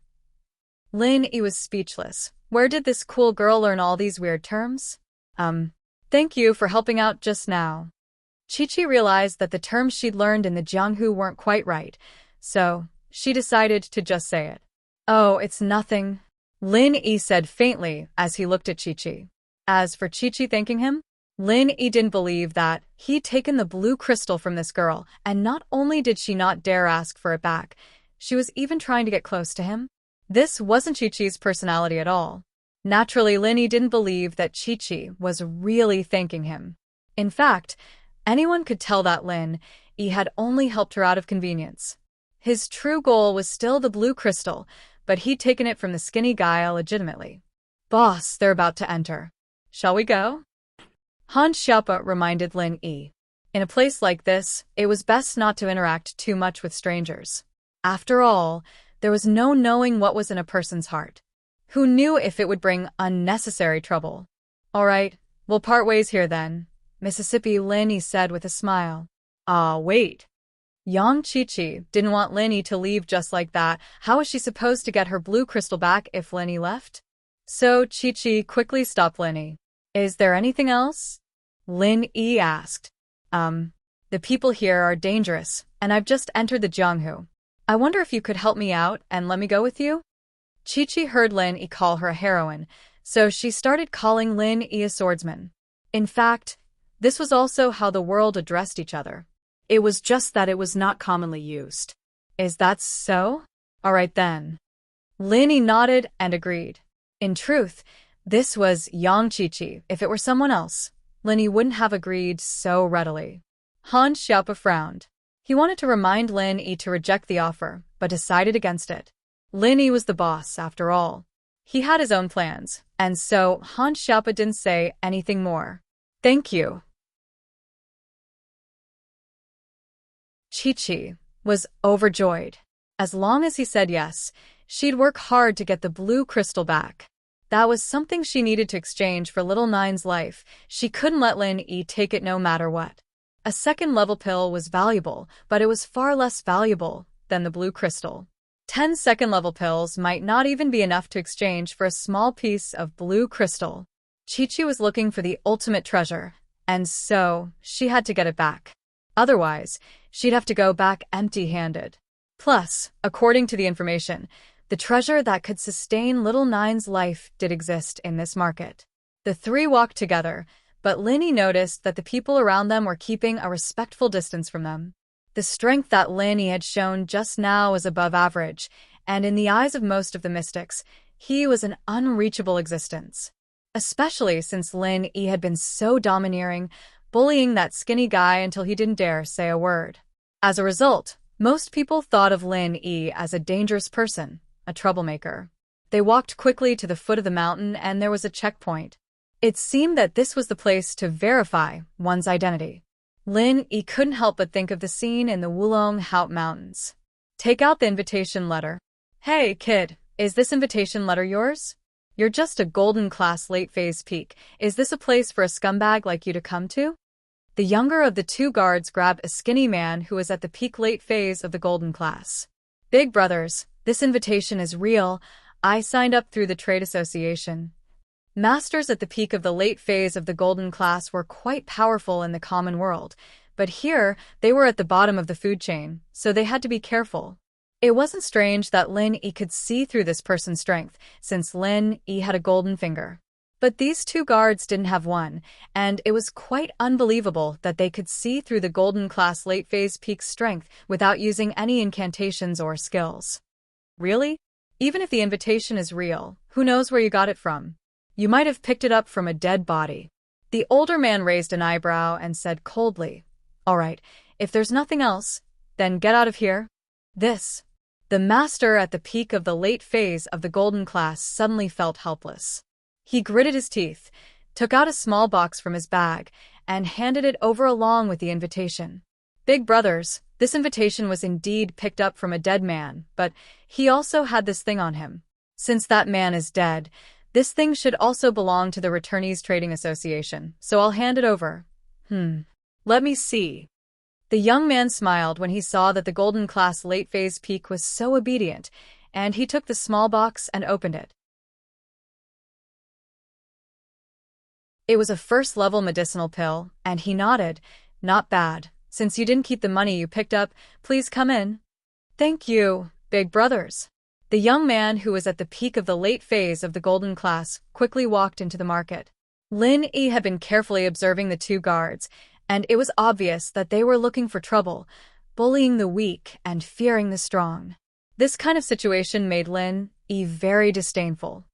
Lin Yi was speechless. Where did this cool girl learn all these weird terms? Thank you for helping out just now. Qiqi realized that the terms she'd learned in the Jianghu weren't quite right, so she decided to just say it. Oh, it's nothing, Lin Yi said faintly as he looked at Qiqi. As for Qiqi thanking him, Lin Yi didn't believe that he'd taken the blue crystal from this girl, and not only did she not dare ask for it back, she was even trying to get close to him. This wasn't Qiqi's personality at all. Naturally, Lin Yi didn't believe that Qiqi was really thanking him. In fact, anyone could tell that Lin Yi had only helped her out of convenience. His true goal was still the blue crystal, but he'd taken it from the skinny guy legitimately. Boss, they're about to enter. Shall we go? Han Xiaopa reminded Lin Yi. In a place like this, it was best not to interact too much with strangers. After all, there was no knowing what was in a person's heart. Who knew if it would bring unnecessary trouble? All right, we'll part ways here then, Mississippi Lin Yi said with a smile. Wait. Yang Qiqi didn't want Lin Yi to leave just like that. How was she supposed to get her blue crystal back if Lin Yi left? So Qiqi quickly stopped Lin Yi. Is there anything else? Lin Yi asked. The people here are dangerous, and I've just entered the Jianghu. I wonder if you could help me out and let me go with you? Qiqi heard Lin Yi call her a heroine, so she started calling Lin Yi a swordsman. In fact, this was also how the world addressed each other. It was just that it was not commonly used. Is that so? All right then. Lin Yi nodded and agreed. In truth, this was Yang Qiqi. If it were someone else, Lin Yi wouldn't have agreed so readily. Han Xiaopa frowned. He wanted to remind Lin Yi to reject the offer, but decided against it. Lin Yi was the boss, after all. He had his own plans, and so Han Xiaopa didn't say anything more. Thank you. Qiqi was overjoyed. As long as he said yes, she'd work hard to get the blue crystal back. That was something she needed to exchange for little Nine's life. She couldn't let Lin Yi take it no matter what. A second-level pill was valuable, but it was far less valuable than the blue crystal. 10 second-level pills might not even be enough to exchange for a small piece of blue crystal. Qiqi was looking for the ultimate treasure, and so she had to get it back. Otherwise, she'd have to go back empty-handed. Plus, according to the information, The treasure that could sustain little Nine's life did exist in this market. The three walked together, but Linny noticed that the people around them were keeping a respectful distance from them. The strength that Linny had shown just now was above average, and in the eyes of most of the mystics, he was an unreachable existence. Especially since Lin Yi had been so domineering, bullying that skinny guy until he didn't dare say a word. As a result, most people thought of Lin Yi as a dangerous person, a troublemaker. They walked quickly to the foot of the mountain and there was a checkpoint. It seemed that this was the place to verify one's identity. Lin Yi couldn't help but think of the scene in the Wulong Haut Mountains. Take out the invitation letter. Hey, kid, is this invitation letter yours? You're just a golden class late phase peak. Is this a place for a scumbag like you to come to? The younger of the two guards grabbed a skinny man who was at the peak late phase of the golden class. Big brothers, this invitation is real. I signed up through the trade association. Masters at the peak of the late phase of the golden class were quite powerful in the common world, but here they were at the bottom of the food chain, so they had to be careful. It wasn't strange that Lin Yi could see through this person's strength, since Lin Yi had a golden finger. But these two guards didn't have one, and it was quite unbelievable that they could see through the golden class late phase peak's strength without using any incantations or skills. Really? Even if the invitation is real, who knows where you got it from? You might have picked it up from a dead body. The older man raised an eyebrow and said coldly, "All right, if there's nothing else, then get out of here." The master at the peak of the late phase of the golden class suddenly felt helpless. He gritted his teeth, took out a small box from his bag, and handed it over along with the invitation. Big brothers, this invitation was indeed picked up from a dead man, but he also had this thing on him. Since that man is dead, this thing should also belong to the Returnees Trading Association, so I'll hand it over. Let me see. The young man smiled when he saw that the golden class late phase peak was so obedient, and he took the small box and opened it. It was a first-level medicinal pill, and he nodded. Not bad. Since you didn't keep the money you picked up, please come in. Thank you, big brothers. The young man who was at the peak of the late phase of the golden class quickly walked into the market. Lin Yi had been carefully observing the two guards, and it was obvious that they were looking for trouble, bullying the weak and fearing the strong. This kind of situation made Lin Yi very disdainful.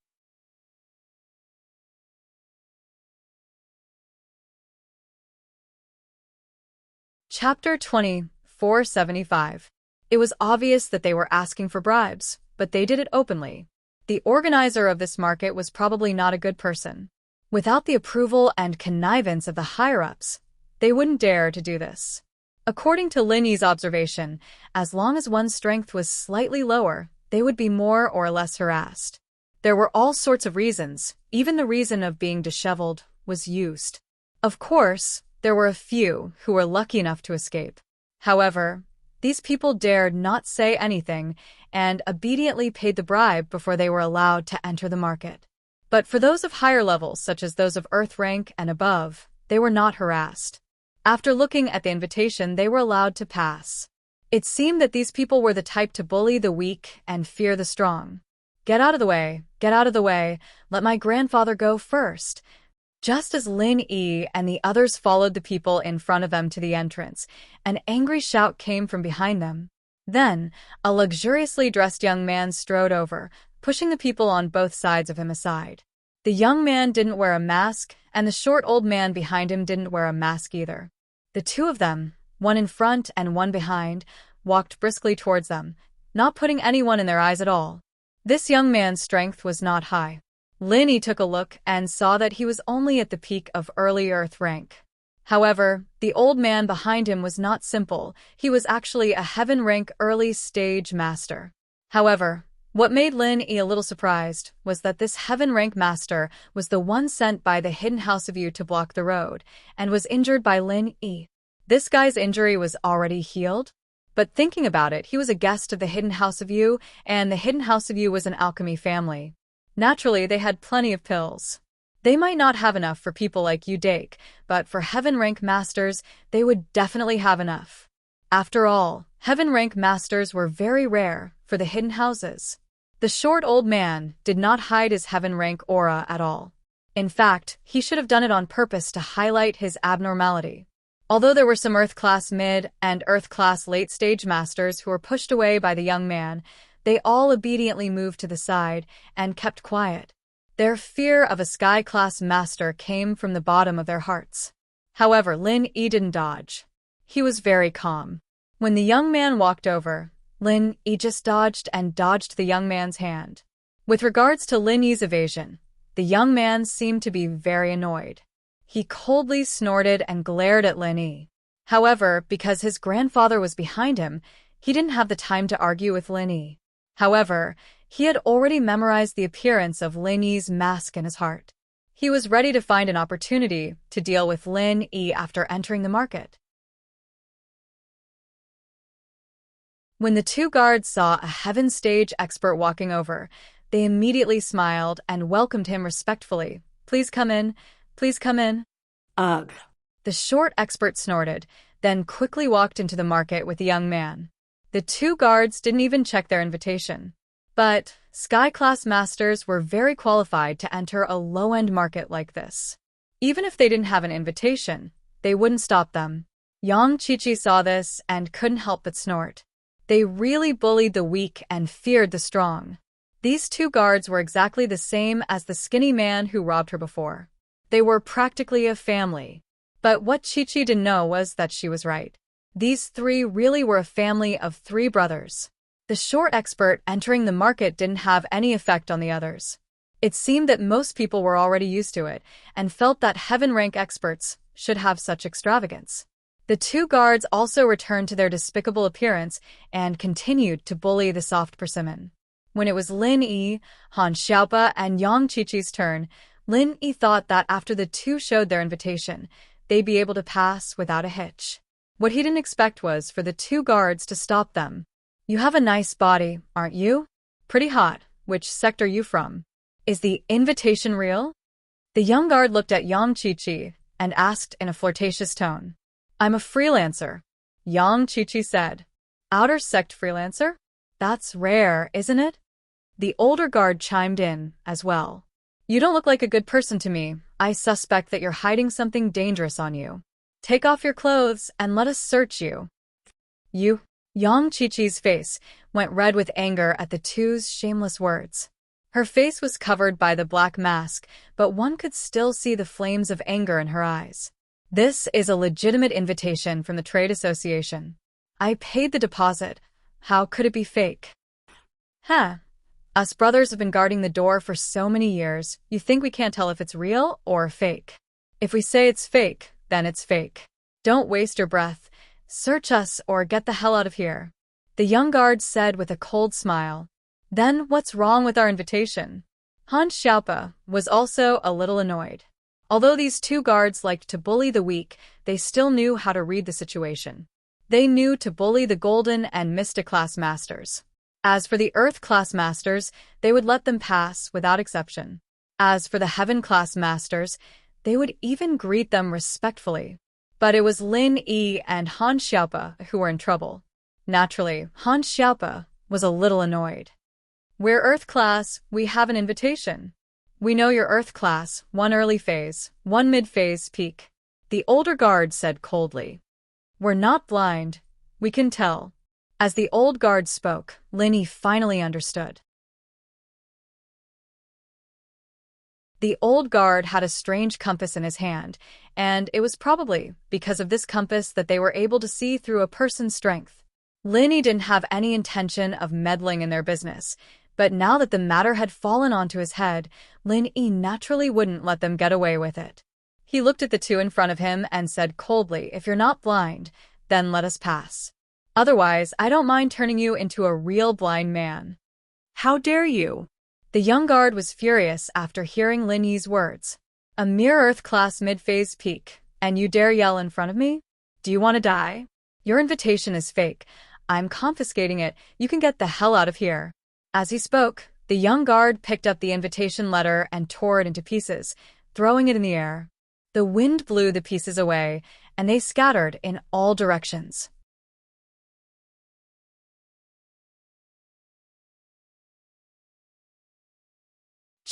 Chapter 20, 475. It was obvious that they were asking for bribes, but they did it openly. The organizer of this market was probably not a good person. Without the approval and connivance of the higher-ups, they wouldn't dare to do this. According to Lin Yi's observation, as long as one's strength was slightly lower, they would be more or less harassed. There were all sorts of reasons, even the reason of being disheveled was used. Of course, there were a few who were lucky enough to escape. However, these people dared not say anything and obediently paid the bribe before they were allowed to enter the market. But for those of higher levels, such as those of Earth rank and above, they were not harassed. After looking at the invitation, they were allowed to pass. It seemed that these people were the type to bully the weak and fear the strong. Get out of the way, get out of the way, let my grandfather go first. Just as Lin Yi and the others followed the people in front of them to the entrance, an angry shout came from behind them. Then, a luxuriously dressed young man strode over, pushing the people on both sides of him aside. The young man didn't wear a mask, and the short old man behind him didn't wear a mask either. The two of them, one in front and one behind, walked briskly towards them, not putting anyone in their eyes at all. This young man's strength was not high. Lin Yi took a look and saw that he was only at the peak of early Earth rank. However, the old man behind him was not simple, he was actually a heaven rank early stage master. However, what made Lin Yi a little surprised was that this heaven rank master was the one sent by the Hidden House of You to block the road, and was injured by Lin Yi. This guy's injury was already healed? But thinking about it, he was a guest of the Hidden House of You, and the Hidden House of You was an alchemy family. Naturally, they had plenty of pills. They might not have enough for people like you, Dake, but for heaven rank masters, they would definitely have enough. After all, heaven rank masters were very rare for the hidden houses. The short old man did not hide his heaven rank aura at all. In fact, he should have done it on purpose to highlight his abnormality. Although there were some Earth-class mid- and Earth-class late-stage masters who were pushed away by the young man, they all obediently moved to the side and kept quiet. Their fear of a Sky-class master came from the bottom of their hearts. However, Lin Yi didn't dodge. He was very calm. When the young man walked over, Lin Yi just dodged and dodged the young man's hand. With regards to Lin Yi's evasion, the young man seemed to be very annoyed. He coldly snorted and glared at Lin Yi. However, because his grandfather was behind him, he didn't have the time to argue with Lin Yi. However, he had already memorized the appearance of Lin Yi's mask in his heart. He was ready to find an opportunity to deal with Lin Yi after entering the market. When the two guards saw a heaven stage expert walking over, they immediately smiled and welcomed him respectfully. "Please come in. Please come in." Ugh. The short expert snorted, then quickly walked into the market with the young man. The two guards didn't even check their invitation. But Sky-class masters were very qualified to enter a low-end market like this. Even if they didn't have an invitation, they wouldn't stop them. Yang Qiqi saw this and couldn't help but snort. They really bullied the weak and feared the strong. These two guards were exactly the same as the skinny man who robbed her before. They were practically a family. But what Qiqi didn't know was that she was right. These three really were a family of three brothers. The short expert entering the market didn't have any effect on the others. It seemed that most people were already used to it and felt that heaven rank experts should have such extravagance. The two guards also returned to their despicable appearance and continued to bully the soft persimmon. When it was Lin Yi, Han Xiaopa, and Yang Qiqi's turn, Lin Yi thought that after the two showed their invitation, they'd be able to pass without a hitch. What he didn't expect was for the two guards to stop them. "You have a nice body, aren't you? Pretty hot. Which sect are you from? Is the invitation real?" The young guard looked at Yang Qiqi and asked in a flirtatious tone. "I'm a freelancer," Yang Qiqi said. "Outer sect freelancer? That's rare, isn't it?" The older guard chimed in as well. "You don't look like a good person to me. I suspect that you're hiding something dangerous on you. Take off your clothes and let us search you." "You?" Yang Qiqi's face went red with anger at the two's shameless words. Her face was covered by the black mask, but one could still see the flames of anger in her eyes. "This is a legitimate invitation from the trade association. I paid the deposit. How could it be fake?" "Huh. Us brothers have been guarding the door for so many years, you think we can't tell if it's real or fake? If we say it's fake, then it's fake. Don't waste your breath. Search us or get the hell out of here," the young guard said with a cold smile. "Then what's wrong with our invitation?" Han Xiaopa was also a little annoyed. Although these two guards liked to bully the weak, they still knew how to read the situation. They knew to bully the Golden and Mystic class masters. As for the Earth class masters, they would let them pass without exception. As for the Heaven class masters, they would even greet them respectfully. But it was Lin Yi and Han Xiaopa who were in trouble. Naturally, Han Xiaopa was a little annoyed. "We're Earth class, we have an invitation." "We know you're Earth class, one early phase, one mid-phase peak," the older guard said coldly. "We're not blind, we can tell." As the old guard spoke, Lin Yi finally understood. The old guard had a strange compass in his hand, and it was probably because of this compass that they were able to see through a person's strength. Lin Yi didn't have any intention of meddling in their business, but now that the matter had fallen onto his head, Lin Yi naturally wouldn't let them get away with it. He looked at the two in front of him and said coldly, "If you're not blind, then let us pass. Otherwise, I don't mind turning you into a real blind man." "How dare you?" The young guard was furious after hearing Lin Yi's words. "A mere Earth-class mid-phase peak, and you dare yell in front of me? Do you want to die? Your invitation is fake. I'm confiscating it. You can get the hell out of here." As he spoke, the young guard picked up the invitation letter and tore it into pieces, throwing it in the air. The wind blew the pieces away, and they scattered in all directions.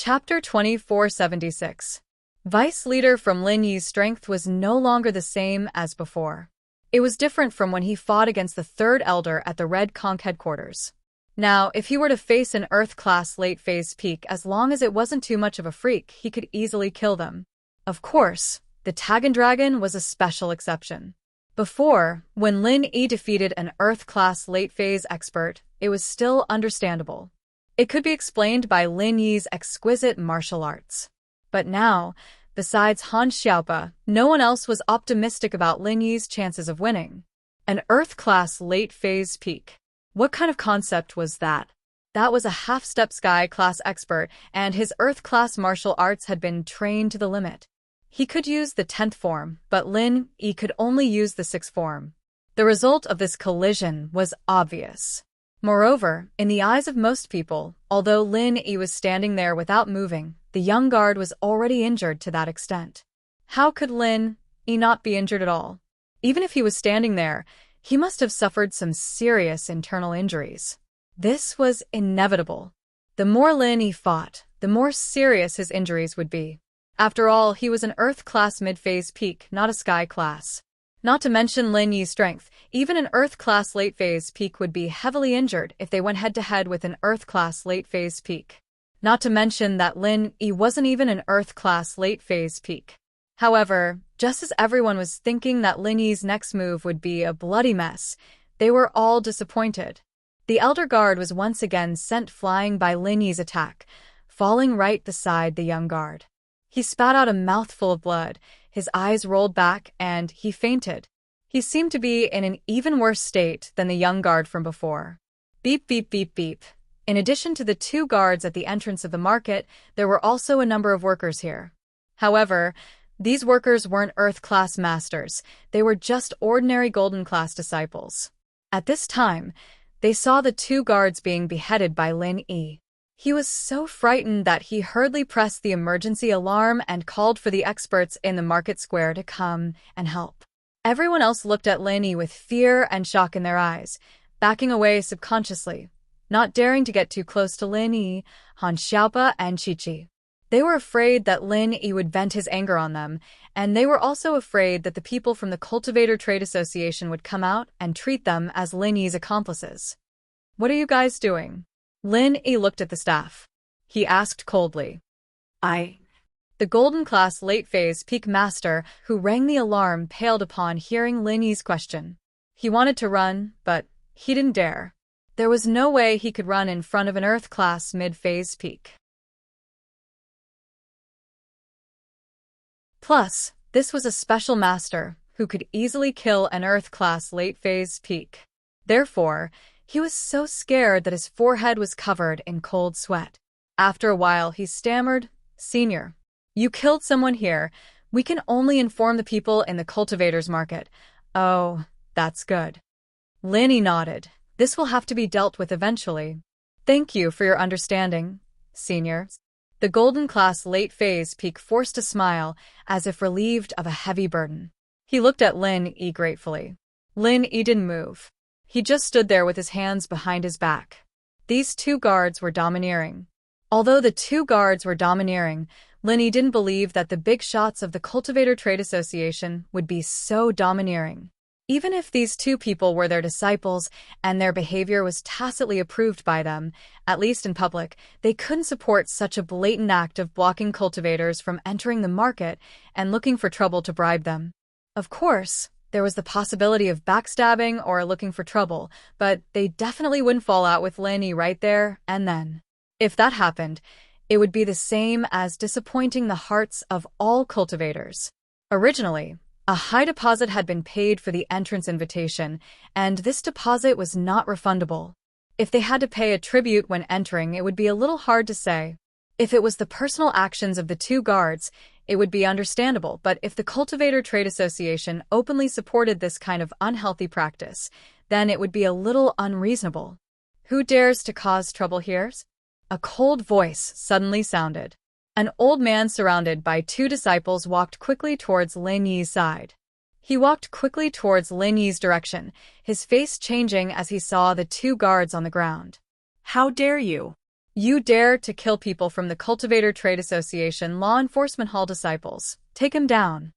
Chapter 2476. Vice leader from Lin Yi's strength was no longer the same as before. It was different from when he fought against the third elder at the Red Conch headquarters. Now, if he were to face an Earth-class late-phase peak, as long as it wasn't too much of a freak, he could easily kill them. Of course, the Tagan Dragon was a special exception. Before, when Lin Yi defeated an Earth-class late-phase expert, it was still understandable. It could be explained by Lin Yi's exquisite martial arts. But now, besides Han Xiaopa, no one else was optimistic about Lin Yi's chances of winning. An Earth-class late-phase peak. What kind of concept was that? That was a half-step sky-class expert, and his Earth-class martial arts had been trained to the limit. He could use the 10th form, but Lin Yi could only use the 6th form. The result of this collision was obvious. Moreover, in the eyes of most people, although Lin Yi was standing there without moving, the young guard was already injured to that extent. How could Lin Yi not be injured at all? Even if he was standing there, he must have suffered some serious internal injuries. This was inevitable. The more Lin Yi fought, the more serious his injuries would be. After all, he was an Earth-class mid-phase peak, not a Sky-class. Not to mention Lin Yi's strength, even an Earth-class late-phase peak would be heavily injured if they went head-to-head with an Earth-class late-phase peak. Not to mention that Lin Yi wasn't even an Earth-class late-phase peak. However, just as everyone was thinking that Lin Yi's next move would be a bloody mess, they were all disappointed. The Elder Guard was once again sent flying by Lin Yi's attack, falling right beside the young guard. He spat out a mouthful of blood, his eyes rolled back, and he fainted. He seemed to be in an even worse state than the young guard from before. Beep, beep, beep, beep. In addition to the 2 guards at the entrance of the market, there were also a number of workers here. However, these workers weren't Earth-class masters, they were just ordinary Golden-class disciples. At this time, they saw the 2 guards being beheaded by Lin Yi. He was so frightened that he hurriedly pressed the emergency alarm and called for the experts in the market square to come and help. Everyone else looked at Lin Yi with fear and shock in their eyes, backing away subconsciously, not daring to get too close to Lin Yi, Han Xiaopa, and Chi-Chi. They were afraid that Lin Yi would vent his anger on them, and they were also afraid that the people from the Cultivator Trade Association would come out and treat them as Lin Yi's accomplices. "What are you guys doing?" Lin Yi looked at the staff. He asked coldly. The Golden-class late-phase peak master who rang the alarm paled upon hearing Lin Yi's question. He wanted to run, but he didn't dare. There was no way he could run in front of an Earth-class mid-phase peak. Plus, this was a special master who could easily kill an Earth-class late-phase peak. Therefore, he was so scared that his forehead was covered in cold sweat. After a while, he stammered, "Senior, you killed someone here. We can only inform the people in the cultivators market." "Oh, that's good." Lin Yi nodded. "This will have to be dealt with eventually." "Thank you for your understanding, Senior." The Golden-class late-phase peak forced a smile, as if relieved of a heavy burden. He looked at Lin Yi gratefully. Lin Yi didn't move. He just stood there with his hands behind his back. These 2 guards were domineering. Although the 2 guards were domineering, Lin Yi didn't believe that the big shots of the Cultivator Trade Association would be so domineering. Even if these 2 people were their disciples and their behavior was tacitly approved by them, at least in public, they couldn't support such a blatant act of blocking cultivators from entering the market and looking for trouble to bribe them. Of course, there was the possibility of backstabbing or looking for trouble, but they definitely wouldn't fall out with Lin Yi right there and then. If that happened, it would be the same as disappointing the hearts of all cultivators. Originally, a high deposit had been paid for the entrance invitation, and this deposit was not refundable. If they had to pay a tribute when entering, it would be a little hard to say. If it was the personal actions of the 2 guards, it would be understandable, but if the Cultivator Trade Association openly supported this kind of unhealthy practice, then it would be a little unreasonable. "Who dares to cause trouble here?" A cold voice suddenly sounded. An old man surrounded by 2 disciples walked quickly towards Lin Yi's side. He walked quickly towards Lin Yi's direction, his face changing as he saw the 2 guards on the ground. "How dare you? You dare to kill people from the Cultivator Trade Association Law Enforcement Hall disciples. Take him down.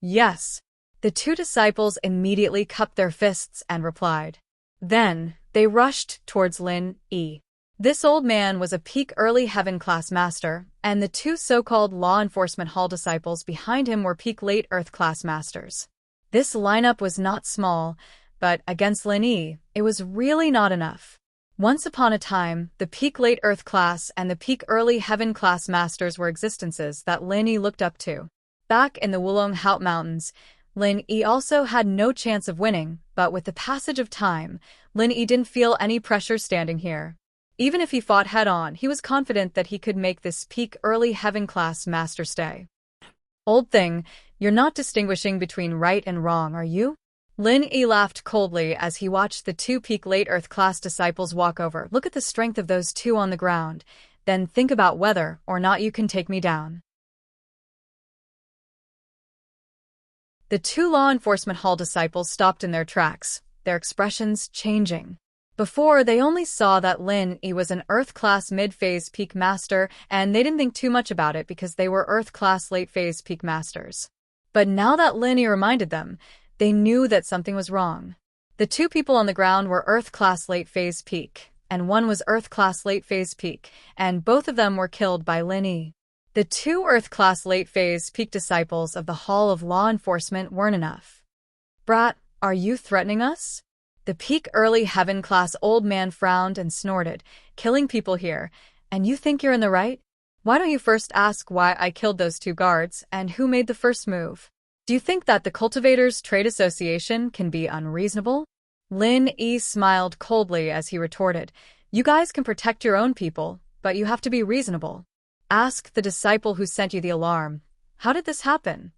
Yes. The two disciples immediately cupped their fists and replied. Then, they rushed towards Lin Yi. This old man was a peak early heaven class master, and the two so-called law enforcement hall disciples behind him were peak late earth class masters. This lineup was not small, but against Lin Yi, it was really not enough. Once upon a time, the peak late earth class and the peak early heaven class masters were existences that Lin Yi looked up to. Back in the Wulong Haut Mountains, Lin Yi also had no chance of winning, but with the passage of time, Lin Yi didn't feel any pressure standing here. Even if he fought head-on, he was confident that he could make this peak early heaven class master stay. Old thing, you're not distinguishing between right and wrong, are you? Lin Yi laughed coldly as he watched the two peak late earth class disciples walk over. Look at the strength of those two on the ground, then think about whether or not you can take me down. The two law enforcement hall disciples stopped in their tracks, their expressions changing. Before, they only saw that Lin Yi was an Earth-class mid-phase peak master, and they didn't think too much about it because they were Earth-class late-phase peak masters. But now that Lin Yi reminded them, they knew that something was wrong. The two people on the ground were Earth-class late-phase peak, and one was Earth-class late-phase peak, and both of them were killed by Lin Yi. The two Earth-class late-phase peak disciples of the Hall of Law Enforcement weren't enough. Brat, are you threatening us? The peak early heaven class old man frowned and snorted, killing people here, and you think you're in the right? Why don't you first ask why I killed those two guards and who made the first move? Do you think that the Cultivators Trade Association can be unreasonable? Lin Yi smiled coldly as he retorted, you guys can protect your own people, but you have to be reasonable. Ask the disciple who sent you the alarm. How did this happen?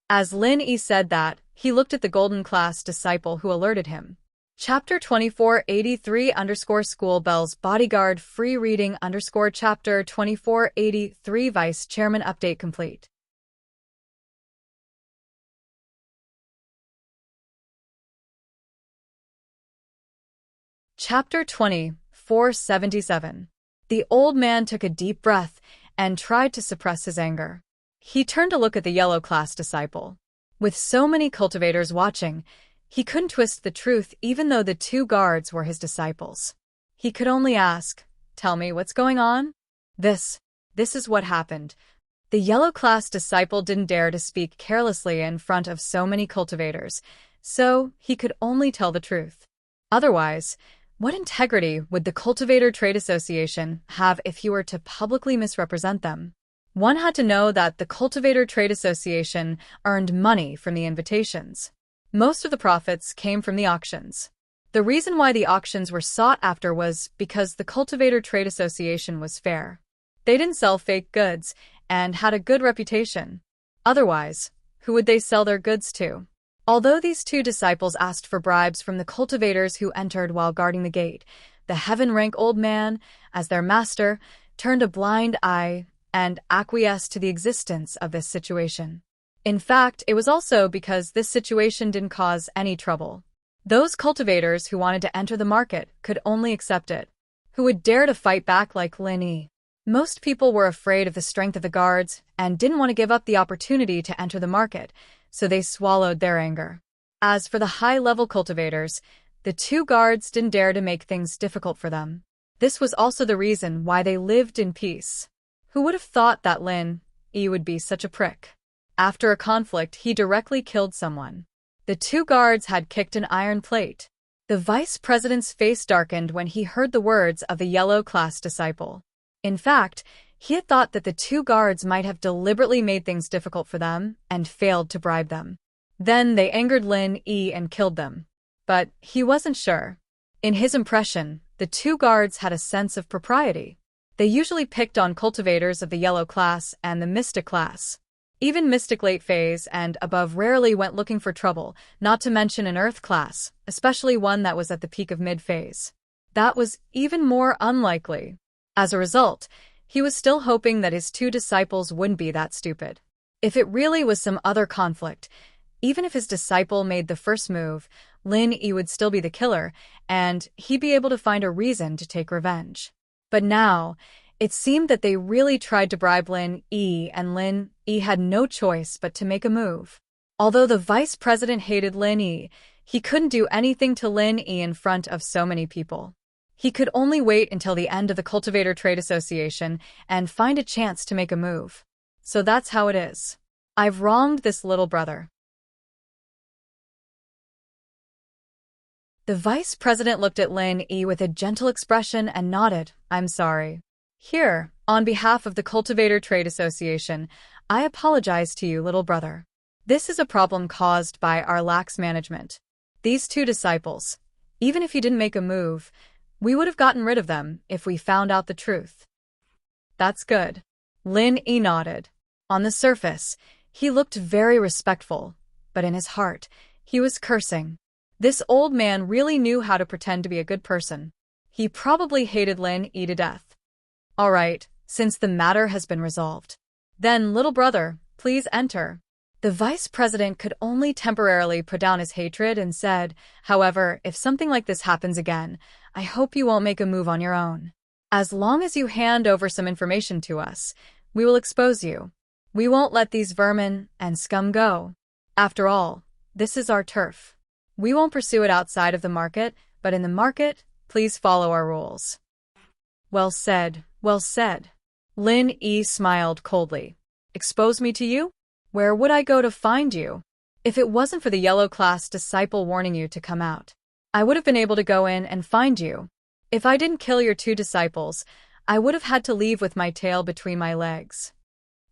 As Lin Yi said that, he looked at the golden class disciple who alerted him. Chapter 2483_School Bells Bodyguard Free Reading Chapter 2483 Vice Chairman Update complete. Chapter 2477. The old man took a deep breath and tried to suppress his anger. He turned to look at the yellow class disciple. With so many cultivators watching, he couldn't twist the truth even though the two guards were his disciples. He could only ask, tell me what's going on? This is what happened. The yellow class disciple didn't dare to speak carelessly in front of so many cultivators, so he could only tell the truth. Otherwise, what integrity would the Cultivator Trade Association have if he were to publicly misrepresent them? One had to know that the Cultivator Trade Association earned money from the invitations. Most of the profits came from the auctions. The reason why the auctions were sought after was because the Cultivator Trade Association was fair. They didn't sell fake goods and had a good reputation. Otherwise, who would they sell their goods to? Although these two disciples asked for bribes from the cultivators who entered while guarding the gate, the heaven-rank old man, as their master, turned a blind eye and acquiesced to the existence of this situation. In fact, it was also because this situation didn't cause any trouble. Those cultivators who wanted to enter the market could only accept it. Who would dare to fight back like Lin Yi? Most people were afraid of the strength of the guards and didn't want to give up the opportunity to enter the market, so they swallowed their anger. As for the high-level cultivators, the two guards didn't dare to make things difficult for them. This was also the reason why they lived in peace. Who would have thought that Lin Yi would be such a prick? After a conflict, he directly killed someone. The two guards had kicked an iron plate. The vice president's face darkened when he heard the words of the yellow class disciple. In fact, he had thought that the two guards might have deliberately made things difficult for them and failed to bribe them. Then they angered Lin Yi and killed them. But he wasn't sure. In his impression, the two guards had a sense of propriety. They usually picked on cultivators of the yellow class and the mystic class. Even mystic late phase and above rarely went looking for trouble, not to mention an earth class, especially one that was at the peak of mid-phase. That was even more unlikely. As a result, he was still hoping that his two disciples wouldn't be that stupid. If it really was some other conflict, even if his disciple made the first move, Lin Yi would still be the killer, and he'd be able to find a reason to take revenge. But now, it seemed that they really tried to bribe Lin Yi, and Lin Yi had no choice but to make a move. Although the vice president hated Lin Yi, he couldn't do anything to Lin Yi in front of so many people. He could only wait until the end of the Cultivator Trade Association and find a chance to make a move. So that's how it is. I've wronged this little brother. The vice president looked at Lin Yi with a gentle expression and nodded. I'm sorry. Here, on behalf of the Cultivator Trade Association, I apologize to you, little brother. This is a problem caused by our lax management. These two disciples, even if you didn't make a move, we would have gotten rid of them if we found out the truth. That's good. Lin Yi nodded. On the surface, he looked very respectful, but in his heart, he was cursing. This old man really knew how to pretend to be a good person. He probably hated Lin Yi to death. All right, since the matter has been resolved. Then, little brother, please enter. The vice president could only temporarily put down his hatred and said, however, if something like this happens again, I hope you won't make a move on your own. As long as you hand over some information to us, we will expose you. We won't let these vermin and scum go. After all, this is our turf. We won't pursue it outside of the market, but in the market, please follow our rules. Well said, well said. Lin Yi smiled coldly. Expose me to you? Where would I go to find you? If it wasn't for the yellow class disciple warning you to come out, I would have been able to go in and find you. If I didn't kill your two disciples, I would have had to leave with my tail between my legs.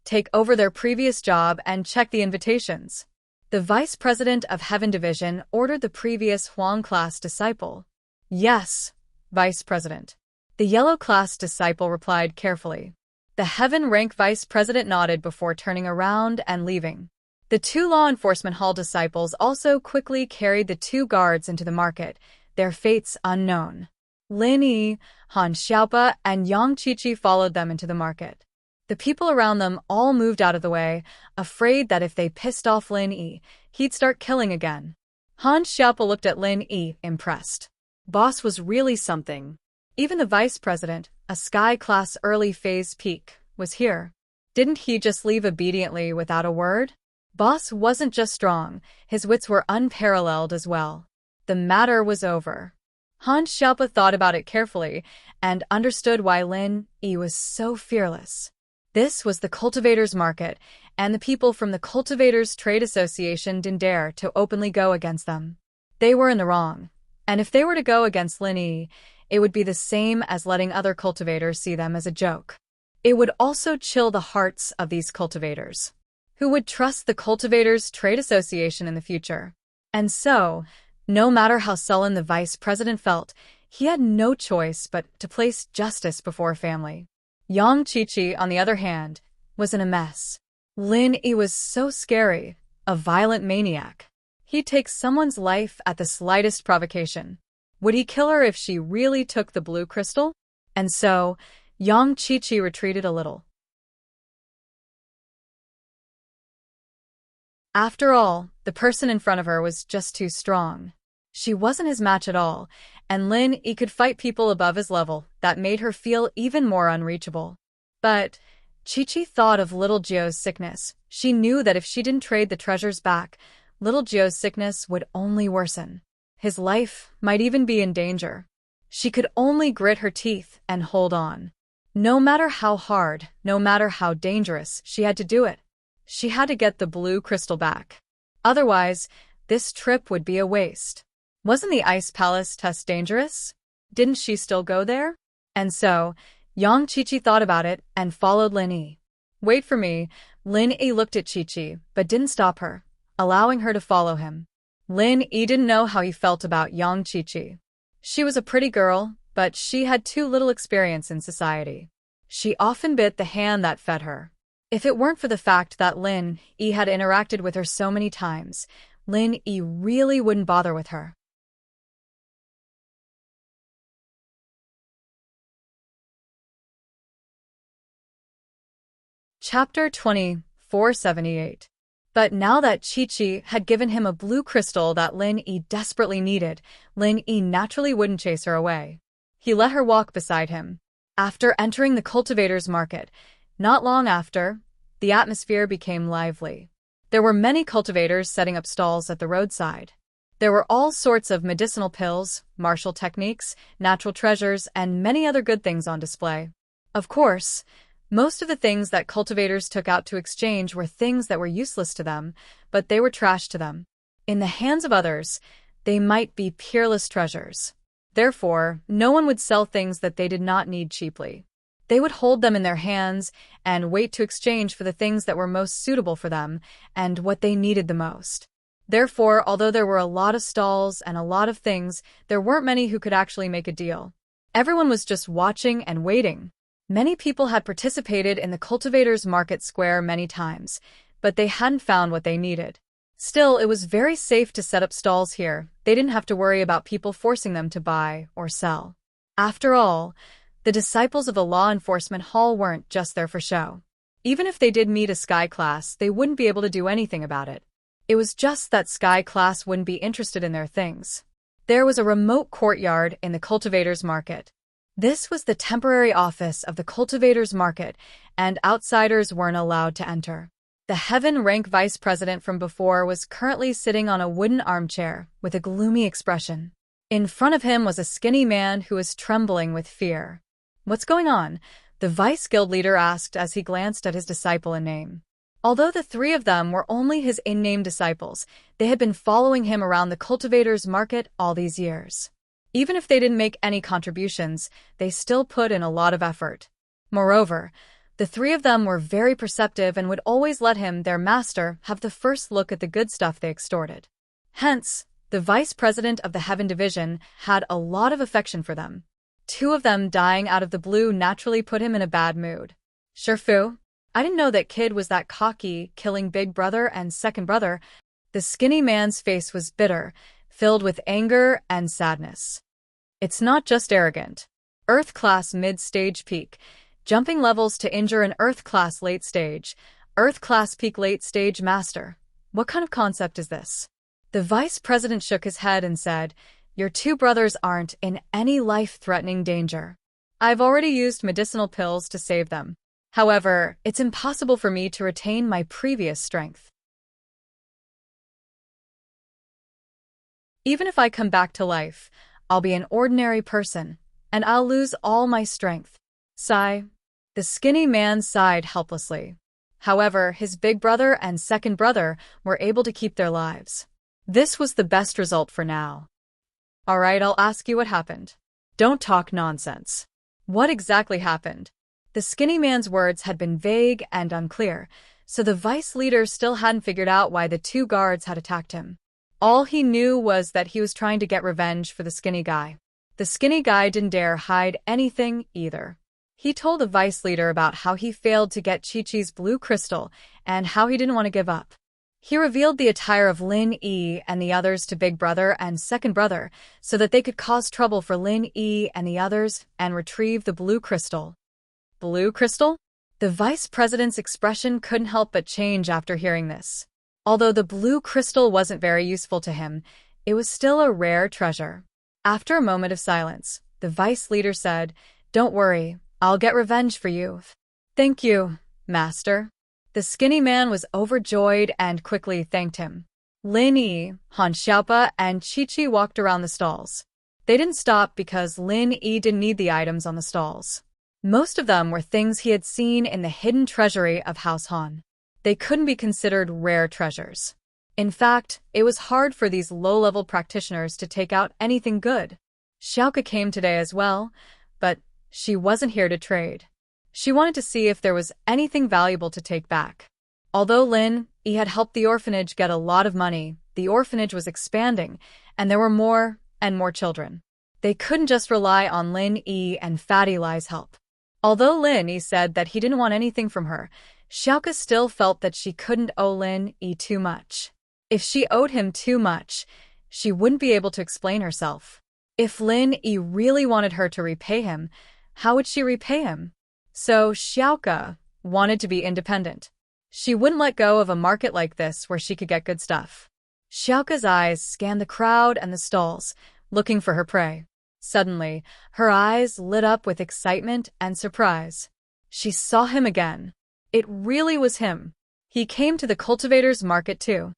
Take over their previous job and check the invitations. The vice president of Heaven Division ordered the previous Huang class disciple. Yes, vice president. The yellow class disciple replied carefully. The Heaven rank vice president nodded before turning around and leaving. The two law enforcement hall disciples also quickly carried the two guards into the market, their fates unknown. Lin Yi, Han Xiaopa, and Yang Qiqi followed them into the market. The people around them all moved out of the way, afraid that if they pissed off Lin Yi, he'd start killing again. Han Xiaopa looked at Lin Yi, impressed. Boss was really something. Even the vice president, a sky-class early phase peak, was here. Didn't he just leave obediently without a word? Boss wasn't just strong, his wits were unparalleled as well. The matter was over. Han Xiaopa thought about it carefully and understood why Lin Yi was so fearless. This was the Cultivators' Market, and the people from the Cultivators' Trade Association didn't dare to openly go against them. They were in the wrong, and if they were to go against Lin Yi, it would be the same as letting other cultivators see them as a joke. It would also chill the hearts of these cultivators, who would trust the Cultivators' Trade Association in the future. And so, no matter how sullen the vice president felt, he had no choice but to place justice before family. Yang Qiqi, on the other hand, was in a mess. Lin Yi was so scary, a violent maniac. He'd take someone's life at the slightest provocation. Would he kill her if she really took the blue crystal? And so, Yang Qiqi retreated a little. After all, the person in front of her was just too strong. She wasn't his match at all, and Lin Yi could fight people above his level. That made her feel even more unreachable. But Qiqi thought of little Jiu's sickness. She knew that if she didn't trade the treasures back, little Jiu's sickness would only worsen. His life might even be in danger. She could only grit her teeth and hold on. No matter how hard, no matter how dangerous, she had to do it. She had to get the blue crystal back. Otherwise, this trip would be a waste. Wasn't the Ice Palace test dangerous? Didn't she still go there? And so, Yang Qiqi thought about it and followed Lin Yi. Wait for me. Lin Yi looked at Qiqi, but didn't stop her, allowing her to follow him. Lin Yi didn't know how he felt about Yang Qiqi. She was a pretty girl, but she had too little experience in society. She often bit the hand that fed her. If it weren't for the fact that Lin Yi had interacted with her so many times, Lin Yi really wouldn't bother with her. Chapter 20, 478. But now that Qiqi had given him a blue crystal that Lin Yi desperately needed, Lin Yi naturally wouldn't chase her away. He let her walk beside him. After entering the cultivators' market, not long after, the atmosphere became lively. There were many cultivators setting up stalls at the roadside. There were all sorts of medicinal pills, martial techniques, natural treasures, and many other good things on display. Of course, most of the things that cultivators took out to exchange were things that were useless to them, but they were trash to them. In the hands of others, they might be peerless treasures. Therefore, no one would sell things that they did not need cheaply. They would hold them in their hands and wait to exchange for the things that were most suitable for them and what they needed the most. Therefore, although there were a lot of stalls and a lot of things, there weren't many who could actually make a deal. Everyone was just watching and waiting. Many people had participated in the cultivators' market square many times, but they hadn't found what they needed. Still, it was very safe to set up stalls here. They didn't have to worry about people forcing them to buy or sell. After all, the disciples of the law enforcement hall weren't just there for show. Even if they did meet a sky class, they wouldn't be able to do anything about it. It was just that sky class wouldn't be interested in their things. There was a remote courtyard in the cultivators' market. This was the temporary office of the cultivators' market, and outsiders weren't allowed to enter. The heaven-rank vice president from before was currently sitting on a wooden armchair with a gloomy expression. In front of him was a skinny man who was trembling with fear. "What's going on?" the vice guild leader asked as he glanced at his disciple in name. Although the three of them were only his in-name disciples, they had been following him around the cultivators' market all these years. Even if they didn't make any contributions, they still put in a lot of effort. Moreover, the three of them were very perceptive and would always let him, their master, have the first look at the good stuff they extorted. Hence, the vice president of the Heaven Division had a lot of affection for them. Two of them dying out of the blue naturally put him in a bad mood. "Sherfu, I didn't know that kid was that cocky, killing big brother and second brother." The skinny man's face was bitter, filled with anger and sadness. "It's not just arrogant. Earth class mid-stage peak. Jumping levels to injure an Earth class late stage. Earth class peak late stage master. What kind of concept is this?" The vice president shook his head and said, "Your two brothers aren't in any life-threatening danger. I've already used medicinal pills to save them. However, it's impossible for me to retain my previous strength. Even if I come back to life, I'll be an ordinary person, and I'll lose all my strength." Sigh. The skinny man sighed helplessly. However, his big brother and second brother were able to keep their lives. This was the best result for now. "All right, I'll ask you what happened. Don't talk nonsense. What exactly happened?" The skinny man's words had been vague and unclear, so the vice leader still hadn't figured out why the two guards had attacked him. All he knew was that he was trying to get revenge for the skinny guy. The skinny guy didn't dare hide anything either. He told the vice leader about how he failed to get Chi-Chi's blue crystal and how he didn't want to give up. He revealed the attire of Lin Yi and the others to Big Brother and Second Brother so that they could cause trouble for Lin Yi and the others and retrieve the blue crystal. Blue crystal? The vice president's expression couldn't help but change after hearing this. Although the blue crystal wasn't very useful to him, it was still a rare treasure. After a moment of silence, the vice leader said, "Don't worry, I'll get revenge for you." "Thank you, master." The skinny man was overjoyed and quickly thanked him. Lin Yi, Han Xiaopa, and Chi-Chi walked around the stalls. They didn't stop because Lin Yi didn't need the items on the stalls. Most of them were things he had seen in the hidden treasury of House Han. They couldn't be considered rare treasures. In fact, it was hard for these low-level practitioners to take out anything good. Xiaoka came today as well, but she wasn't here to trade. She wanted to see if there was anything valuable to take back. Although Lin Yi had helped the orphanage get a lot of money, the orphanage was expanding, and there were more and more children. They couldn't just rely on Lin Yi and Fatty Lai's help. Although Lin Yi said that he didn't want anything from her, Xiaoka still felt that she couldn't owe Lin Yi too much. If she owed him too much, she wouldn't be able to explain herself. If Lin Yi really wanted her to repay him, how would she repay him? So Xiaoka wanted to be independent. She wouldn't let go of a market like this where she could get good stuff. Xiaoka's eyes scanned the crowd and the stalls, looking for her prey. Suddenly, her eyes lit up with excitement and surprise. She saw him again. It really was him. He came to the cultivator's market too.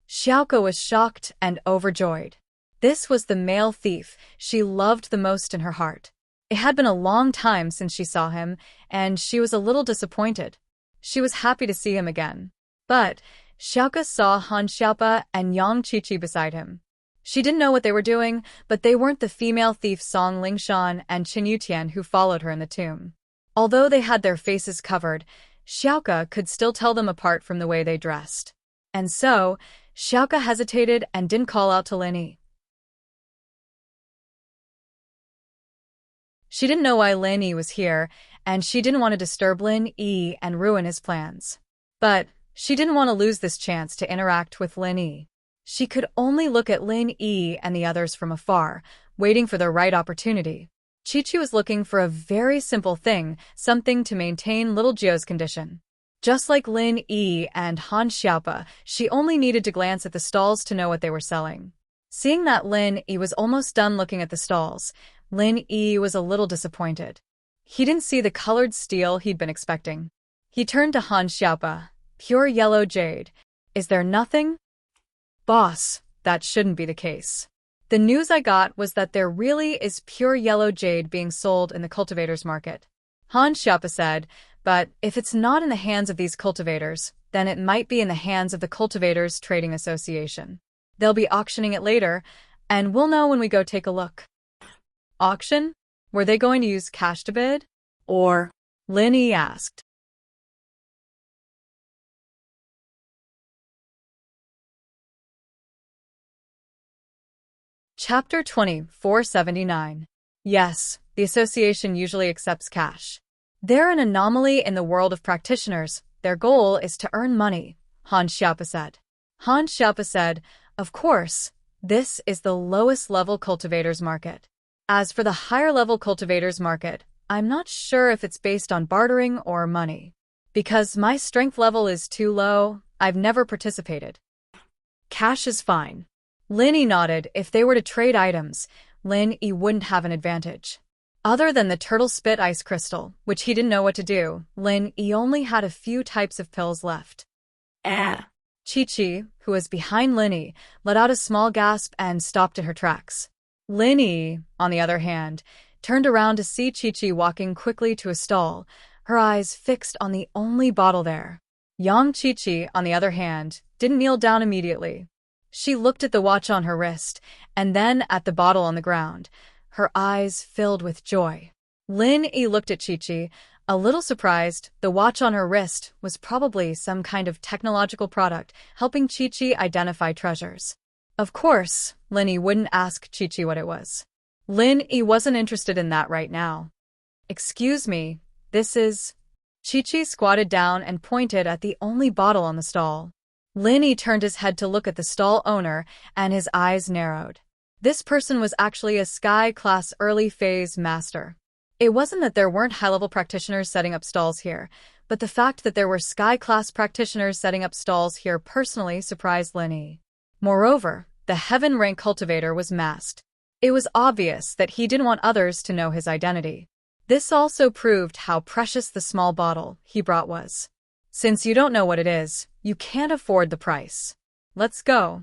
Xiaoke was shocked and overjoyed. This was the male thief she loved the most in her heart. It had been a long time since she saw him, and she was a little disappointed. She was happy to see him again. But Xiaoke saw Han Xiaopa and Yang Qiqi beside him. She didn't know what they were doing, but they weren't the female thief Song Lingshan and Qin Yutian who followed her in the tomb. Although they had their faces covered, Xiaoke could still tell them apart from the way they dressed. And so, Xiaoke hesitated and didn't call out to Lin Yi. She didn't know why Lin Yi was here, and she didn't want to disturb Lin Yi and ruin his plans. But she didn't want to lose this chance to interact with Lin Yi. She could only look at Lin Yi and the others from afar, waiting for the right opportunity. Qiqi was looking for a very simple thing, something to maintain little Jio's condition. Just like Lin Yi and Han Xiaopa, she only needed to glance at the stalls to know what they were selling. Seeing that Lin Yi was almost done looking at the stalls, Lin Yi was a little disappointed. He didn't see the colored steel he'd been expecting. He turned to Han Xiaopa. Pure yellow jade. Is there nothing? Boss, that shouldn't be the case. The news I got was that there really is pure yellow jade being sold in the cultivators market. Han Xiaopa said, but if it's not in the hands of these cultivators, then it might be in the hands of the Cultivators Trading Association. They'll be auctioning it later, and we'll know when we go take a look. Auction? Were they going to use cash to bid? Or? Lin Yi asked. Chapter 2479. Yes, the association usually accepts cash. They're an anomaly in the world of practitioners. Their goal is to earn money, Han Xiaopa said. Han Xiaopa said, of course, this is the lowest level cultivators market. As for the higher level cultivators market, I'm not sure if it's based on bartering or money. Because my strength level is too low, I've never participated. Cash is fine. Lin Yi nodded. If they were to trade items, Lin Yi wouldn't have an advantage. Other than the turtle spit ice crystal, which he didn't know what to do, Lin Yi only had a few types of pills left. Qiqi, who was behind Lin Yi, let out a small gasp and stopped in her tracks. Lin Yi, on the other hand, turned around to see Qiqi walking quickly to a stall, her eyes fixed on the only bottle there. Yang Qiqi, on the other hand, didn't kneel down immediately. She looked at the watch on her wrist, and then at the bottle on the ground, her eyes filled with joy. Lin Yi looked at Qiqi, a little surprised. The watch on her wrist was probably some kind of technological product, helping Qiqi identify treasures. Of course, Lin Yi wouldn't ask Qiqi what it was. Lin Yi wasn't interested in that right now. Excuse me, this is... Qiqi squatted down and pointed at the only bottle on the stall. Lin Yi turned his head to look at the stall owner, and his eyes narrowed. This person was actually a Sky-class early-phase master. It wasn't that there weren't high-level practitioners setting up stalls here, but the fact that there were Sky-class practitioners setting up stalls here personally surprised Lin Yi. Moreover, the Heaven rank cultivator was masked. It was obvious that he didn't want others to know his identity. This also proved how precious the small bottle he brought was. Since you don't know what it is, you can't afford the price. Let's go.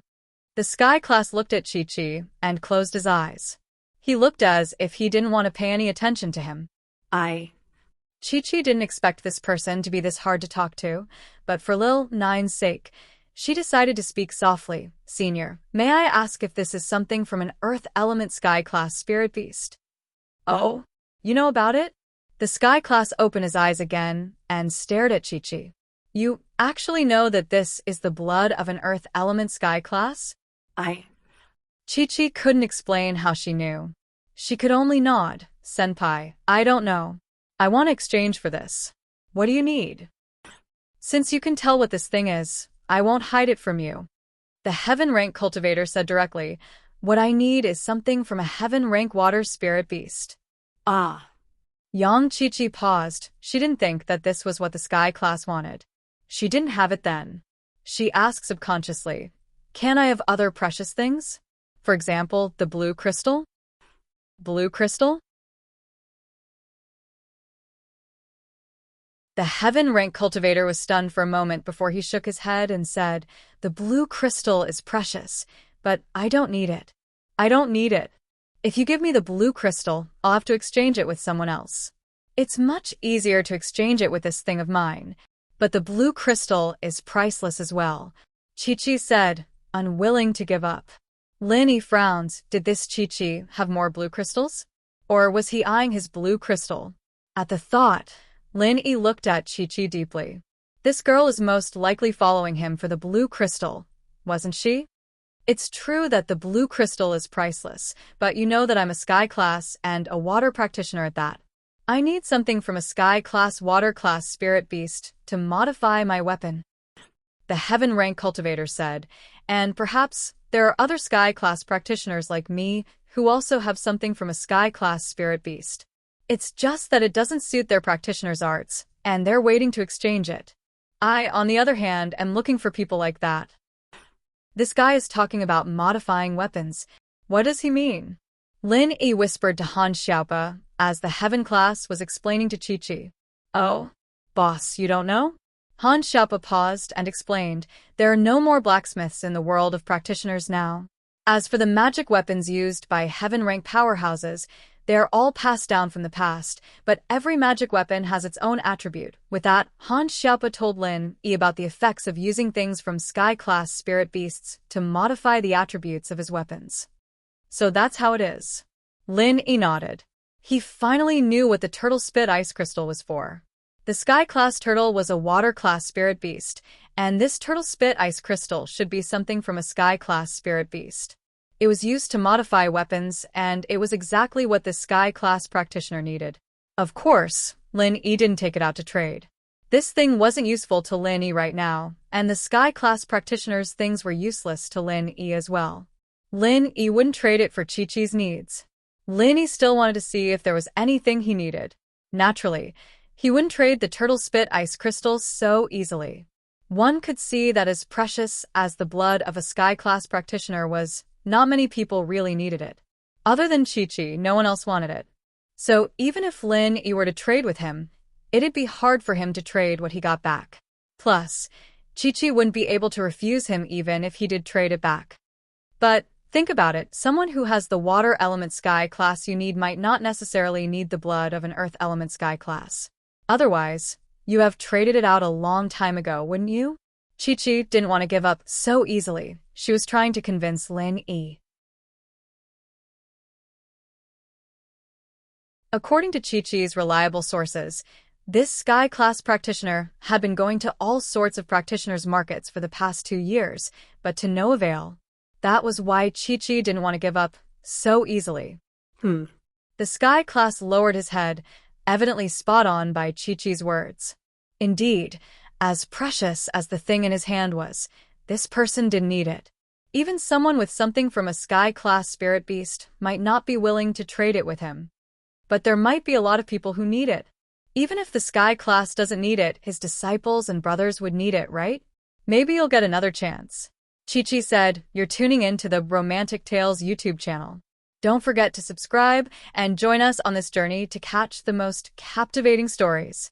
The Sky class looked at Qiqi and closed his eyes. He looked as if he didn't want to pay any attention to him. Qiqi didn't expect this person to be this hard to talk to, but for Lil Nine's sake, she decided to speak softly. Senior, may I ask if this is something from an Earth Element Sky class spirit beast? Oh? You know about it? The Sky class opened his eyes again and stared at Qiqi. You actually know that this is the blood of an Earth Element Sky class? Qiqi couldn't explain how she knew. She could only nod. Senpai, I don't know. I want to exchange for this. What do you need? Since you can tell what this thing is, I won't hide it from you. The Heaven rank cultivator said directly, what I need is something from a Heaven rank water spirit beast. Yang Qiqi paused. She didn't think that this was what the Sky class wanted. She didn't have it then. She asked subconsciously, can I have other precious things? For example, the blue crystal? Blue crystal? The heaven rank cultivator was stunned for a moment before he shook his head and said, "The blue crystal is precious, but I don't need it. I don't need it. If you give me the blue crystal, I'll have to exchange it with someone else. It's much easier to exchange it with this thing of mine, but the blue crystal is priceless as well," Chi-Chi said, unwilling to give up. Lin frowned. Did this Chi-Chi have more blue crystals? Or was he eyeing his blue crystal? At the thought, Lin looked at Chi-Chi deeply. This girl is most likely following him for the blue crystal, wasn't she? It's true that the blue crystal is priceless, but you know that I'm a sky class and a water practitioner at that. I need something from a sky class water class spirit beast to modify my weapon, the heaven rank cultivator said, and perhaps there are other sky class practitioners like me who also have something from a sky class spirit beast. It's just that it doesn't suit their practitioner's arts, and they're waiting to exchange it. I, on the other hand, am looking for people like that. This guy is talking about modifying weapons. What does he mean? Lin whispered to Han Xiaopa as the heaven class was explaining to Chi-Chi. Oh, boss, you don't know? Han Xiaopa paused and explained, there are no more blacksmiths in the world of practitioners now. As for the magic weapons used by heaven rank powerhouses, they are all passed down from the past, but every magic weapon has its own attribute. With that, Han Xiaopa told Lin about the effects of using things from sky-class spirit beasts to modify the attributes of his weapons. So that's how it is. Lin nodded. He finally knew what the turtle spit ice crystal was for. The sky-class turtle was a water-class spirit beast, and this turtle spit ice crystal should be something from a sky-class spirit beast. It was used to modify weapons, and it was exactly what the sky-class practitioner needed. Of course, Lin didn't take it out to trade. This thing wasn't useful to Lin right now, and the sky-class practitioner's things were useless to Lin as well. Lin wouldn't trade it for Chi-Chi's needs. Lin still wanted to see if there was anything he needed. Naturally, he wouldn't trade the turtle spit ice crystals so easily. One could see that as precious as the blood of a sky-class practitioner was, not many people really needed it. Other than Chi-Chi, no one else wanted it. So even if Lin were to trade with him, it'd be hard for him to trade what he got back. Plus, Chi-Chi wouldn't be able to refuse him even if he did trade it back. But think about it, someone who has the water element sky class you need might not necessarily need the blood of an earth element sky class. Otherwise, you have traded it out a long time ago, wouldn't you? Chi-Chi didn't want to give up so easily. She was trying to convince Lin. According to Chi-Chi's reliable sources, this sky-class practitioner had been going to all sorts of practitioners' markets for the past 2 years, but to no avail. That was why Chi-Chi didn't want to give up so easily. The sky-class lowered his head, evidently spot on by Chi-Chi's words. Indeed, as precious as the thing in his hand was, this person didn't need it. Even someone with something from a sky-class spirit beast might not be willing to trade it with him. But there might be a lot of people who need it. Even if the sky class doesn't need it, his disciples and brothers would need it, right? Maybe you'll get another chance. Chi-Chi said, "You're tuning in to the Romantic Tales YouTube channel. Don't forget to subscribe and join us on this journey to catch the most captivating stories."